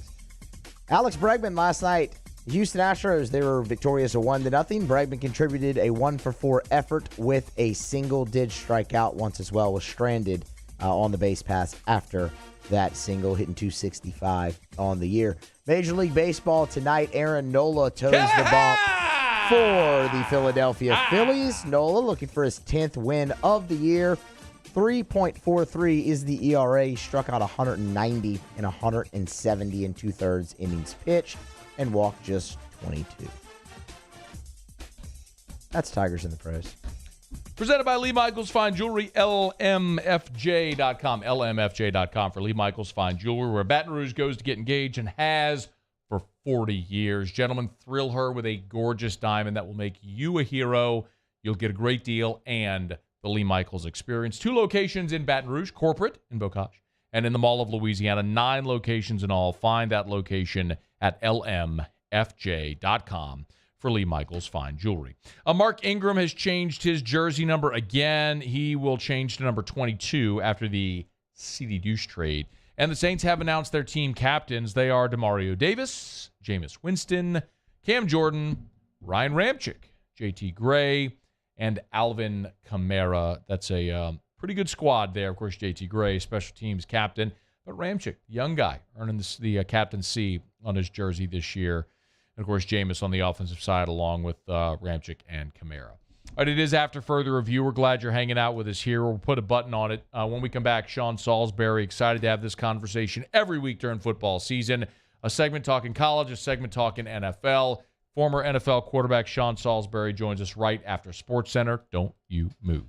S21: Alex Bregman last night. Houston Astros, they were victorious 1-0. Bregman contributed a 1-for-4 effort with a single, did strike out once as well, was stranded on the base pass after that single, hitting 265 on the year. Major League Baseball tonight, Aaron Nola toes the bump for the Philadelphia Phillies. Nola looking for his 10th win of the year. 3.43 is the ERA. Struck out 190 in 170 and 2/3 innings pitched and walked just 22. That's Tigers in the Pros.
S7: Presented by Lee Michaels Fine Jewelry, LMFJ.com. LMFJ.com for Lee Michaels Fine Jewelry, where Baton Rouge goes to get engaged and has for 40 years. Gentlemen, thrill her with a gorgeous diamond that will make you a hero. You'll get a great deal and the Lee Michaels experience. 2 locations in Baton Rouge, corporate in Bocage, and in the Mall of Louisiana. 9 locations in all. Find that location at LMFJ.com. for Lee Michaels Fine Jewelry. Mark Ingram has changed his jersey number again. He will change to number 22 after the C.D. Douche trade. And the Saints have announced their team captains. They are Demario Davis, Jameis Winston, Cam Jordan, Ryan Ramczyk, J.T. Gray, and Alvin Kamara. That's a pretty good squad there. Of course, J.T. Gray, special teams captain. But Ramczyk, young guy, earning the captaincy on his jersey this year. And, of course, Jameis on the offensive side along with Ramczyk and Kamara. All right, it is after further review. We're glad you're hanging out with us here. We'll put a button on it. When we come back, Sean Salisbury, excited to have this conversation every week during football season. A segment talking college, a segment talking NFL. Former NFL quarterback Sean Salisbury joins us right after SportsCenter. Don't you move.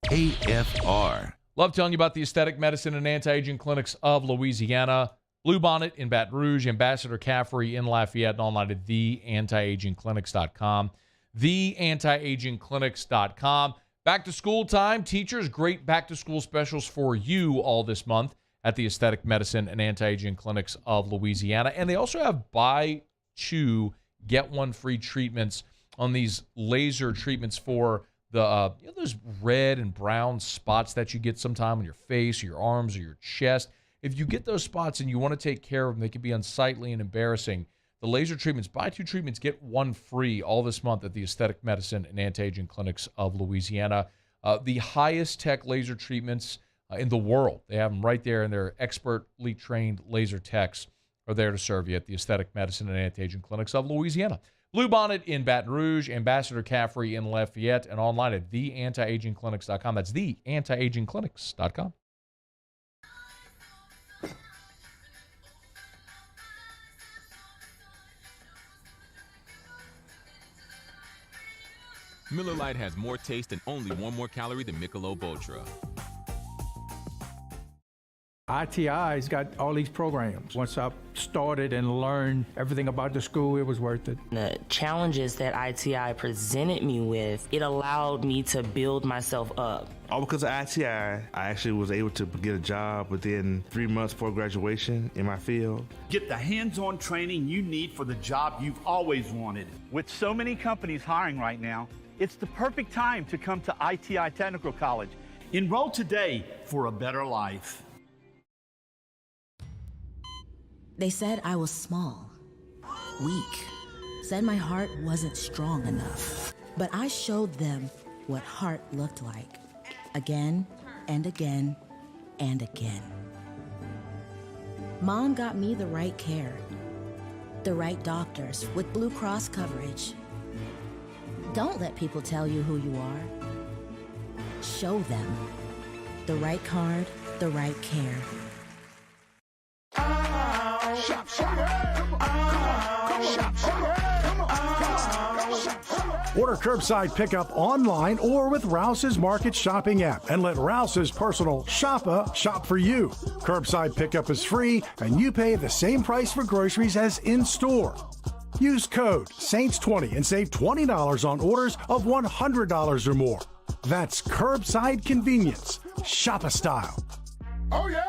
S4: AFR.
S7: Love telling you about the aesthetic medicine and anti-aging clinics of Louisiana. Bluebonnet in Baton Rouge, Ambassador Caffrey in Lafayette, and online at theantiagingclinics.com. Theantiagingclinics.com. Back to school time. Teachers, great back-to-school specials for you all this month at the Aesthetic Medicine and Anti-Aging Clinics of Louisiana. And they also have buy 2, get 1 free treatments on these laser treatments for the those red and brown spots that you get sometime on your face or your arms or your chest. If you get those spots and you want to take care of them, they can be unsightly and embarrassing. The laser treatments, buy 2 treatments, get 1 free all this month at the Aesthetic Medicine and Anti-Aging Clinics of Louisiana. The highest tech laser treatments in the world. They have them right there, and their expertly trained laser techs are there to serve you at the Aesthetic Medicine and Anti-Aging Clinics of Louisiana. Bluebonnet in Baton Rouge, Ambassador Caffrey in Lafayette, and online at theantiagingclinics.com. That's theantiagingclinics.com.
S1: Miller Lite has more taste and only 1 more calorie than Michelob Ultra.
S2: ITI's got all these programs. Once I started and learned everything about the school, it was worth it.
S23: The challenges that ITI presented me with, it allowed me to build myself up.
S24: All because of ITI, I actually was able to get a job within 3 months before graduation in my field.
S25: Get the hands-on training you need for the job you've always wanted. With so many companies hiring right now, it's the perfect time to come to ITI Technical College. Enroll today for a better life.
S26: They said I was small, weak, said my heart wasn't strong enough. But I showed them what heart looked like, again and again and again. Mom got me the right care, the right doctors with Blue Cross coverage. Don't let people tell you who you are. Show them the right card, the right care.
S27: Shop, shop. Shop, shop.
S28: Order curbside pickup online or with Rouse's Market Shopping app and let Rouse's personal shopper shop for you. Curbside pickup is free and you pay the same price for groceries as in-store. Use code SAINTS20 and save $20 on orders of $100 or more. That's curbside convenience. Shopper style.
S27: Oh, yeah!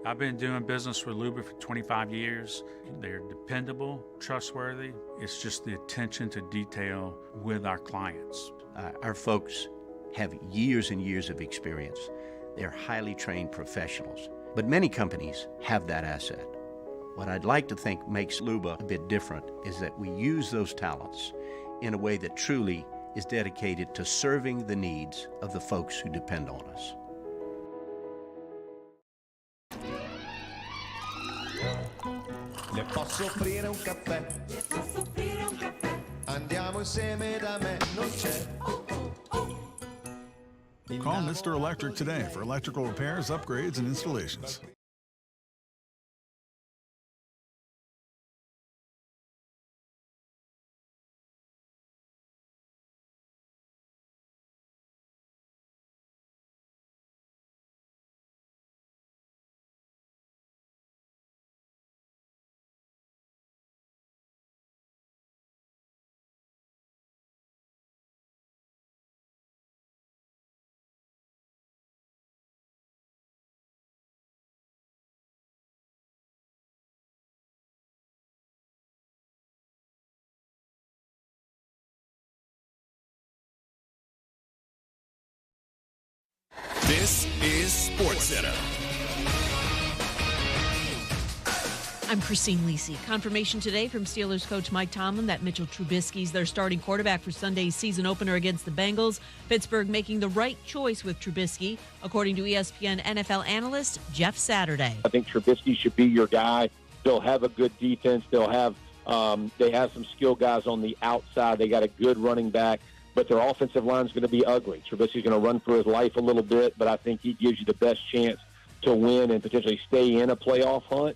S12: I've been doing business with Luba for 25 years. They're dependable, trustworthy. It's just the attention to detail with our clients.
S13: Our folks have years and years of experience. They're highly trained professionals. But many companies have that asset. What I'd like to think makes Luba a bit different is that we use those talents in a way that truly is dedicated to serving the needs of the folks who depend on us.
S3: Le posso offrire un caffè? Andiamo insieme da me, non c'è.
S5: Call Mr. Electric today for electrical repairs, upgrades, and installations.
S6: This is SportsCenter.
S8: I'm Christine Lisi. Confirmation today from Steelers coach Mike Tomlin that Mitchell Trubisky's their starting quarterback for Sunday's season opener against the Bengals. Pittsburgh making the right choice with Trubisky, according to ESPN NFL analyst Jeff Saturday.
S10: I think Trubisky should be your guy. They'll have a good defense. They'll have they have some skill guys on the outside. They got a good running back. But their offensive line is going to be ugly. Trubisky's going to run for his life a little bit, but I think he gives you the best chance to win and potentially stay in a playoff hunt.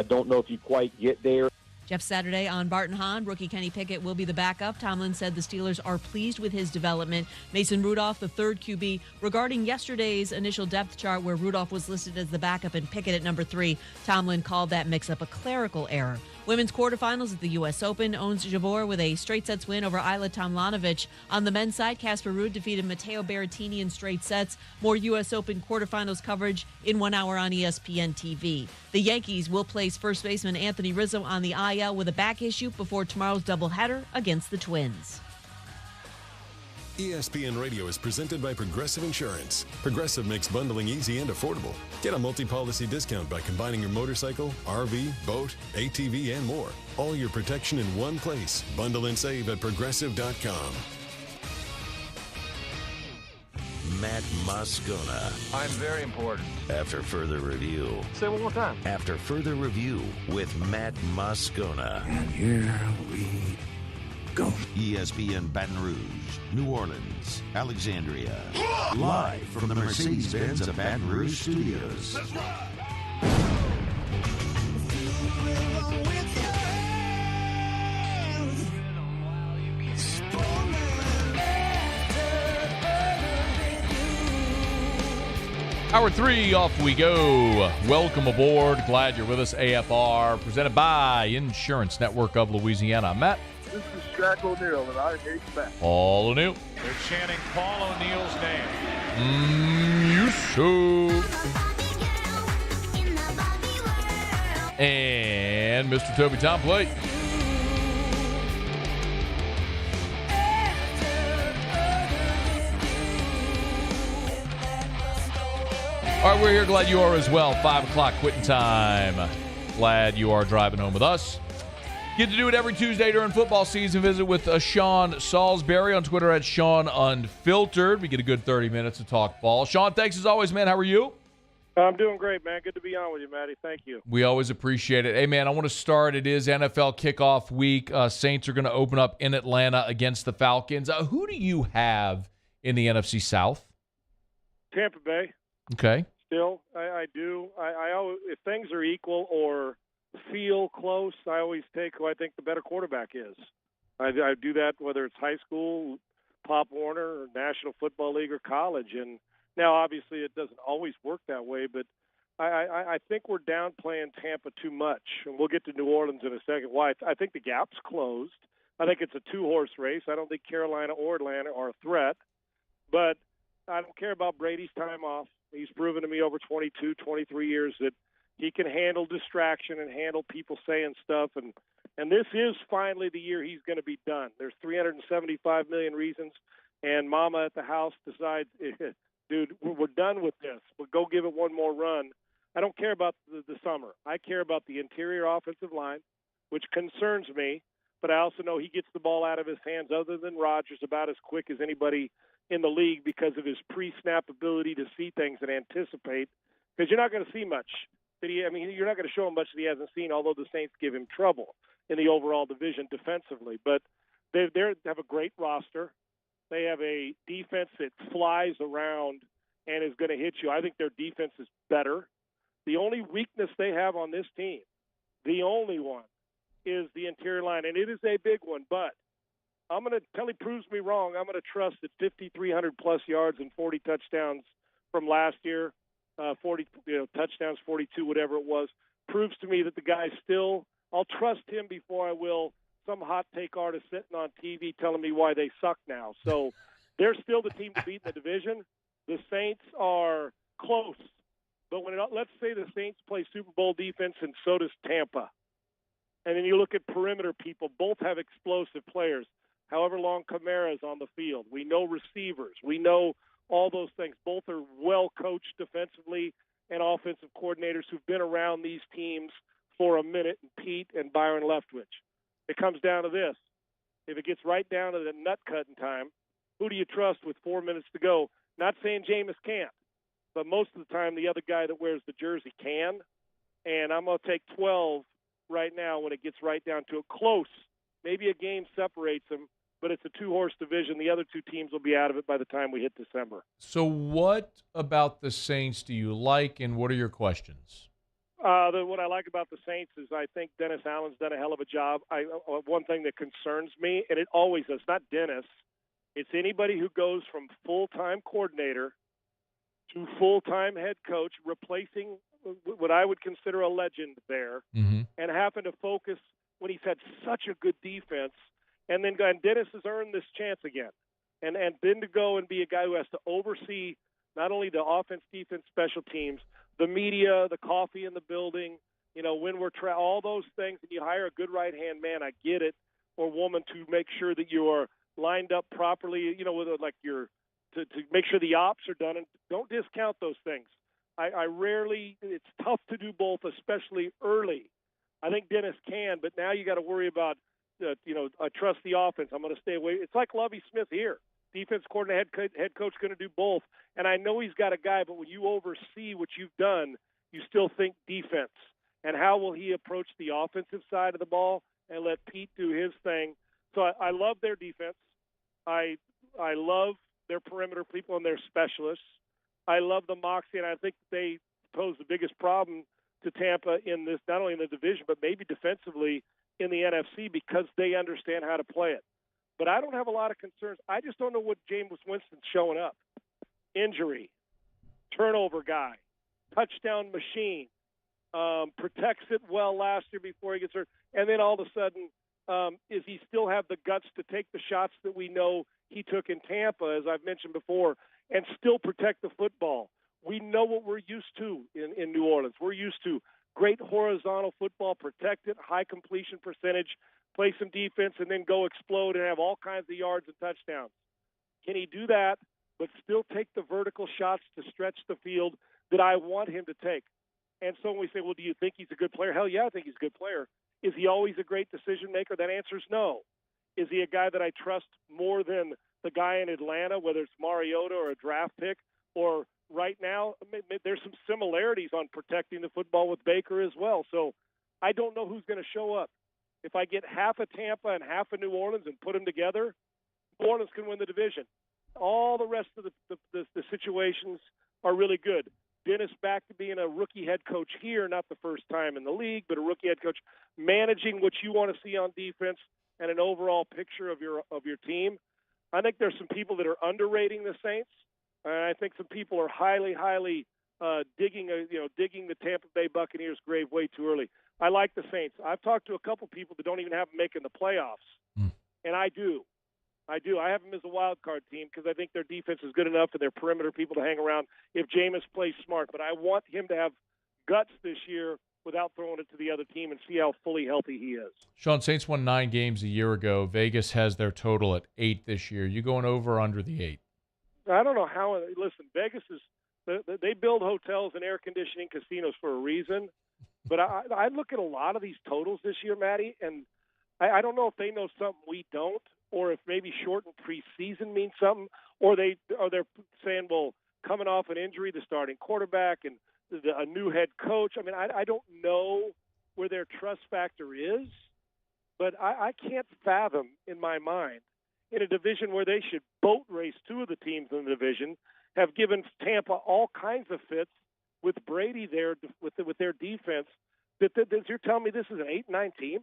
S10: Don't know if you quite get there.
S8: Jeff Saturday on Barton Hahn. Rookie Kenny Pickett will be the backup. Tomlin said the Steelers are pleased with his development. Mason Rudolph, the third QB. Regarding yesterday's initial depth chart where Rudolph was listed as the backup and Pickett at number 3, Tomlin called that mix-up a clerical error. Women's quarterfinals at the U.S. Open. Ons Jabeur with a straight sets win over Ayla Tomljanovic. On the men's side, Casper Ruud defeated Matteo Berrettini in straight sets. More U.S. Open quarterfinals coverage in 1 hour on ESPN TV. The Yankees will place first baseman Anthony Rizzo on the IL with a back issue before tomorrow's doubleheader against the Twins.
S6: ESPN Radio is presented by Progressive Insurance. Progressive makes bundling easy and affordable. Get a multi-policy discount by combining your motorcycle, RV, boat, ATV, and more. All your protection in one place. Bundle and save at Progressive.com.
S4: Matt Moscona.
S20: I'm very important.
S4: After further review.
S20: Say it one more time.
S4: After further review with Matt Moscona.
S5: And here we go.
S4: ESPN Baton Rouge, New Orleans, Alexandria. Live from the Mercedes-Benz of Baton Rouge studios.
S6: Let's ride.
S7: Hour 3, off we go. Welcome aboard. Glad you're with us. AFR, presented by Insurance Network of Louisiana. Matt.
S11: This is Shaq O'Neal, and I hate Matt.
S7: Paul O'Neal.
S20: They're chanting Paul O'Neal's name.
S7: Yusuf. And Mr. Toby Tom Plate. All right, we're here. Glad you are as well. 5 o'clock quitting time. Glad you are driving home with us. Get to do it every Tuesday during football season. Visit with Sean Salisbury on Twitter at Sean Unfiltered. We get a good 30 minutes to talk ball. Sean, thanks as always, man. How are you?
S11: I'm doing great, man. Good to be on with you, Matty. Thank you.
S7: We always appreciate it. Hey, man, I want to start. It is NFL kickoff week. Saints are going to open up in Atlanta against the Falcons. Who do you have in the NFC South?
S11: Tampa Bay.
S7: Okay.
S11: Still, I do. I always, if things are equal or feel close, I always take who I think the better quarterback is. I do that whether it's high school, Pop Warner, or National Football League, or college. And now, obviously, it doesn't always work that way, but I think we're downplaying Tampa too much. And we'll get to New Orleans in a second. Why? I think the gap's closed. I think it's a two-horse race. I don't think Carolina or Atlanta are a threat. But I don't care about Brady's time off. He's proven to me over 22, 23 years that he can handle distraction and handle people saying stuff. And this is finally the year he's going to be done. There's 375 million reasons, and Mama at the house decides, dude, we're done with this. But go give it one more run. I don't care about the summer. I care about the interior offensive line, which concerns me. but I also know he gets the ball out of his hands, other than Rodgers, about as quick as anybody in the league because of his pre-snap ability to see things and anticipate, because you're not going to see much. You're not going to show him much that he hasn't seen, although the Saints give him trouble in the overall division defensively. But they have a great roster. They have a defense that flies around and is going to hit you. I think their defense is better. The only weakness they have on this team, the only one, is the interior line, and it is a big one. But until he proves me wrong, I'm going to trust that 5,300-plus yards and 40 touchdowns from last year, 40 touchdowns, 42, whatever it was, proves to me that the guy still – I'll trust him before I will some hot take artist sitting on TV telling me why they suck now. So they're still the team to beat in the division. The Saints are close. But let's say the Saints play Super Bowl defense and so does Tampa. And then you look at perimeter people, both have explosive players. However long Kamara's on the field. We know receivers. We know all those things. Both are well coached defensively and offensive coordinators who've been around these teams for a minute, and Pete and Byron Leftwich. It comes down to this. If it gets right down to the nut-cutting time, who do you trust with 4 minutes to go? Not saying Jameis can't, but most of the time the other guy that wears the jersey can. And I'm going to take 12 right now when it gets right down to it. Close. Maybe a game separates them, but it's a two-horse division. The other two teams will be out of it by the time we hit December.
S7: So what about the Saints do you like, and what are your questions?
S11: What I like about the Saints is I think Dennis Allen's done a hell of a job. One thing that concerns me, and it always does, not Dennis, it's anybody who goes from full-time coordinator to full-time head coach, replacing what I would consider a legend there, and having to focus when he's had such a good defense. And Dennis has earned this chance again. And then to go and be a guy who has to oversee not only the offense, defense, special teams, the media, the coffee in the building, when we're all those things, and you hire a good right-hand man, I get it, or woman, to make sure that you are lined up properly, to make sure the ops are done, and don't discount those things. It's tough to do both, especially early. I think Dennis can, but now you got to worry about, I trust the offense. I'm going to stay away. It's like Lovie Smith here. Defense coordinator, head coach, going to do both. And I know he's got a guy, but when you oversee what you've done, you still think defense. And how will he approach the offensive side of the ball and let Pete do his thing? So I love their defense. I love their perimeter people and their specialists. I love the moxie, and I think they pose the biggest problem to Tampa in this, not only in the division, but maybe defensively in the NFC, because they understand how to play it. But I don't have a lot of concerns. I just don't know what Jameis Winston's showing up. Injury, turnover guy, touchdown machine, protects it well last year before he gets hurt. And then all of a sudden, does he still have the guts to take the shots that we know he took in Tampa, as I've mentioned before, and still protect the football? We know what we're used to in New Orleans. We're used to great horizontal football, protect it, high completion percentage, play some defense, and then go explode and have all kinds of yards and touchdowns. Can he do that, but still take the vertical shots to stretch the field that I want him to take? And so when we say, well, do you think he's a good player? Hell yeah, I think he's a good player. Is he always a great decision maker? That answer is no. Is he a guy that I trust more than the guy in Atlanta, whether it's Mariota or a draft pick? Or right now, there's some similarities on protecting the football with Baker as well. So I don't know who's going to show up. If I get half of Tampa and half of New Orleans and put them together, New Orleans can win the division. All the rest of the situations are really good. Dennis back to being a rookie head coach here, not the first time in the league, but a rookie head coach, managing what you want to see on defense and an overall picture of your team. I think there's some people that are underrating the Saints. I think some people are highly digging the Tampa Bay Buccaneers grave way too early. I like the Saints. I've talked to a couple people that don't even have them making the playoffs, and I do. I have them as a wild card team because I think their defense is good enough and their perimeter people to hang around if Jameis plays smart. But I want him to have guts this year without throwing it to the other team and see how fully healthy he is.
S7: Sean, Saints won 9 games a year ago. Vegas has their total at 8 this year. You going over or under the 8?
S11: I don't know how. Listen, Vegas is they build hotels and air conditioning casinos for a reason. But I look at a lot of these totals this year, Matty, and I don't know if they know something we don't, or if maybe shortened preseason means something, or they're saying, well, coming off an injury, the starting quarterback and a new head coach. I mean, I don't know where their trust factor is, but I can't fathom in my mind in a division where they should boat race two of the teams in the division, have given Tampa all kinds of fits with Brady there with their defense. That you're telling me this is an 8-9 team?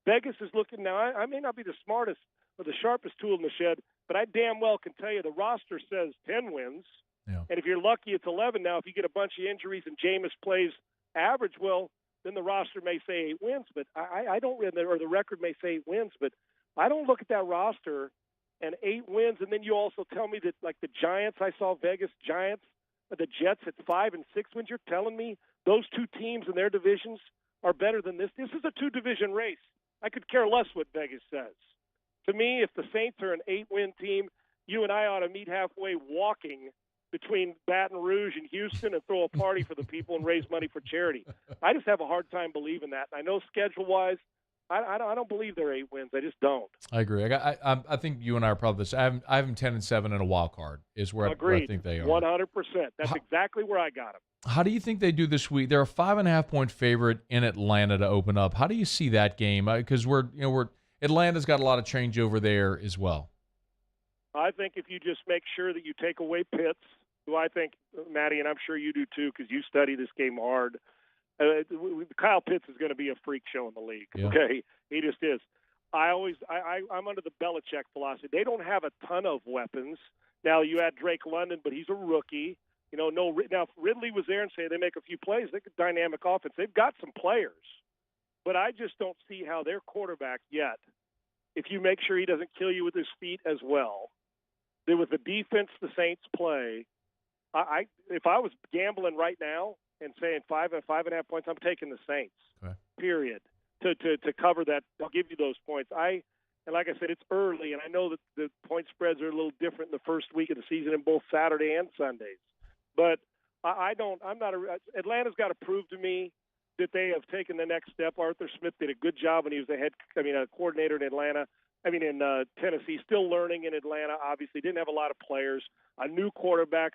S11: Vegas is looking now. I may not be the smartest or the sharpest tool in the shed, but I damn well can tell you the roster says 10 wins.
S7: Yeah.
S11: And if you're lucky, it's 11 now. If you get a bunch of injuries and Jameis plays average, well, then the roster may say 8 wins. But I don't, or the record may say 8 wins. But I don't look at that roster and 8 wins. And then you also tell me that, like the Giants, I saw Vegas Giants, the Jets at 5 and 6 wins. You're telling me those two teams in their divisions are better than this? This is a 2-division race. I could care less what Vegas says. To me, if the Saints are an 8-win team, you and I ought to meet halfway walking between Baton Rouge and Houston and throw a party for the people and raise money for charity. I just have a hard time believing that. I know schedule-wise, I don't believe they're 8 wins. I just don't.
S7: I agree. I think you and I are probably this. I have them 10-7 in a wild card is where I think they are.
S11: 100%. That's exactly where I got them.
S7: How do you think they do this week? They're a 5.5-point favorite in Atlanta to open up. How do you see that game? Because Atlanta's got a lot of change over there as well.
S11: I think if you just make sure that you take away Pitts, who I think, Matty, and I'm sure you do too because you study this game hard, Kyle Pitts is going to be a freak show in the league.
S7: Yeah.
S11: Okay, he just is. I'm under the Belichick philosophy. They don't have a ton of weapons. Now you add Drake London, but he's a rookie. Now if Ridley was there and say they make a few plays, they could dynamic offense. They've got some players, but I just don't see how their quarterback yet. If you make sure he doesn't kill you with his feet as well, that with the defense the Saints play, if I was gambling right now and saying 5.5 points, I'm taking the Saints.
S7: Okay.
S11: Period. To cover that, I'll give you those points. And like I said, it's early, and I know that the point spreads are a little different in the first week of the season in both Saturday and Sundays. But Atlanta's got to prove to me that they have taken the next step. Arthur Smith did a good job when he was a coordinator in Tennessee, still learning in Atlanta, obviously. Didn't have a lot of players, a new quarterback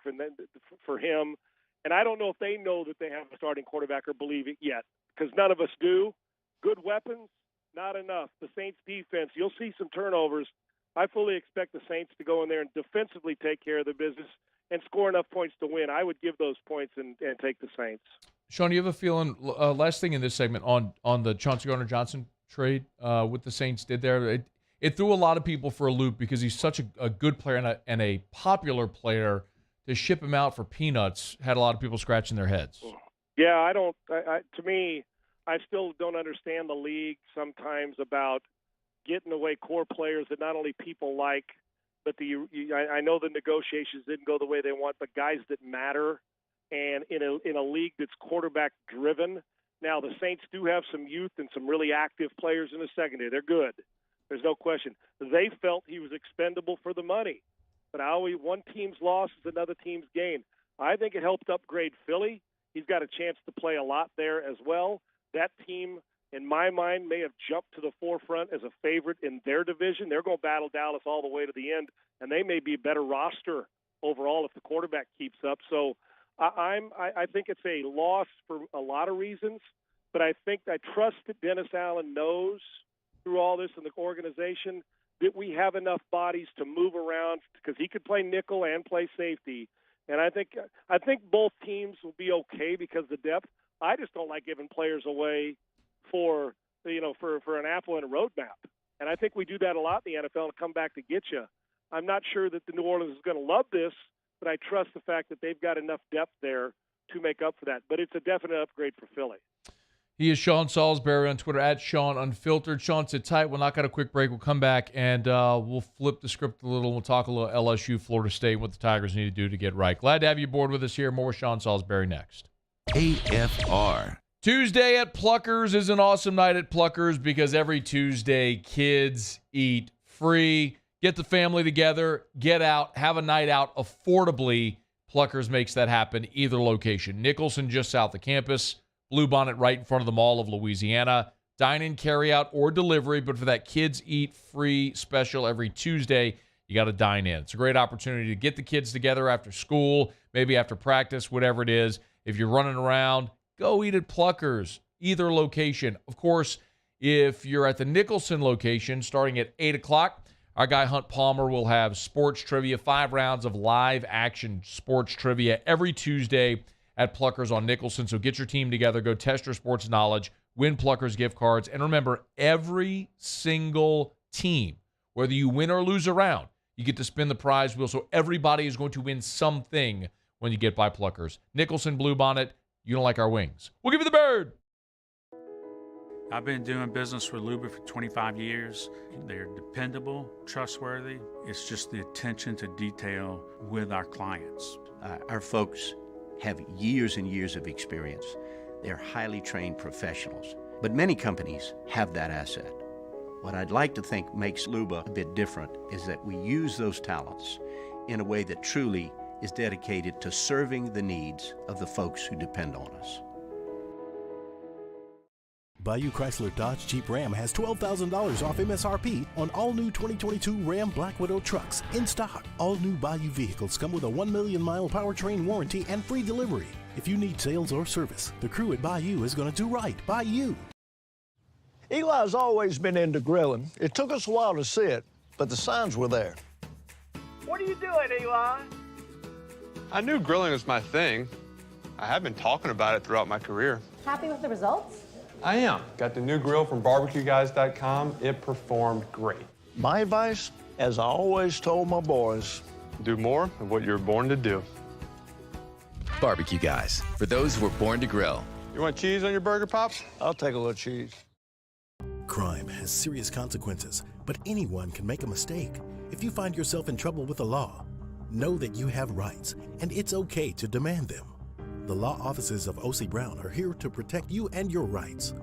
S11: for him. And I don't know if they know that they have a starting quarterback or believe it yet, because none of us do. Good weapons, not enough. The Saints defense, you'll see some turnovers. I fully expect the Saints to go in there and defensively take care of the business and score enough points to win. I would give those points and take the Saints.
S7: Sean, you have a feeling, last thing in this segment, on the Chauncey Gardner-Johnson trade, what the Saints did there, it threw a lot of people for a loop because he's such a good player and a popular player. To ship him out for peanuts had a lot of people scratching their heads.
S11: Yeah, to me, I still don't understand the league sometimes about getting away core players that not only people like, but I know the negotiations didn't go the way they want, but guys that matter, and in a league that's quarterback driven. Now the Saints do have some youth and some really active players in the secondary. They're good. There's no question. They felt he was expendable for the money, but one team's loss is another team's gain. I think it helped upgrade Philly. He's got a chance to play a lot there as well. That team, in my mind, may have jumped to the forefront as a favorite in their division. They're going to battle Dallas all the way to the end, and they may be a better roster overall if the quarterback keeps up. So I think it's a loss for a lot of reasons, but I trust that Dennis Allen knows through all this in the organization that we have enough bodies to move around, because he could play nickel and play safety. And I think both teams will be okay because of the depth. I just don't like giving players away for an apple and a roadmap. And I think we do that a lot in the NFL and come back to get you. I'm not sure that the New Orleans is going to love this, but I trust the fact that they've got enough depth there to make up for that. But it's a definite upgrade for Philly.
S7: He is Sean Salisbury on Twitter, @SeanUnfiltered. Sean, sit tight. We'll knock out a quick break. We'll come back, and we'll flip the script a little. We'll talk a little LSU, Florida State, what the Tigers need to do to get right. Glad to have you aboard with us here. More with Sean Salisbury next.
S4: AFR.
S7: Tuesday at Pluckers is an awesome night at Pluckers because every Tuesday, kids eat free. Get the family together, get out, have a night out affordably. Pluckers makes that happen either location. Nicholson, just south of campus. Bluebonnet right in front of the Mall of Louisiana. Dine-in, carry-out, or delivery, but for that Kids Eat Free special every Tuesday, you got to dine in. It's a great opportunity to get the kids together after school, maybe after practice, whatever it is. If you're running around, go eat at Pluckers, either location. Of course, if you're at the Nicholson location, starting at 8 o'clock, our guy Hunt Palmer will have sports trivia, 5 rounds of live action sports trivia every Tuesday at Pluckers on Nicholson. So get your team together, go test your sports knowledge, win Pluckers gift cards. And remember, every single team, whether you win or lose a round, you get to spin the prize wheel. So everybody is going to win something when you get by Pluckers. Nicholson, Bluebonnet, you don't like our wings. We'll give you the bird.
S12: I've been doing business with Luba for 25 years. They're dependable, trustworthy. It's just the attention to detail with our clients.
S13: Our folks have years and years of experience. They're highly trained professionals. But many companies have that asset. What I'd like to think makes Luba a bit different is that we use those talents in a way that truly is dedicated to serving the needs of the folks who depend on us.
S9: Bayou Chrysler Dodge Jeep Ram has $12,000 off MSRP on all new 2022 Ram Black Widow trucks in stock. All new Bayou vehicles come with a 1 million mile powertrain warranty and free delivery. If you need sales or service, the crew at Bayou is going to do right by you.
S14: Eli's always been into grilling. It took us a while to see it, but the signs were there.
S15: What are you doing, Eli?
S16: I knew grilling was my thing. I have been talking about it throughout my career.
S17: Happy with the results?
S16: I am. Got the new grill from barbecueguys.com. It performed great.
S14: My advice, as I always told my boys,
S16: do more of what you were born to do.
S18: Barbecue Guys, for those who were born to grill.
S16: You want cheese on your burger, Pops?
S14: I'll take a little cheese.
S9: Crime has serious consequences, but anyone can make a mistake. If you find yourself in trouble with the law, know that you have rights, and it's okay to demand them. The law offices of O.C. Brown are here to protect you and your rights.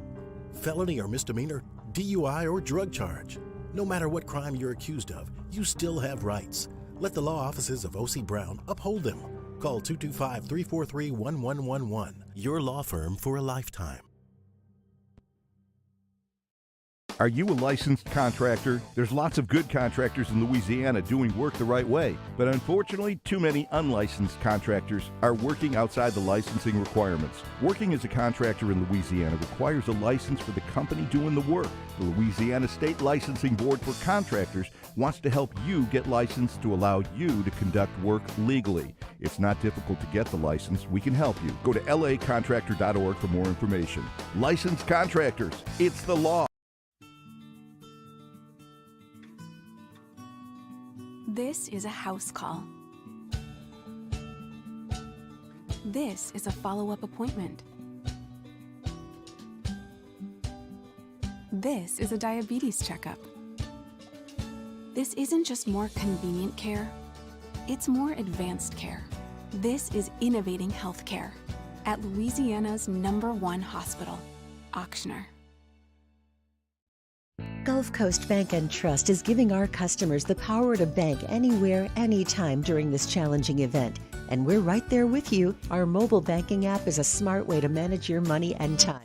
S9: Felony or misdemeanor, DUI or drug charge. No matter what crime you're accused of, you still have rights. Let the law offices of O.C. Brown uphold them. Call 225-343-1111. Your law firm for a lifetime.
S19: Are you a licensed contractor? There's lots of good contractors in Louisiana doing work the right way, but unfortunately, too many unlicensed contractors are working outside the licensing requirements. Working as a contractor in Louisiana requires a license for the company doing the work. The Louisiana State Licensing Board for Contractors wants to help you get licensed to allow you to conduct work legally. It's not difficult to get the license. We can help you. Go to lacontractor.org for more information. Licensed contractors, it's the law.
S22: This is a house call. This is a follow-up appointment. This is a diabetes checkup. This isn't just more convenient care, it's more advanced care. This is innovating healthcare at Louisiana's #1 hospital, Ochsner.
S29: Gulf Coast Bank and Trust is giving our customers the power to bank anywhere, anytime during this challenging event. And we're right there with you. Our mobile banking app is a smart way to manage your money and time.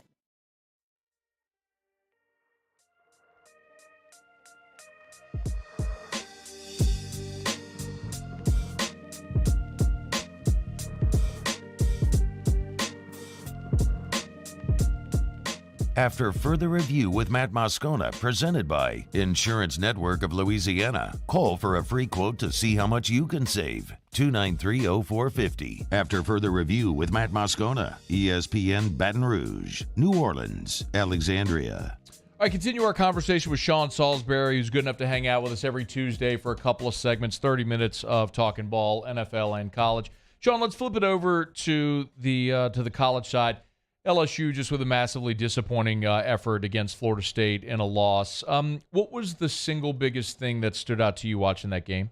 S4: After further review with Matt Moscona, presented by Insurance Network of Louisiana. Call for a free quote to see how much you can save. 293-0450. After further review with Matt Moscona, ESPN Baton Rouge, New Orleans, Alexandria.
S7: All right, continue our conversation with Sean Salisbury, who's good enough to hang out with us every Tuesday for a couple of segments, 30 minutes of talking ball, NFL and college. Sean, let's flip it over to the college side. LSU just with a massively disappointing effort against Florida State in a loss. What was the single biggest thing that stood out to you watching that game?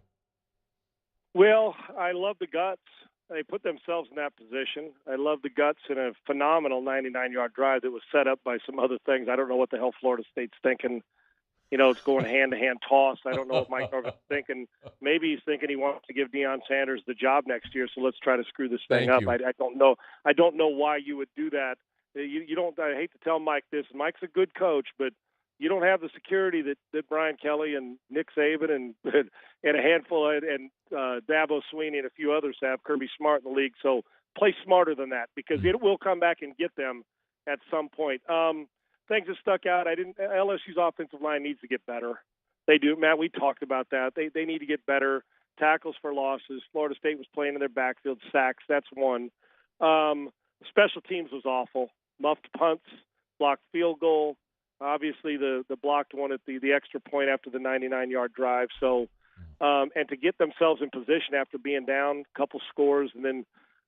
S11: Well, I love the guts. They put themselves in that position. I love the guts in a phenomenal 99-yard drive that was set up by some other things. I don't know what the hell Florida State's thinking. You know, it's going hand-to-hand toss. I don't know what Mike Norvell's thinking. Maybe he's thinking he wants to give Deion Sanders the job next year, so let's try to screw this thing up. I don't know. I don't know why you would do that You don't. I hate to tell Mike this. Mike's a good coach, but you don't have the security that Brian Kelly and Nick Saban and a handful and Dabo Sweeney and a few others have. Kirby Smart in the league. So play smarter than that because it will come back and get them at some point. Things that stuck out. LSU's offensive line needs to get better. They do, Matt. We talked about that. They need to get better. Tackles for losses. Florida State was playing in their backfield. Sacks. That's one. Special teams was awful. Muffed punts, blocked field goal. Obviously, the blocked one at the extra point after the 99-yard drive. So, and to get themselves in position after being down a couple scores and then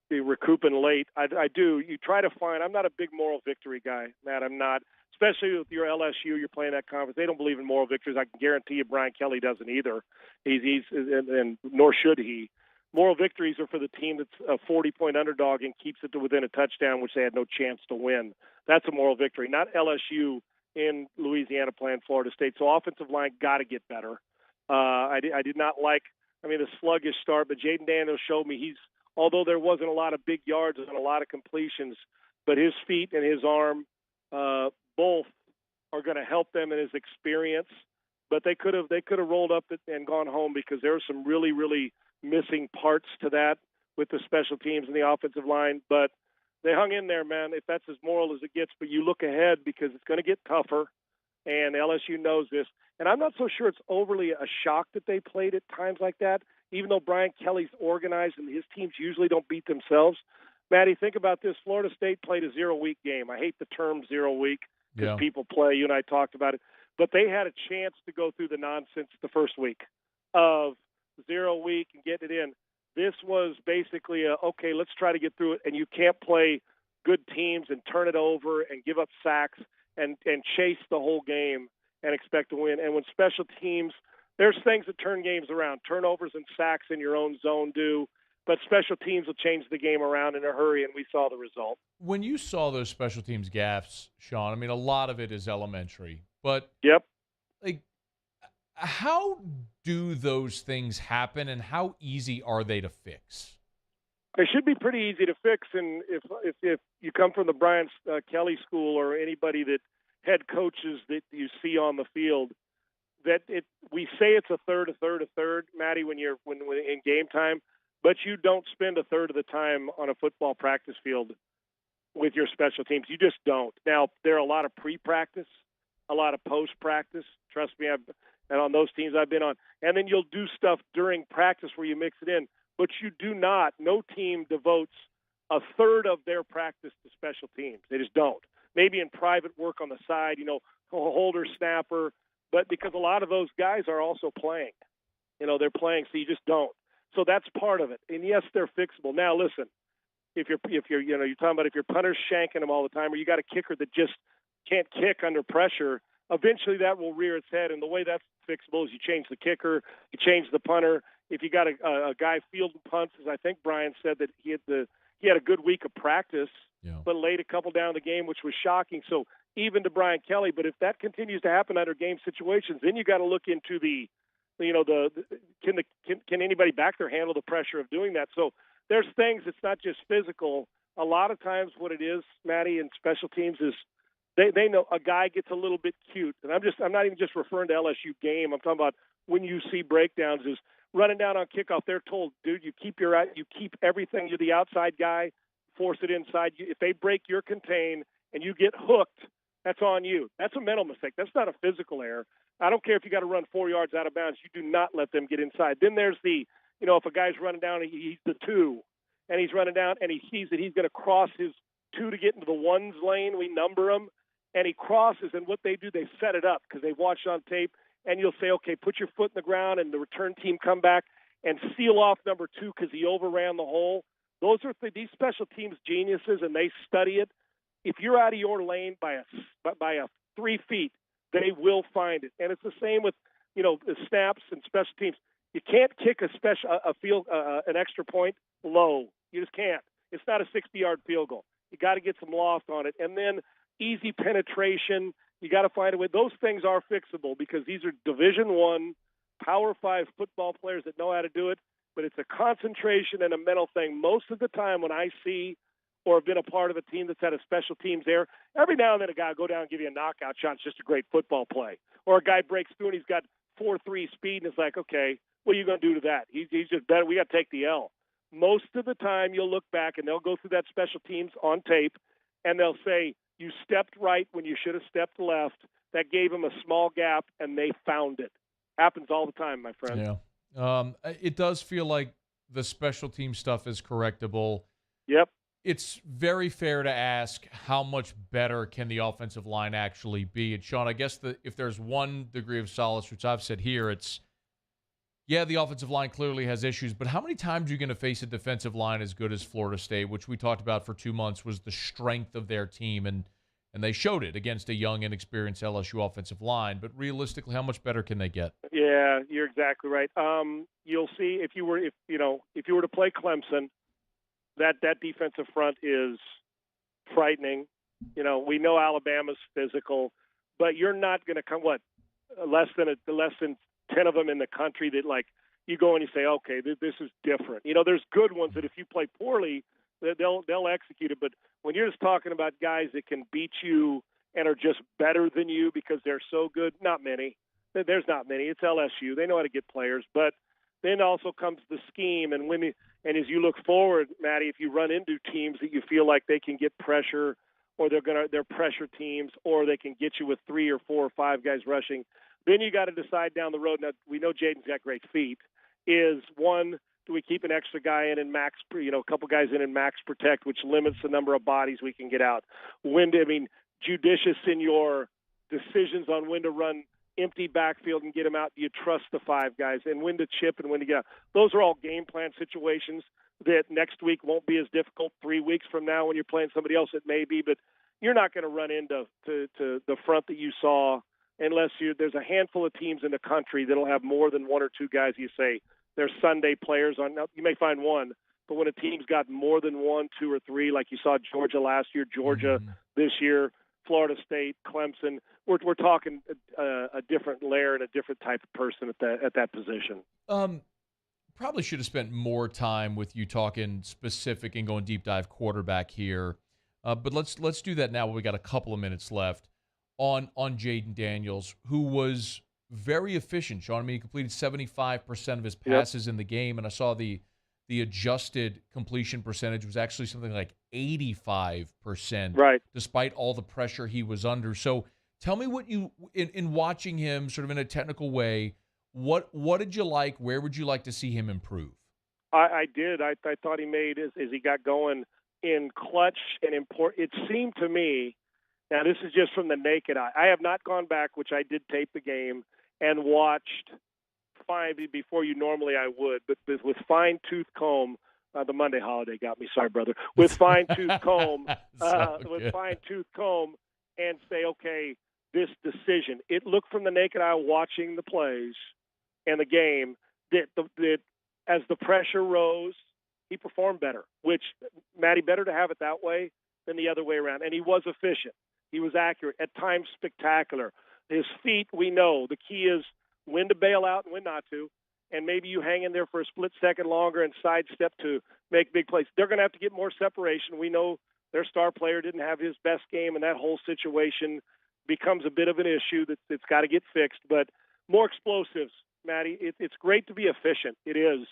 S11: be recouping late, I do. You try to find. I'm not a big moral victory guy, Matt. I'm not. Especially with your LSU, you're playing that conference. They don't believe in moral victories. I can guarantee you, Brian Kelly doesn't either. And nor should he. Moral victories are for the team that's a 40-point underdog and keeps it to within a touchdown, which they had no chance to win. That's a moral victory, not LSU in Louisiana playing Florida State. So offensive line got to get better. I did not like, the sluggish start, but Jayden Daniels showed me although there wasn't a lot of big yards and a lot of completions, but his feet and his arm both are going to help them in his experience. But they could have rolled up and gone home because there were some really, really missing parts to that with the special teams and the offensive line. But they hung in there, man, if that's as moral as it gets. But you look ahead because it's going to get tougher, and LSU knows this. And I'm not so sure it's overly a shock that they played at times like that, even though Brian Kelly's organized and his teams usually don't beat themselves. Maddie, think about this. Florida State played a 0-week game. I hate the term 0 week because people play. You and I talked about it. But they had a chance to go through the nonsense the first week of 0 week and get it in. This was basically okay, let's try to get through it. And you can't play good teams and turn it over and give up sacks and chase the whole game and expect to win. And when special teams, there's things that turn games around. Turnovers and sacks in your own zone do. But special teams will change the game around in a hurry, and we saw the result.
S7: When you saw those special teams gaffes, Sean, a lot of it is elementary. But
S11: yep,
S7: how do those things happen, and how easy are they to fix?
S11: They should be pretty easy to fix, and if you come from the Brian Kelly school or anybody that head coaches that you see on the field, we say it's a third, Maddie, when in game time, but you don't spend a third of the time on a football practice field with your special teams. You just don't. Now, there are a lot of pre-practice, a lot of post-practice. Trust me, and on those teams I've been on. And then you'll do stuff during practice where you mix it in. But you do not. No team devotes a third of their practice to special teams. They just don't. Maybe in private work on the side, holder, snapper. But because a lot of those guys are also playing. They're playing, so you just don't. So that's part of it. And yes, they're fixable. Now, listen, if you're talking about if your punter's shanking them all the time, or you got a kicker that just can't kick under pressure, eventually that will rear its head. And the way that's fixable is you change the kicker, you change the punter. If you got a guy fielding punts, as I think Brian said that he had a good week of practice, but laid a couple down the game, which was shocking. So even to Brian Kelly, but if that continues to happen under game situations, then you got to look into can anybody back there handle the pressure of doing that? So there's things. It's not just physical. A lot of times, what it is, Maddie, in special teams is they know a guy gets a little bit cute, and I'm not even just referring to LSU game. I'm talking about when you see breakdowns is running down on kickoff. They're told, dude, you keep everything. You're the outside guy. Force it inside. If they break your contain and you get hooked, that's on you. That's a mental mistake. That's not a physical error. I don't care if you got to run 4 yards out of bounds. You do not let them get inside. Then there's if a guy's running down, he's the 2, and he's running down, and he sees that he's going to cross his 2 to get into the 1's lane. We number them, and he crosses, and what they do, they set it up because they've watched on tape, and you'll say, okay, put your foot in the ground, and the return team come back and seal off number 2 because he overran the hole. Those are these special teams geniuses, and they study it. If you're out of your lane by a 3 feet, they will find it. And it's the same with, the snaps and special teams. You can't kick an extra point low. You just can't. It's not a 60-yard field goal. You got to get some loft on it. And then easy penetration. You got to find a way. Those things are fixable because these are Division I, Power 5 football players that know how to do it. But it's a concentration and a mental thing. Most of the time when I see or have been a part of a team that's had a special teams there. Every now and then a guy will go down and give you a knockout shot. It's just a great football play. Or a guy breaks through and he's got 4.3 speed, and it's like, okay, what are you going to do to that? He's just better. We got to take the L. Most of the time you'll look back and they'll go through that special teams on tape, and they'll say, you stepped right when you should have stepped left. That gave them a small gap, and they found it. Happens all the time, my friend.
S7: Yeah. It does feel like the special team stuff is correctable.
S11: Yep.
S7: It's very fair to ask how much better can the offensive line actually be. And, Sean, I guess if there's one degree of solace, which I've said here, it's, yeah, the offensive line clearly has issues, but how many times are you going to face a defensive line as good as Florida State, which we talked about for 2 months was the strength of their team, and they showed it against a young, inexperienced LSU offensive line. But realistically, how much better can they get?
S11: Yeah, you're exactly right. You'll see if you were to play Clemson, that defensive front is frightening. We know Alabama's physical, but you're not going to come less than 10 of them in the country that, like, you go and you say, okay, this is different. There's good ones that if you play poorly, they'll execute it. But when you're just talking about guys that can beat you and are just better than you because they're so good, not many. There's not many. It's LSU. They know how to get players. But then also comes the scheme. And as you look forward, Matty, if you run into teams that you feel like they can get pressure, or they're pressure teams, or they can get you with 3 or 4 or 5 guys rushing, then you got to decide down the road. Now, we know Jayden's got great feet. Is one, do we keep an extra guy in and max, a couple guys in and max protect, which limits the number of bodies we can get out? Judicious in your decisions on when to run empty backfield and get them out. Do you trust the 5 guys, and when to chip and when to get out? Those are all game plan situations that next week won't be as difficult. 3 weeks from now when you're playing somebody else, it may be, but you're not going to run into the front that you saw unless there's a handful of teams in the country that'll have more than 1 or 2 guys you say they're Sunday players on. Now, you may find one, but when a team's got more than 1, 2, or 3, like you saw Georgia last year, Georgia this year, Florida State, Clemson, we're talking a different layer and a different type of person at that position.
S7: Probably should have spent more time with you talking specific and going deep dive quarterback here, but let's do that now. We got a couple of minutes left on Jayden Daniels, who was very efficient, Sean. He completed 75% of his passes in the game, and I saw the adjusted completion percentage was actually something like 85%,
S11: right,
S7: despite all the pressure he was under. So tell me what you, in watching him sort of in a technical way, what did you like? Where would you like to see him improve?
S11: I did. I thought he made, as he got going, in clutch and important. It seemed to me, now this is just from the naked eye, I have not gone back, which I did tape the game, and watched before you normally I would, but with fine-tooth comb, the Monday holiday got me, sorry, brother, with fine-tooth comb, fine-tooth comb, and say, okay, this decision. It looked from the naked eye watching the plays and the game that as the pressure rose, he performed better, which, Matty, better to have it that way than the other way around. And he was efficient. He was accurate, at times spectacular. His feet, we know. The key is when to bail out and when not to, and maybe you hang in there for a split second longer and sidestep to make big plays. They're going to have to get more separation. We know their star player didn't have his best game, and that whole situation becomes a bit of an issue that's got to get fixed. But more explosives, Matty. It's great to be efficient. It is.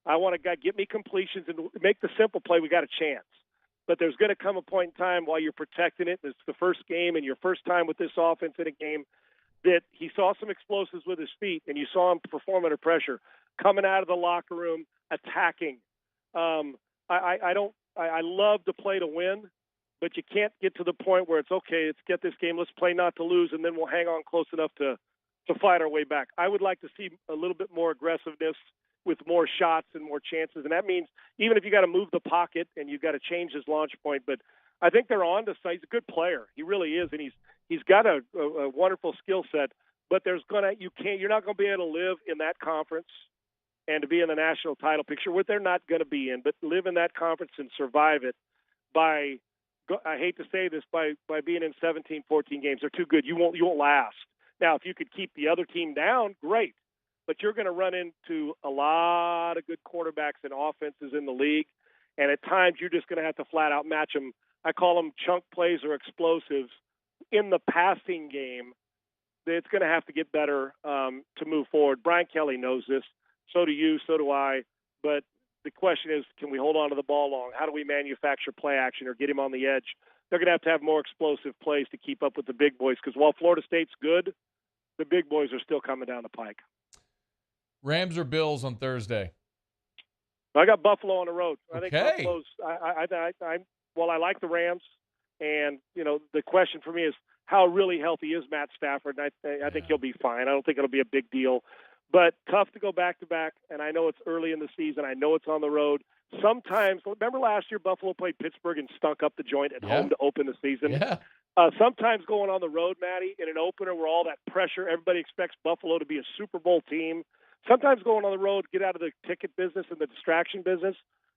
S11: I want a guy, get me completions and make the simple play. We got a chance. But there's going to come a point in time while you're protecting it, it's the first game and your first time with this offense in a game, that he saw some explosives with his feet, and you saw him perform under pressure, coming out of the locker room, attacking. I love to play to win, but you can't get to the point where it's, okay, let's get this game, let's play not to lose, and then we'll hang on close enough to fight our way back. I would like to see a little bit more aggressiveness with more shots and more chances, and that means even if you got to move the pocket and you've got to change his launch point, but I think they're on to say he's a good player. He really is, and he's got a wonderful skill set. But you're not going to be able to live in that conference and to be in the national title picture, what they're not going to be in, but live in that conference and survive it by, I hate to say this, by being in 17, 14 games. They're too good. You won't last. Now, if you could keep the other team down, great. But you're going to run into a lot of good quarterbacks and offenses in the league. And at times you're just going to have to flat out match them. I call them chunk plays or explosives. In the passing game, it's going to have to get better to move forward. Brian Kelly knows this. So do you, so do I. But the question is, can we hold on to the ball long? How do we manufacture play action or get him on the edge? They're going to have more explosive plays to keep up with the big boys, because while Florida State's good, the big boys are still coming down the pike.
S7: Rams or Bills on Thursday?
S11: I got Buffalo on the road. I
S7: Okay.
S11: think Buffalo's I like the Rams, and the question for me is how really healthy is Matt Stafford? And I think he'll be fine. I don't think it'll be a big deal, but tough to go back to back. And I know it's early in the season. I know it's on the road. Sometimes, remember last year Buffalo played Pittsburgh and stunk up the joint at home to open the season.
S7: Yeah.
S11: Sometimes going on the road, Matty, in an opener where all that pressure, everybody expects Buffalo to be a Super Bowl team. Sometimes going on the road, get out of the ticket business and the distraction business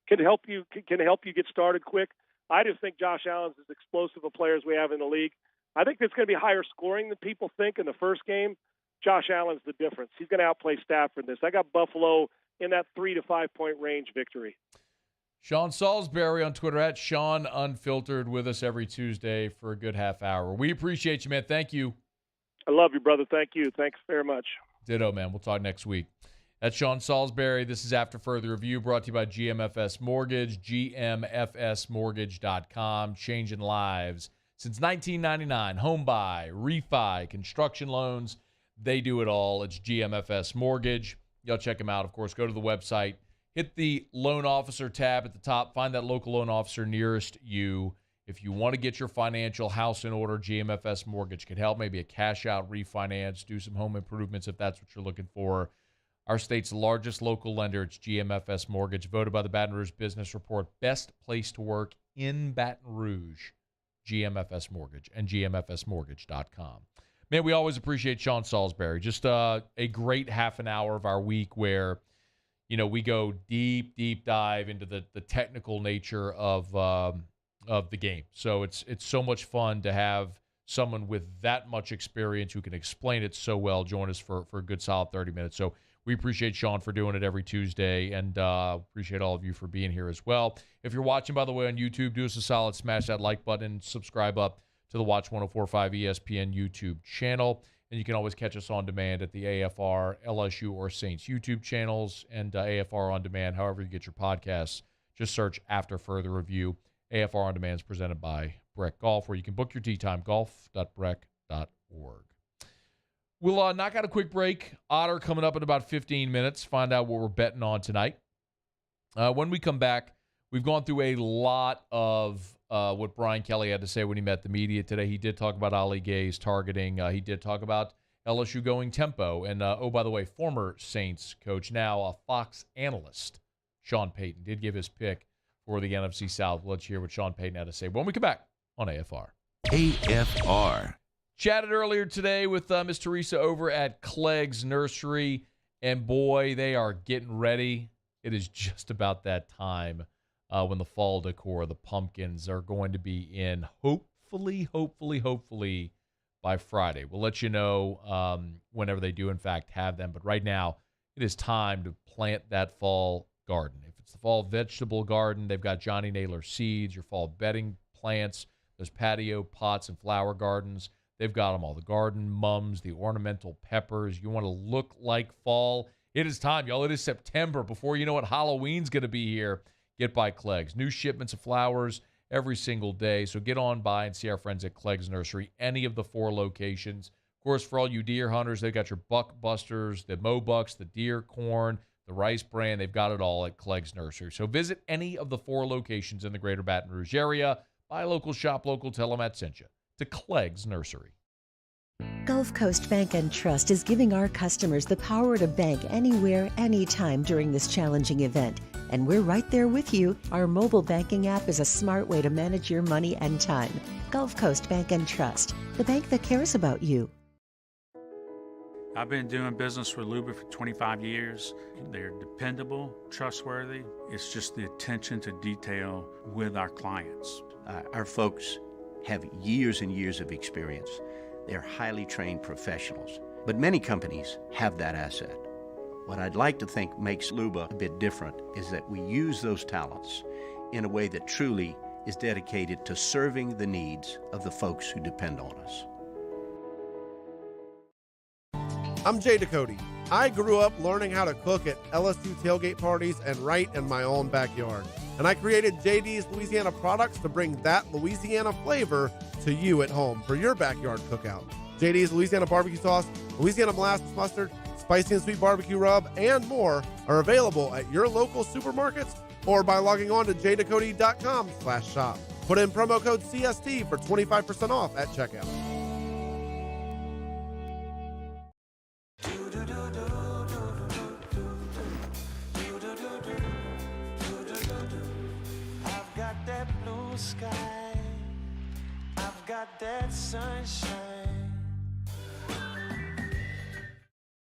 S11: can help you get started quick. I just think Josh Allen's as explosive a player as we have in the league. I think it's going to be higher scoring than people think in the first game. Josh Allen's the difference. He's going to outplay Stafford in this. I got Buffalo in that 3 to 5 point range victory.
S7: Sean Salisbury on Twitter at Sean Unfiltered with us every Tuesday for a good half hour. We appreciate you, man. Thank you.
S11: I love you, brother. Thank you. Thanks very much.
S7: Ditto, man. We'll talk next week. That's Sean Salisbury. This is After Further Review, brought to you by GMFS Mortgage, gmfsmortgage.com, changing lives. Since 1999, home buy, refi, construction loans, they do it all. It's GMFS Mortgage. Y'all check them out. Of course, go to the website. Hit the loan officer tab at the top. Find that local loan officer nearest you. If you want to get your financial house in order, GMFS Mortgage can help. Maybe a cash-out refinance, do some home improvements if that's what you're looking for. Our state's largest local lender, it's GMFS Mortgage, voted by the Baton Rouge Business Report best place to work in Baton Rouge. GMFS Mortgage and GMFSmortgage.com. Man, we always appreciate Sean Salisbury. Just a great half an hour of our week where we go deep dive into the technical nature of the game. So it's so much fun to have someone with that much experience who can explain it so well join us for a good solid 30 minutes. So we appreciate Sean for doing it every Tuesday, and appreciate all of you for being here as well. If you're watching, by the way, on YouTube, do us a solid, smash that like button, subscribe up to the Watch 104.5 ESPN YouTube channel. And you can always catch us on demand at the AFR, LSU, or Saints YouTube channels, and AFR On Demand, however you get your podcasts. Just search After Further Review. AFR On Demand is presented by Breck Golf, where you can book your tee time, golf.breck.org. We'll knock out a quick break. Otter coming up in about 15 minutes. Find out what we're betting on tonight. When we come back, we've gone through a lot of what Brian Kelly had to say when he met the media today. He did talk about Ali Gaye's targeting. He did talk about LSU going tempo. And, by the way, former Saints coach, now a Fox analyst, Sean Payton, did give his pick for the NFC South. Let's hear what Sean Payton had to say when we come back on AFR.
S4: AFR.
S7: Chatted earlier today with Miss Teresa over at Clegg's Nursery, and boy, they are getting ready. It is just about that time when the fall decor, the pumpkins, are going to be in hopefully by Friday. We'll let you know whenever they do, in fact, have them. But right now, it is time to plant that fall garden. If it's the fall vegetable garden, they've got Johnny Naylor seeds, your fall bedding plants, those patio pots and flower gardens. They've got them all. The garden mums, the ornamental peppers. You want to look like fall? It is time, y'all. It is September. Before you know it, Halloween's going to be here. Get by Clegg's. New shipments of flowers every single day. So get on by and see our friends at Clegg's Nursery, any of the 4 locations. Of course, for all you deer hunters, they've got your buck busters, the Mobucks, the deer corn, the rice bran. They've got it all at Clegg's Nursery. So visit any of the 4 locations in the greater Baton Rouge area. Buy local, shop local, tell them Matt sent you. To Clegg's Nursery.
S29: Gulf Coast Bank and Trust is giving our customers the power to bank anywhere, anytime during this challenging event. And we're right there with you. Our mobile banking app is a smart way to manage your money and time. Gulf Coast Bank and Trust, the bank that cares about you.
S12: I've been doing business with Luba for 25 years. They're dependable, trustworthy. It's just the attention to detail with our clients.
S13: Our folks have years and years of experience. They're highly trained professionals, but many companies have that asset. What I'd like to think makes Luba a bit different is that we use those talents in a way that truly is dedicated to serving the needs of the folks who depend on us.
S1: I'm Jay Ducote. I grew up learning how to cook at LSU tailgate parties and right in my own backyard. And I created JD's Louisiana Products to bring that Louisiana flavor to you at home for your backyard cookout. JD's Louisiana Barbecue Sauce, Louisiana Molasses Mustard, Spicy and Sweet Barbecue Rub, and more are available at your local supermarkets or by logging on to jducote.com/shop. Put in promo code CST for 25% off at checkout.
S2: I've got that blue sky, I've got that sunshine.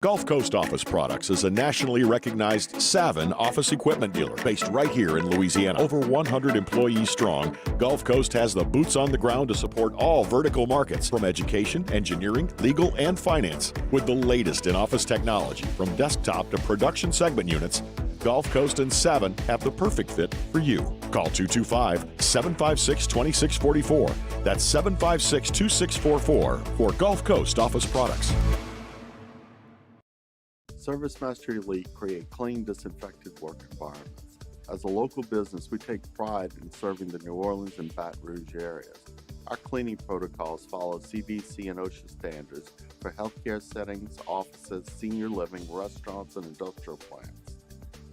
S17: Gulf Coast Office Products is a nationally recognized Savin office equipment dealer based right here in Louisiana. Over 100 employees strong, Gulf Coast has the boots on the ground to support all vertical markets, from education, engineering, legal, and finance. With the latest in office technology, from desktop to production segment units, Gulf Coast and Savin have the perfect fit for you. Call 225-756-2644. That's 756-2644 for Gulf Coast Office Products.
S21: ServiceMaster Elite create clean, disinfected work environments. As a local business, we take pride in serving the New Orleans and Baton Rouge areas. Our cleaning protocols follow CDC and OSHA standards for healthcare settings, offices, senior living, restaurants, and industrial plants.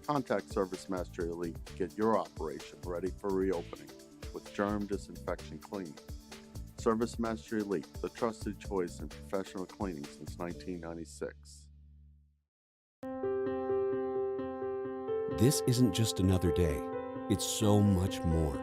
S21: Contact ServiceMaster Elite to get your operation ready for reopening with germ disinfection cleaning. ServiceMaster Elite, the trusted choice in professional cleaning since 1996.
S23: This isn't just another day. It's so much more.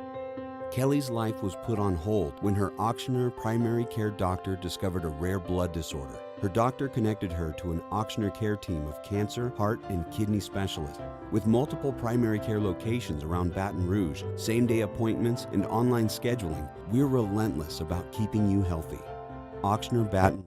S23: Kelly's life was put on hold when her auctioneer primary care doctor discovered a rare blood disorder. Her doctor connected her to an auctioneer care team of cancer, heart, and kidney specialists. With multiple primary care locations around Baton Rouge, same-day appointments, and online scheduling, we're relentless about keeping you healthy. Auctioneer Baton.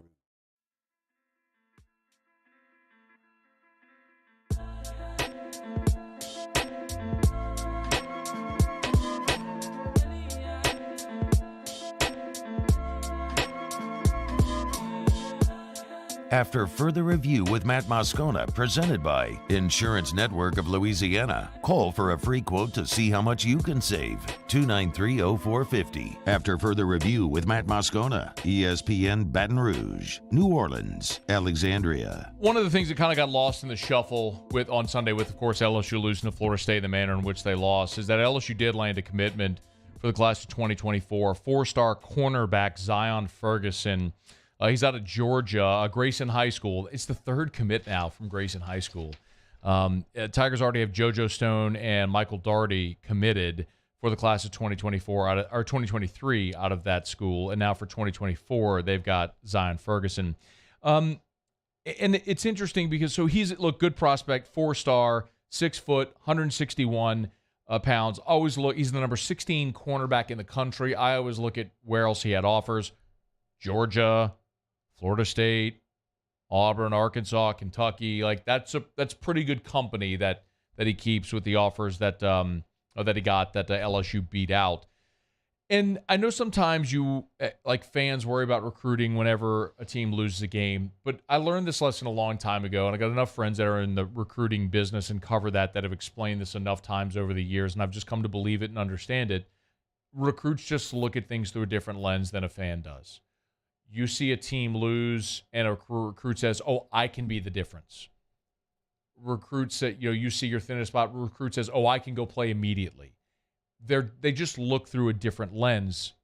S4: After further review with Matt Moscona, presented by Insurance Network of Louisiana. Call for a free quote to see how much you can save. 293-0450. After further review with Matt Moscona, ESPN Baton Rouge, New Orleans, Alexandria.
S7: One of the things that kind of got lost in the shuffle on Sunday with, of course, LSU losing to Florida State in the manner in which they lost is that LSU did land a commitment for the class of 2024. Four-star cornerback Zion Ferguson. He's out of Georgia, Grayson High School. It's the third commit now from Grayson High School. Tigers already have JoJo Stone and Michael Daugherty committed for the class of 2023 out of that school. And now for 2024, they've got Zion Ferguson. And it's interesting because he's good prospect, 4-star, 6 foot, 161 pounds. He's the number 16 cornerback in the country. I always look at where else he had offers. Georgia, Florida State, Auburn, Arkansas, Kentucky. That's pretty good company that he keeps with the offers that he got that LSU beat out. And I know sometimes you fans worry about recruiting whenever a team loses a game, but I learned this lesson a long time ago, and I got enough friends that are in the recruiting business and cover that have explained this enough times over the years, and I've just come to believe it and understand it. Recruits just look at things through a different lens than a fan does. You see a team lose, and a recruit says, "Oh, I can be the difference." Recruits that you see your thinnest spot. Recruit says, "Oh, I can go play immediately." They just look through a different lens.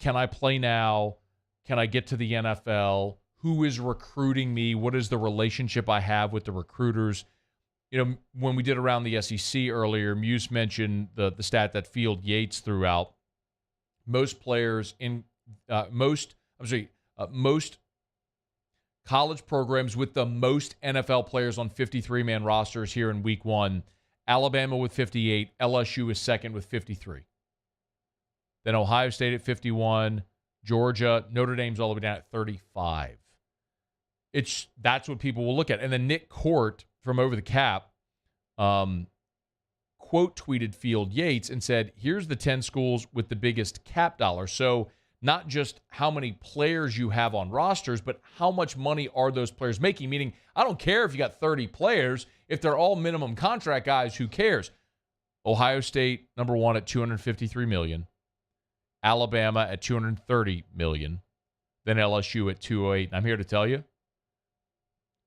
S7: Can I play now? Can I get to the NFL? Who is recruiting me? What is the relationship I have with the recruiters? When we did around the SEC earlier, Muse mentioned the stat that Field Yates threw out. Most players most college programs with the most NFL players on 53-man rosters here in week one. Alabama with 58. LSU is second with 53. Then Ohio State at 51. Georgia, Notre Dame's all the way down at 35. That's what people will look at. And then Nick Court from Over the Cap quote tweeted Field Yates and said, here's the 10 schools with the biggest cap dollar. So not just how many players you have on rosters, but how much money are those players making? Meaning, I don't care if you got 30 players. If they're all minimum contract guys, who cares? Ohio State, number one, at $253 million. Alabama at $230 million. Then LSU at $208. And I'm here to tell you,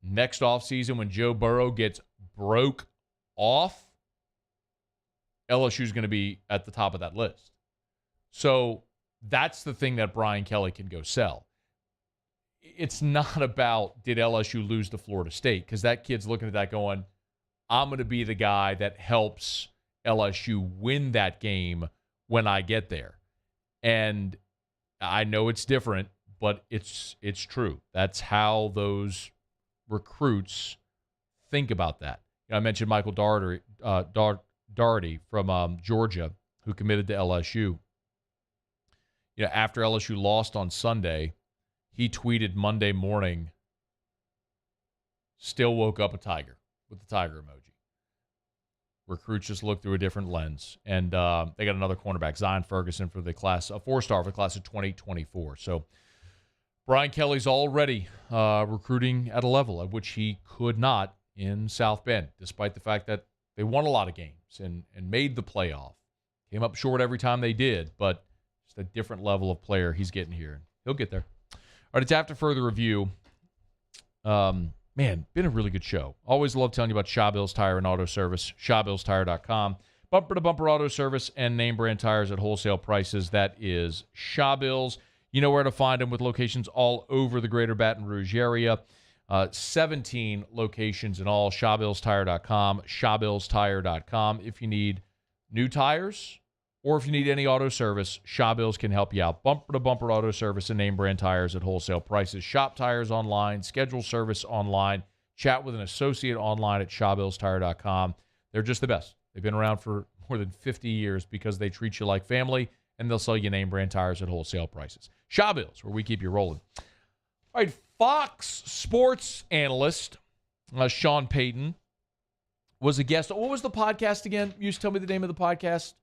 S7: next offseason when Joe Burrow gets broke off, LSU is going to be at the top of that list. So that's the thing that Brian Kelly can go sell. It's not about did LSU lose to Florida State, because that kid's looking at that going, I'm going to be the guy that helps LSU win that game when I get there. And I know it's different, but it's true. That's how those recruits think about that. I mentioned Michael Daugherty from Georgia, who committed to LSU. After LSU lost on Sunday, he tweeted Monday morning, still woke up a tiger, with the tiger emoji. Recruits just look through a different lens. And they got another cornerback, Zion Ferguson, for the class, a 4-star for the class of 2024. So Brian Kelly's already recruiting at a level at which he could not in South Bend, despite the fact that they won a lot of games and made the playoff. Came up short every time they did, but just a different level of player he's getting here. He'll get there. All right, it's After Further Review. Man, been a really good show. Always love telling you about Shawbills Tire and Auto Service, ShawBillsTire.com. Bumper-to-bumper auto service and name brand tires at wholesale prices. That is Shawbills. You know where to find them with locations all over the greater Baton Rouge area. 17 locations in all, ShawBillsTire.com, ShawBillsTire.com. If you need new tires or if you need any auto service, Shawbills can help you out. Bumper-to-bumper auto service and name brand tires at wholesale prices. Shop tires online, schedule service online, chat with an associate online at ShawBillsTire.com. They're just the best. They've been around for more than 50 years because they treat you like family, and they'll sell you name brand tires at wholesale prices. Shawbills, where we keep you rolling. All right, Fox Sports analyst Sean Payton was a guest. What was the podcast again? You used to tell me the name of the podcast.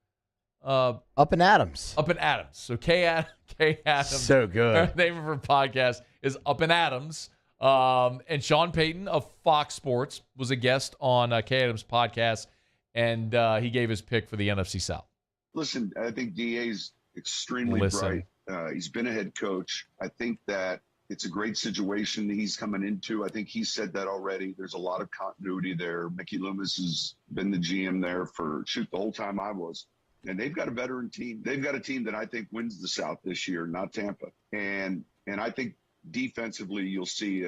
S3: Up and Adams.
S7: Up and Adams. So Kay Adams.
S3: So good.
S7: The name of her podcast is Up and Adams. And Sean Payton of Fox Sports was a guest on Kay Adams' podcast, and he gave his pick for the NFC South.
S5: Listen, I think DA's extremely bright. He's been a head coach. I think that it's a great situation that he's coming into. I think he said that already. There's a lot of continuity there. Mickey Loomis has been the GM there for, the whole time I was. And they've got a veteran team. They've got a team that I think wins the South this year, not Tampa. And I think defensively you'll see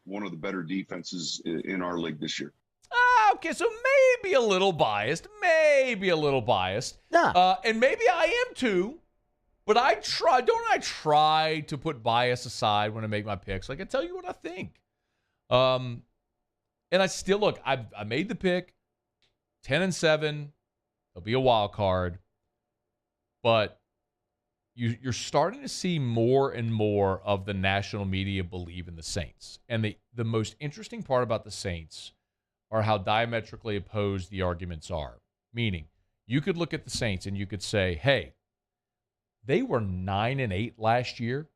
S5: one of the better defenses in our league this year.
S7: Okay, so maybe a little biased. Yeah. And maybe I am too. But don't I try to put bias aside when I make my picks? Like, I tell you what I think. And I still, look, I made the pick, 10-7. There'll be a wild card. But you're starting to see more and more of the national media believe in the Saints. And the most interesting part about the Saints are how diametrically opposed the arguments are. Meaning, you could look at the Saints and you could say, hey, they were 9-8 last year,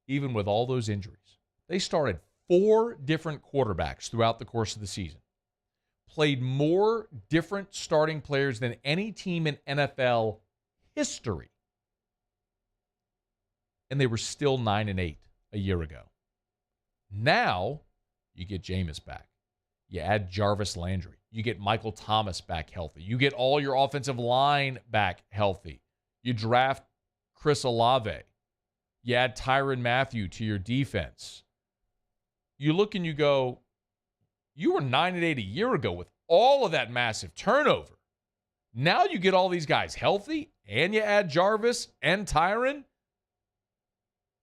S7: even with all those injuries. They started 4 different quarterbacks throughout the course of the season. Played more different starting players than any team in NFL history. And they were still 9-8 a year ago. Now, you get Jameis back. You add Jarvis Landry. You get Michael Thomas back healthy. You get all your offensive line back healthy. You draft Chris Olave. You add Tyrann Mathieu to your defense. You look and you go, you were 9-8 a year ago with all of that massive turnover. Now you get all these guys healthy, and you add Jarvis and Tyrann.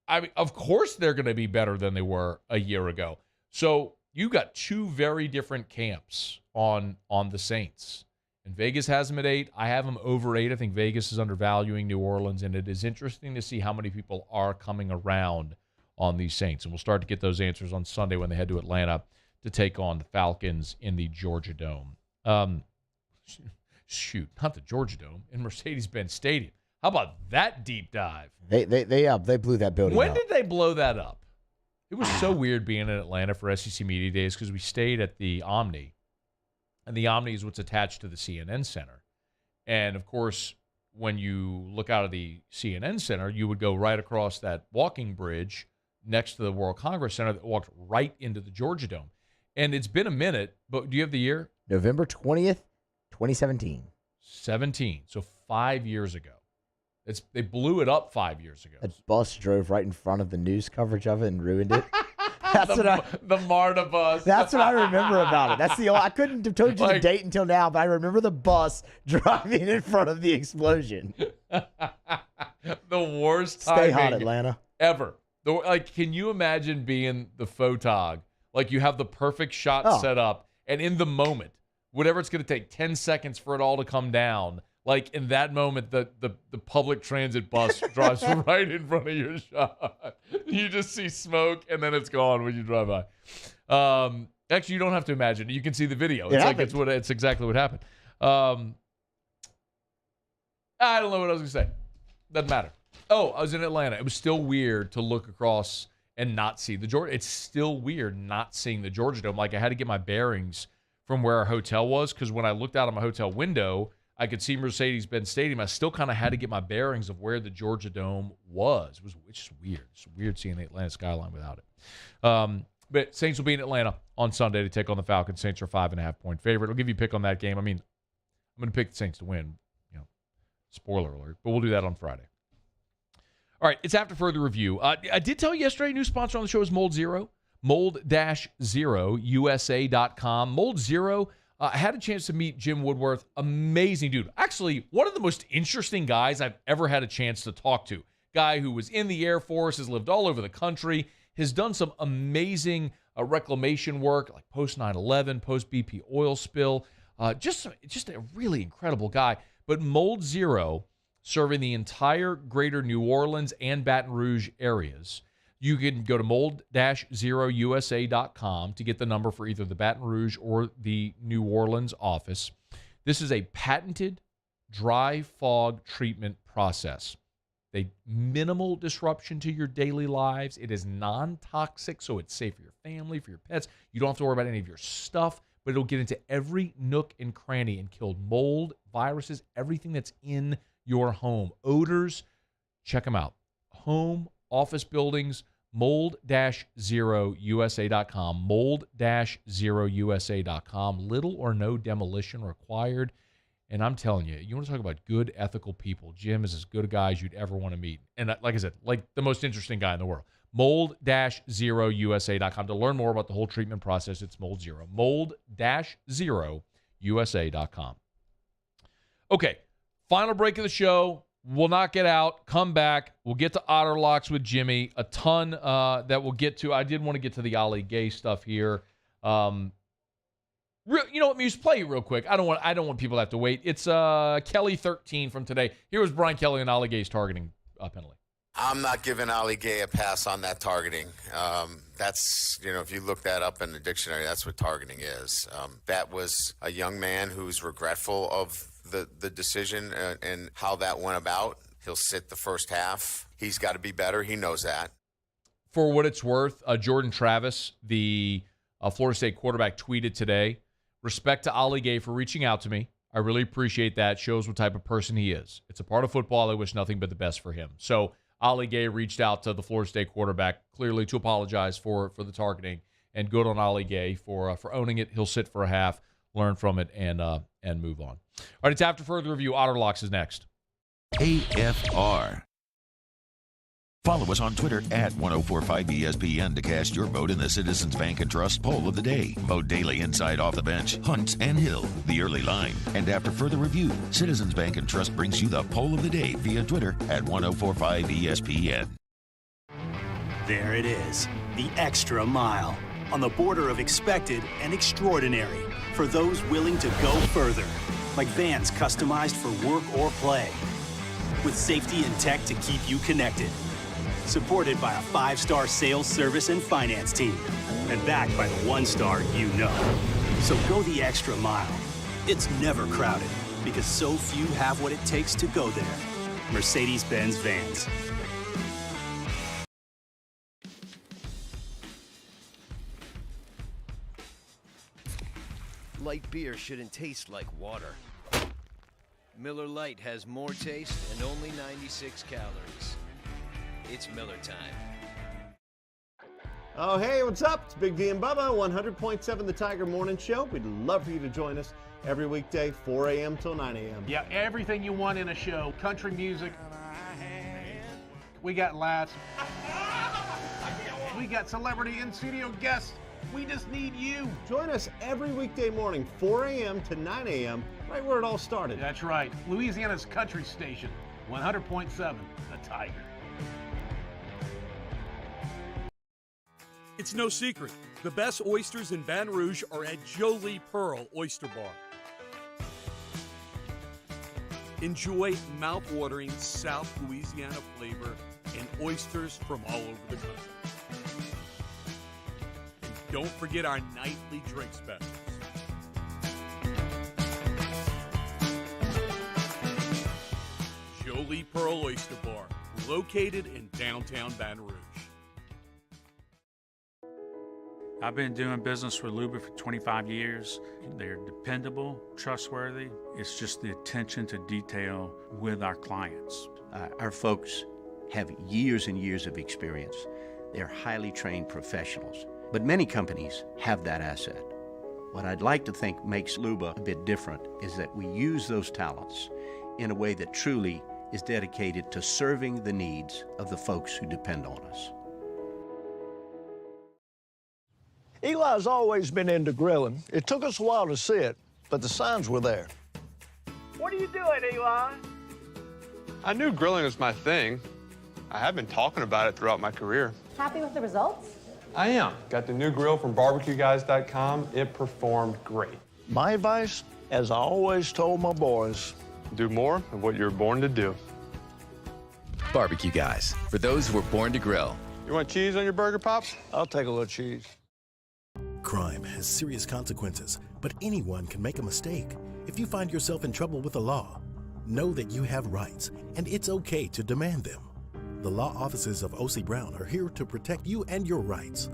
S7: I mean, of course they're going to be better than they were a year ago. So you got 2 very different camps on the Saints. And Vegas has them at 8. I have them over 8. I think Vegas is undervaluing New Orleans, and it is interesting to see how many people are coming around on these Saints. And we'll start to get those answers on Sunday when they head to Atlanta to take on the Falcons in the Georgia Dome. not the Georgia Dome, in Mercedes-Benz Stadium. How about that deep dive?
S3: They blew that building
S7: When
S3: up.
S7: did they blow that up? It was so weird being in Atlanta for SEC Media Days because we stayed at the Omni, and the Omni is what's attached to the CNN Center. And, of course, when you look out of the CNN Center, you would go right across that walking bridge next to the World Congress Center that walked right into the Georgia Dome. And it's been a minute, but do you have the year?
S3: November 20th, 2017.
S7: 17, so 5 years ago. They blew it up 5 years ago.
S3: That bus drove right in front of the news coverage of it and ruined it.
S7: The MARTA bus.
S3: That's what I remember about it. That's I couldn't have told you the date until now, but I remember the bus driving in front of the explosion.
S7: The worst timing.
S3: Stay hot, Atlanta.
S7: Ever. Can you imagine being the photog? Like, you have the perfect shot set up, and in the moment, whatever it's going to take, 10 seconds for it all to come down, like, in that moment, the public transit bus drives right in front of your shot. You just see smoke, and then it's gone when you drive by. Actually, you don't have to imagine. You can see the video. It's exactly what happened. I don't know what I was going to say. Doesn't matter. Oh, I was in Atlanta. It was still weird to look across and not see the Georgia. It's still weird not seeing the Georgia Dome. Like, I had to get my bearings from where our hotel was, because when I looked out of my hotel window, I could see Mercedes-Benz Stadium. I still kind of had to get my bearings of where the Georgia Dome was. It's just weird. It's weird seeing the Atlanta skyline without it. But Saints will be in Atlanta on Sunday to take on the Falcons. Saints are 5.5-point favorite. I'll give you a pick on that game. I mean, I'm going to pick the Saints to win. Spoiler alert. But we'll do that on Friday. All right, it's after further review. I did tell you yesterday, new sponsor on the show is Mold Zero. Mold-0USA.com. Mold Zero. I had a chance to meet Jim Woodworth. Amazing dude. Actually, one of the most interesting guys I've ever had a chance to talk to. Guy who was in the Air Force, has lived all over the country, has done some amazing reclamation work, like post 9/11, post BP oil spill. Just a really incredible guy. But Mold Zero, serving the entire greater New Orleans and Baton Rouge areas. You can go to mold-0USA.com to get the number for either the Baton Rouge or the New Orleans office. This is a patented dry fog treatment process. Minimal disruption to your daily lives. It is non-toxic, so it's safe for your family, for your pets. You don't have to worry about any of your stuff, but it'll get into every nook and cranny and kill mold, viruses, everything that's in your home. Odors, check them out. Home, office buildings, mold-0USA.com, mold-0USA.com. Little or no demolition required. And I'm telling you, you want to talk about good, ethical people. Jim is as good a guy as you'd ever want to meet. And like I said, like the most interesting guy in the world. Mold-0USA.com. To learn more about the whole treatment process, it's Mold Zero. Mold-0USA.com. Okay, final break of the show. We'll knock it out. Come back. We'll get to Otter Locks with Jimmy. A ton that we'll get to. I did want to get to the Ali Gaye stuff here. You know what, Muse? Play it real quick. I don't want people to have to wait. It's Kelly 13 from today. Here was Brian Kelly and Ali Gaye's targeting penalty.
S6: I'm not giving Ali Gaye a pass on that targeting. That's, if you look that up in the dictionary, that's what targeting is. That was a young man who's regretful of the decision and how that went about. He'll sit the first half. He's got to be better. He knows that.
S7: For what it's worth, Jordan Travis, the Florida State quarterback, tweeted today, "Respect to Ali Gaye for reaching out to me. I really appreciate that. Shows what type of person he is. It's a part of football. I wish nothing but the best for him." So Ali Gaye reached out to the Florida State quarterback, clearly to apologize for the targeting, and good on Ali Gaye for owning it. He'll sit for a half, learn from it, and move on. All right, it's after further review. Otter Locks is next.
S4: AFR. Follow us on Twitter at 1045ESPN to cast your vote in the Citizens Bank and Trust poll of the day. Vote daily inside Off the Bench, Hunts, and Hill, the early line. And after further review, Citizens Bank and Trust brings you the poll of the day via Twitter at 1045ESPN.
S8: There it is, the extra mile. On the border of expected and extraordinary for those willing to go further. Like vans customized for work or play. With safety and tech to keep you connected. Supported by a 5-star sales, service, and finance team. And backed by the 1-star you know. So go the extra mile. It's never crowded. because so few have what it takes to go there. Mercedes-Benz Vans.
S10: Light beer shouldn't taste like water. Miller Lite has more taste and only 96 calories. It's Miller time.
S15: Oh, hey, what's up? It's Big D and Bubba, 100.7 The Tiger Morning Show. We'd love for you to join us every weekday, 4 a.m. till 9 a.m.
S18: Yeah, everything you want in a show. Country music. We got laughs. We got celebrity in-studio guests. We just need you.
S15: Join us every weekday morning, 4 a.m. to 9 a.m., right where it all started.
S18: That's right. Louisiana's country station, 100.7 The Tiger.
S20: It's no secret. The best oysters in Baton Rouge are at Jolie Pearl Oyster Bar. Enjoy mouth-watering South Louisiana flavor and oysters from all over the country. And don't forget our nightly drink specials. Jolie Pearl Oyster Bar, located in downtown Baton Rouge.
S12: I've been doing business with Luba for 25 years. They're dependable, trustworthy. It's just the attention to detail with our clients.
S13: Our folks have years and years of experience. They're highly trained professionals, but many companies have that asset. What I'd like to think makes Luba a bit different is that we use those talents in a way that truly is dedicated to serving the needs of the folks who depend on us.
S14: Eli's always been into grilling. It took us a while to see it, but the signs were there.
S24: What are you doing, Eli?
S16: I knew grilling was my thing. I have been talking about it throughout my career.
S25: Happy with the results?
S16: I am. Got the new grill from barbecueguys.com. It performed great.
S14: My advice, as I always told my boys,
S16: do more of what you're born to do.
S26: Barbecue Guys, for those who were born to grill.
S16: You want cheese on your burger, Pops?
S14: I'll take a little cheese.
S9: Crime has serious consequences, but anyone can make a mistake. If you find yourself in trouble with the law, know that you have rights, and it's okay to demand them. The law offices of O.C. Brown are here to protect you and your rights.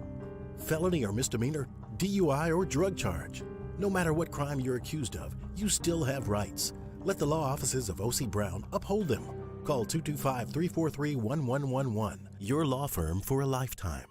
S9: Felony or misdemeanor, DUI or drug charge. No matter what crime you're accused of, you still have rights. Let the law offices of O.C. Brown uphold them. Call 225-343-1111. Your law firm for a lifetime.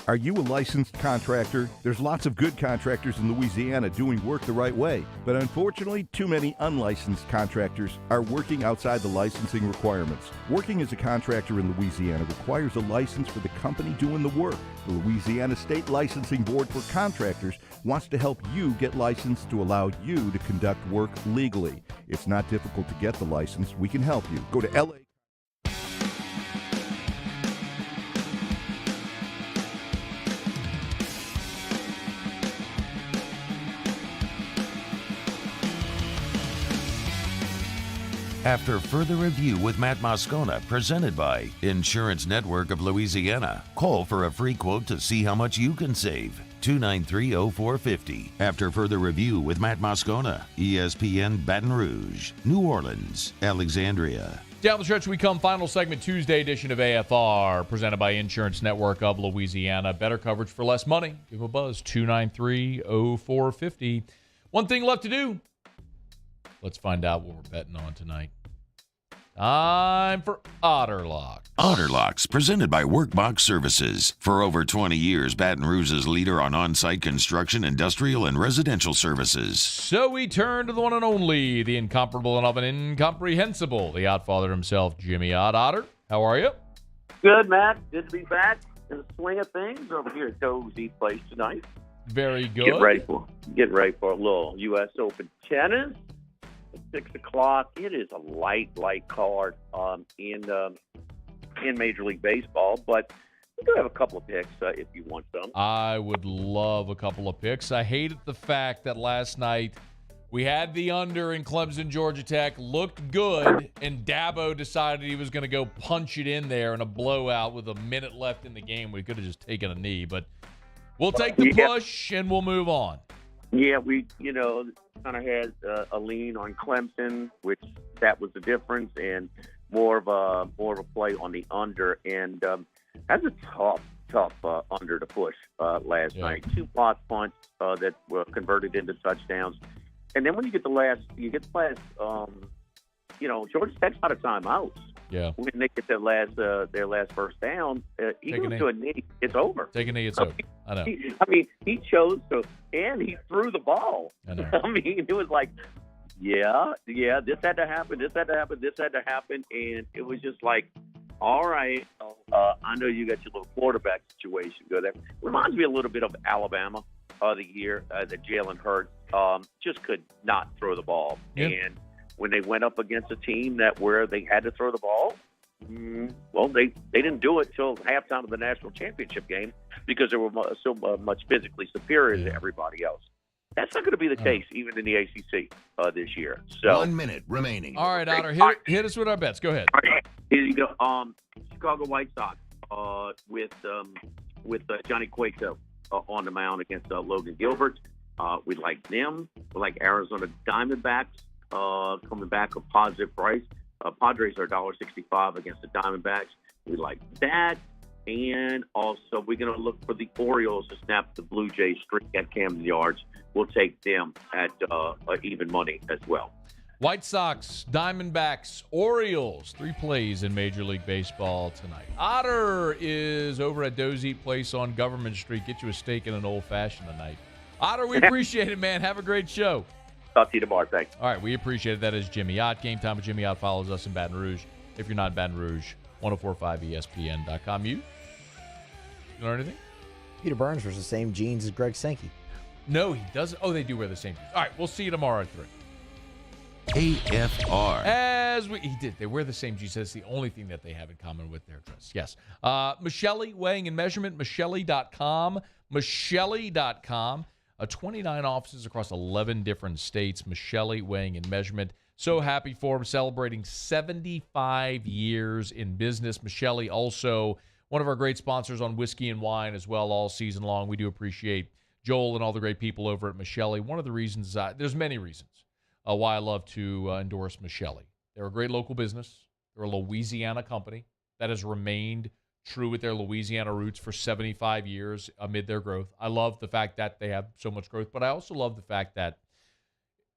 S19: Are you a licensed contractor? There's lots of good contractors in Louisiana doing work the right way, but unfortunately, too many unlicensed contractors are working outside the licensing requirements. Working as a contractor in Louisiana requires a license for the company doing the work. The Louisiana State Licensing Board for Contractors wants to help you get licensed to allow you to conduct work legally. It's not difficult to get the license. We can help you. Go to LA.
S4: After further review with Matt Moscona, presented by Insurance Network of Louisiana. Call for a free quote to see how much you can save. 293-0450. After further review with Matt Moscona, ESPN Baton Rouge, New Orleans, Alexandria.
S7: Down the stretch we come. Final segment, Tuesday edition of AFR, presented by Insurance Network of Louisiana. Better coverage for less money. Give a buzz, 293-0450. One thing left to do. Let's find out what we're betting on tonight. Time for Otterlock.
S4: Otterlocks, presented by Workbox Services. For over 20 years, Baton Rouge's leader on on-site construction, industrial, and residential services.
S7: So we turn to the one and only, the incomparable and often incomprehensible, the Ottfather himself, Jimmy Ott. Otter, how are you?
S24: Good, Matt. Good to be back in the swing of things over here at Cozy Place tonight.
S7: Very good.
S24: Get ready for a little U.S. Open tennis. 6 o'clock. It is a light card in Major League Baseball, but we do have a couple of picks if you want some.
S7: I would love a couple of picks. I hated the fact that last night we had the under in Clemson, Georgia Tech, looked good, and Dabo decided he was going to go punch it in there in a blowout with a minute left in the game. We could have just taken a knee, but we'll take the push and we'll move on.
S24: Yeah, we, kind of had a lean on Clemson, which that was the difference, and more of a play on the under. And that's a tough under to push last night. 2 block punts that were converted into touchdowns. And then when you get the last, Georgia Tech's out of timeouts.
S7: Yeah.
S24: When they get their last first down, he goes to a knee. It's over.
S7: Take a knee, it's over. I know.
S24: He chose to, and he threw the ball.
S7: I know.
S24: It was like, this had to happen, this had to happen, this had to happen, and it was just like, all right, I know you got your little quarterback situation good. That reminds me a little bit of Alabama the year that Jalen Hurts just could not throw the ball.
S7: Yep.
S24: And when they went up against a team where they had to throw the ball, well, they didn't do it till halftime of the national championship game because they were so much physically superior to everybody else. That's not going to be the case even in the ACC this year. So
S4: 1 minute remaining.
S7: All right, Otter, hit us with our bets. Go ahead.
S24: All right, here you go. Chicago White Sox with Johnny Cueto on the mound against Logan Gilbert. We like them. We like Arizona Diamondbacks coming back a positive price. Padres are $1.65 against the Diamondbacks. We like that. And also, we're going to look for the Orioles to snap the Blue Jays streak at Camden Yards. We'll take them at even money as well.
S7: White Sox, Diamondbacks, Orioles. 3 plays in Major League Baseball tonight. Otter is over at Doe's Eat Place on Government Street. Get you a steak and an old-fashioned tonight. Otter, we appreciate it, man. Have a great show.
S24: Talk to you tomorrow. Thanks.
S7: All right, we appreciate it. That is Jimmy Ott. Game Time with Jimmy Ott follows us in Baton Rouge. If you're not in Baton Rouge, 1045ESPN.com. You learn anything?
S3: Peter Burns wears the same jeans as Greg Sankey.
S7: No, he doesn't. Oh, they do wear the same jeans. All right, we'll see you tomorrow at 3.
S4: AFR.
S7: They wear the same jeans. That's the only thing that they have in common with their dress. Yes. Michelle Weighing and Measurement, Michelle.com. Michelle.com. 29 offices across 11 different states. Michelle Weighing and Measurement. So happy for them, celebrating 75 years in business. Michelle also one of our great sponsors on Whiskey and Wine as well all season long. We do appreciate Joel and all the great people over at Michelle. One of the reasons, there's many reasons why I love to endorse Michelle. They're a great local business. They're a Louisiana company that has remained true with their Louisiana roots for 75 years amid their growth. I love the fact that they have so much growth, but I also love the fact that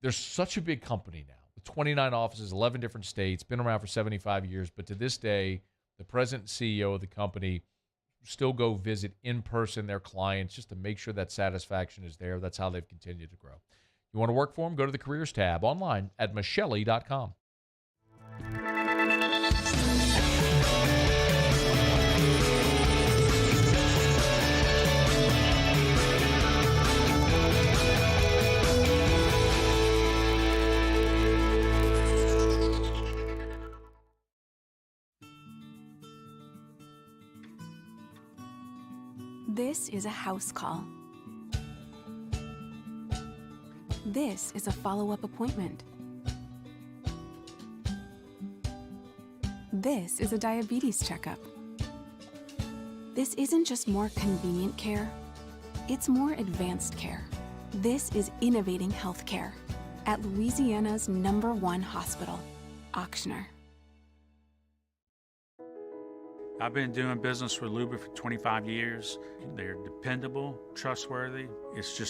S7: they're such a big company now. With 29 offices, 11 different states, been around for 75 years, but to this day, the president and CEO of the company still go visit in person their clients just to make sure that satisfaction is there. That's how they've continued to grow. You want to work for them? Go to the careers tab online at Michelle.com.
S1: This is a house call. This is a follow-up appointment. This is a diabetes checkup. This isn't just more convenient care, it's more advanced care. This is innovating healthcare at Louisiana's #1 hospital, Auctioner.
S12: I've been doing business with Luba for 25 years. They're dependable, trustworthy. It's just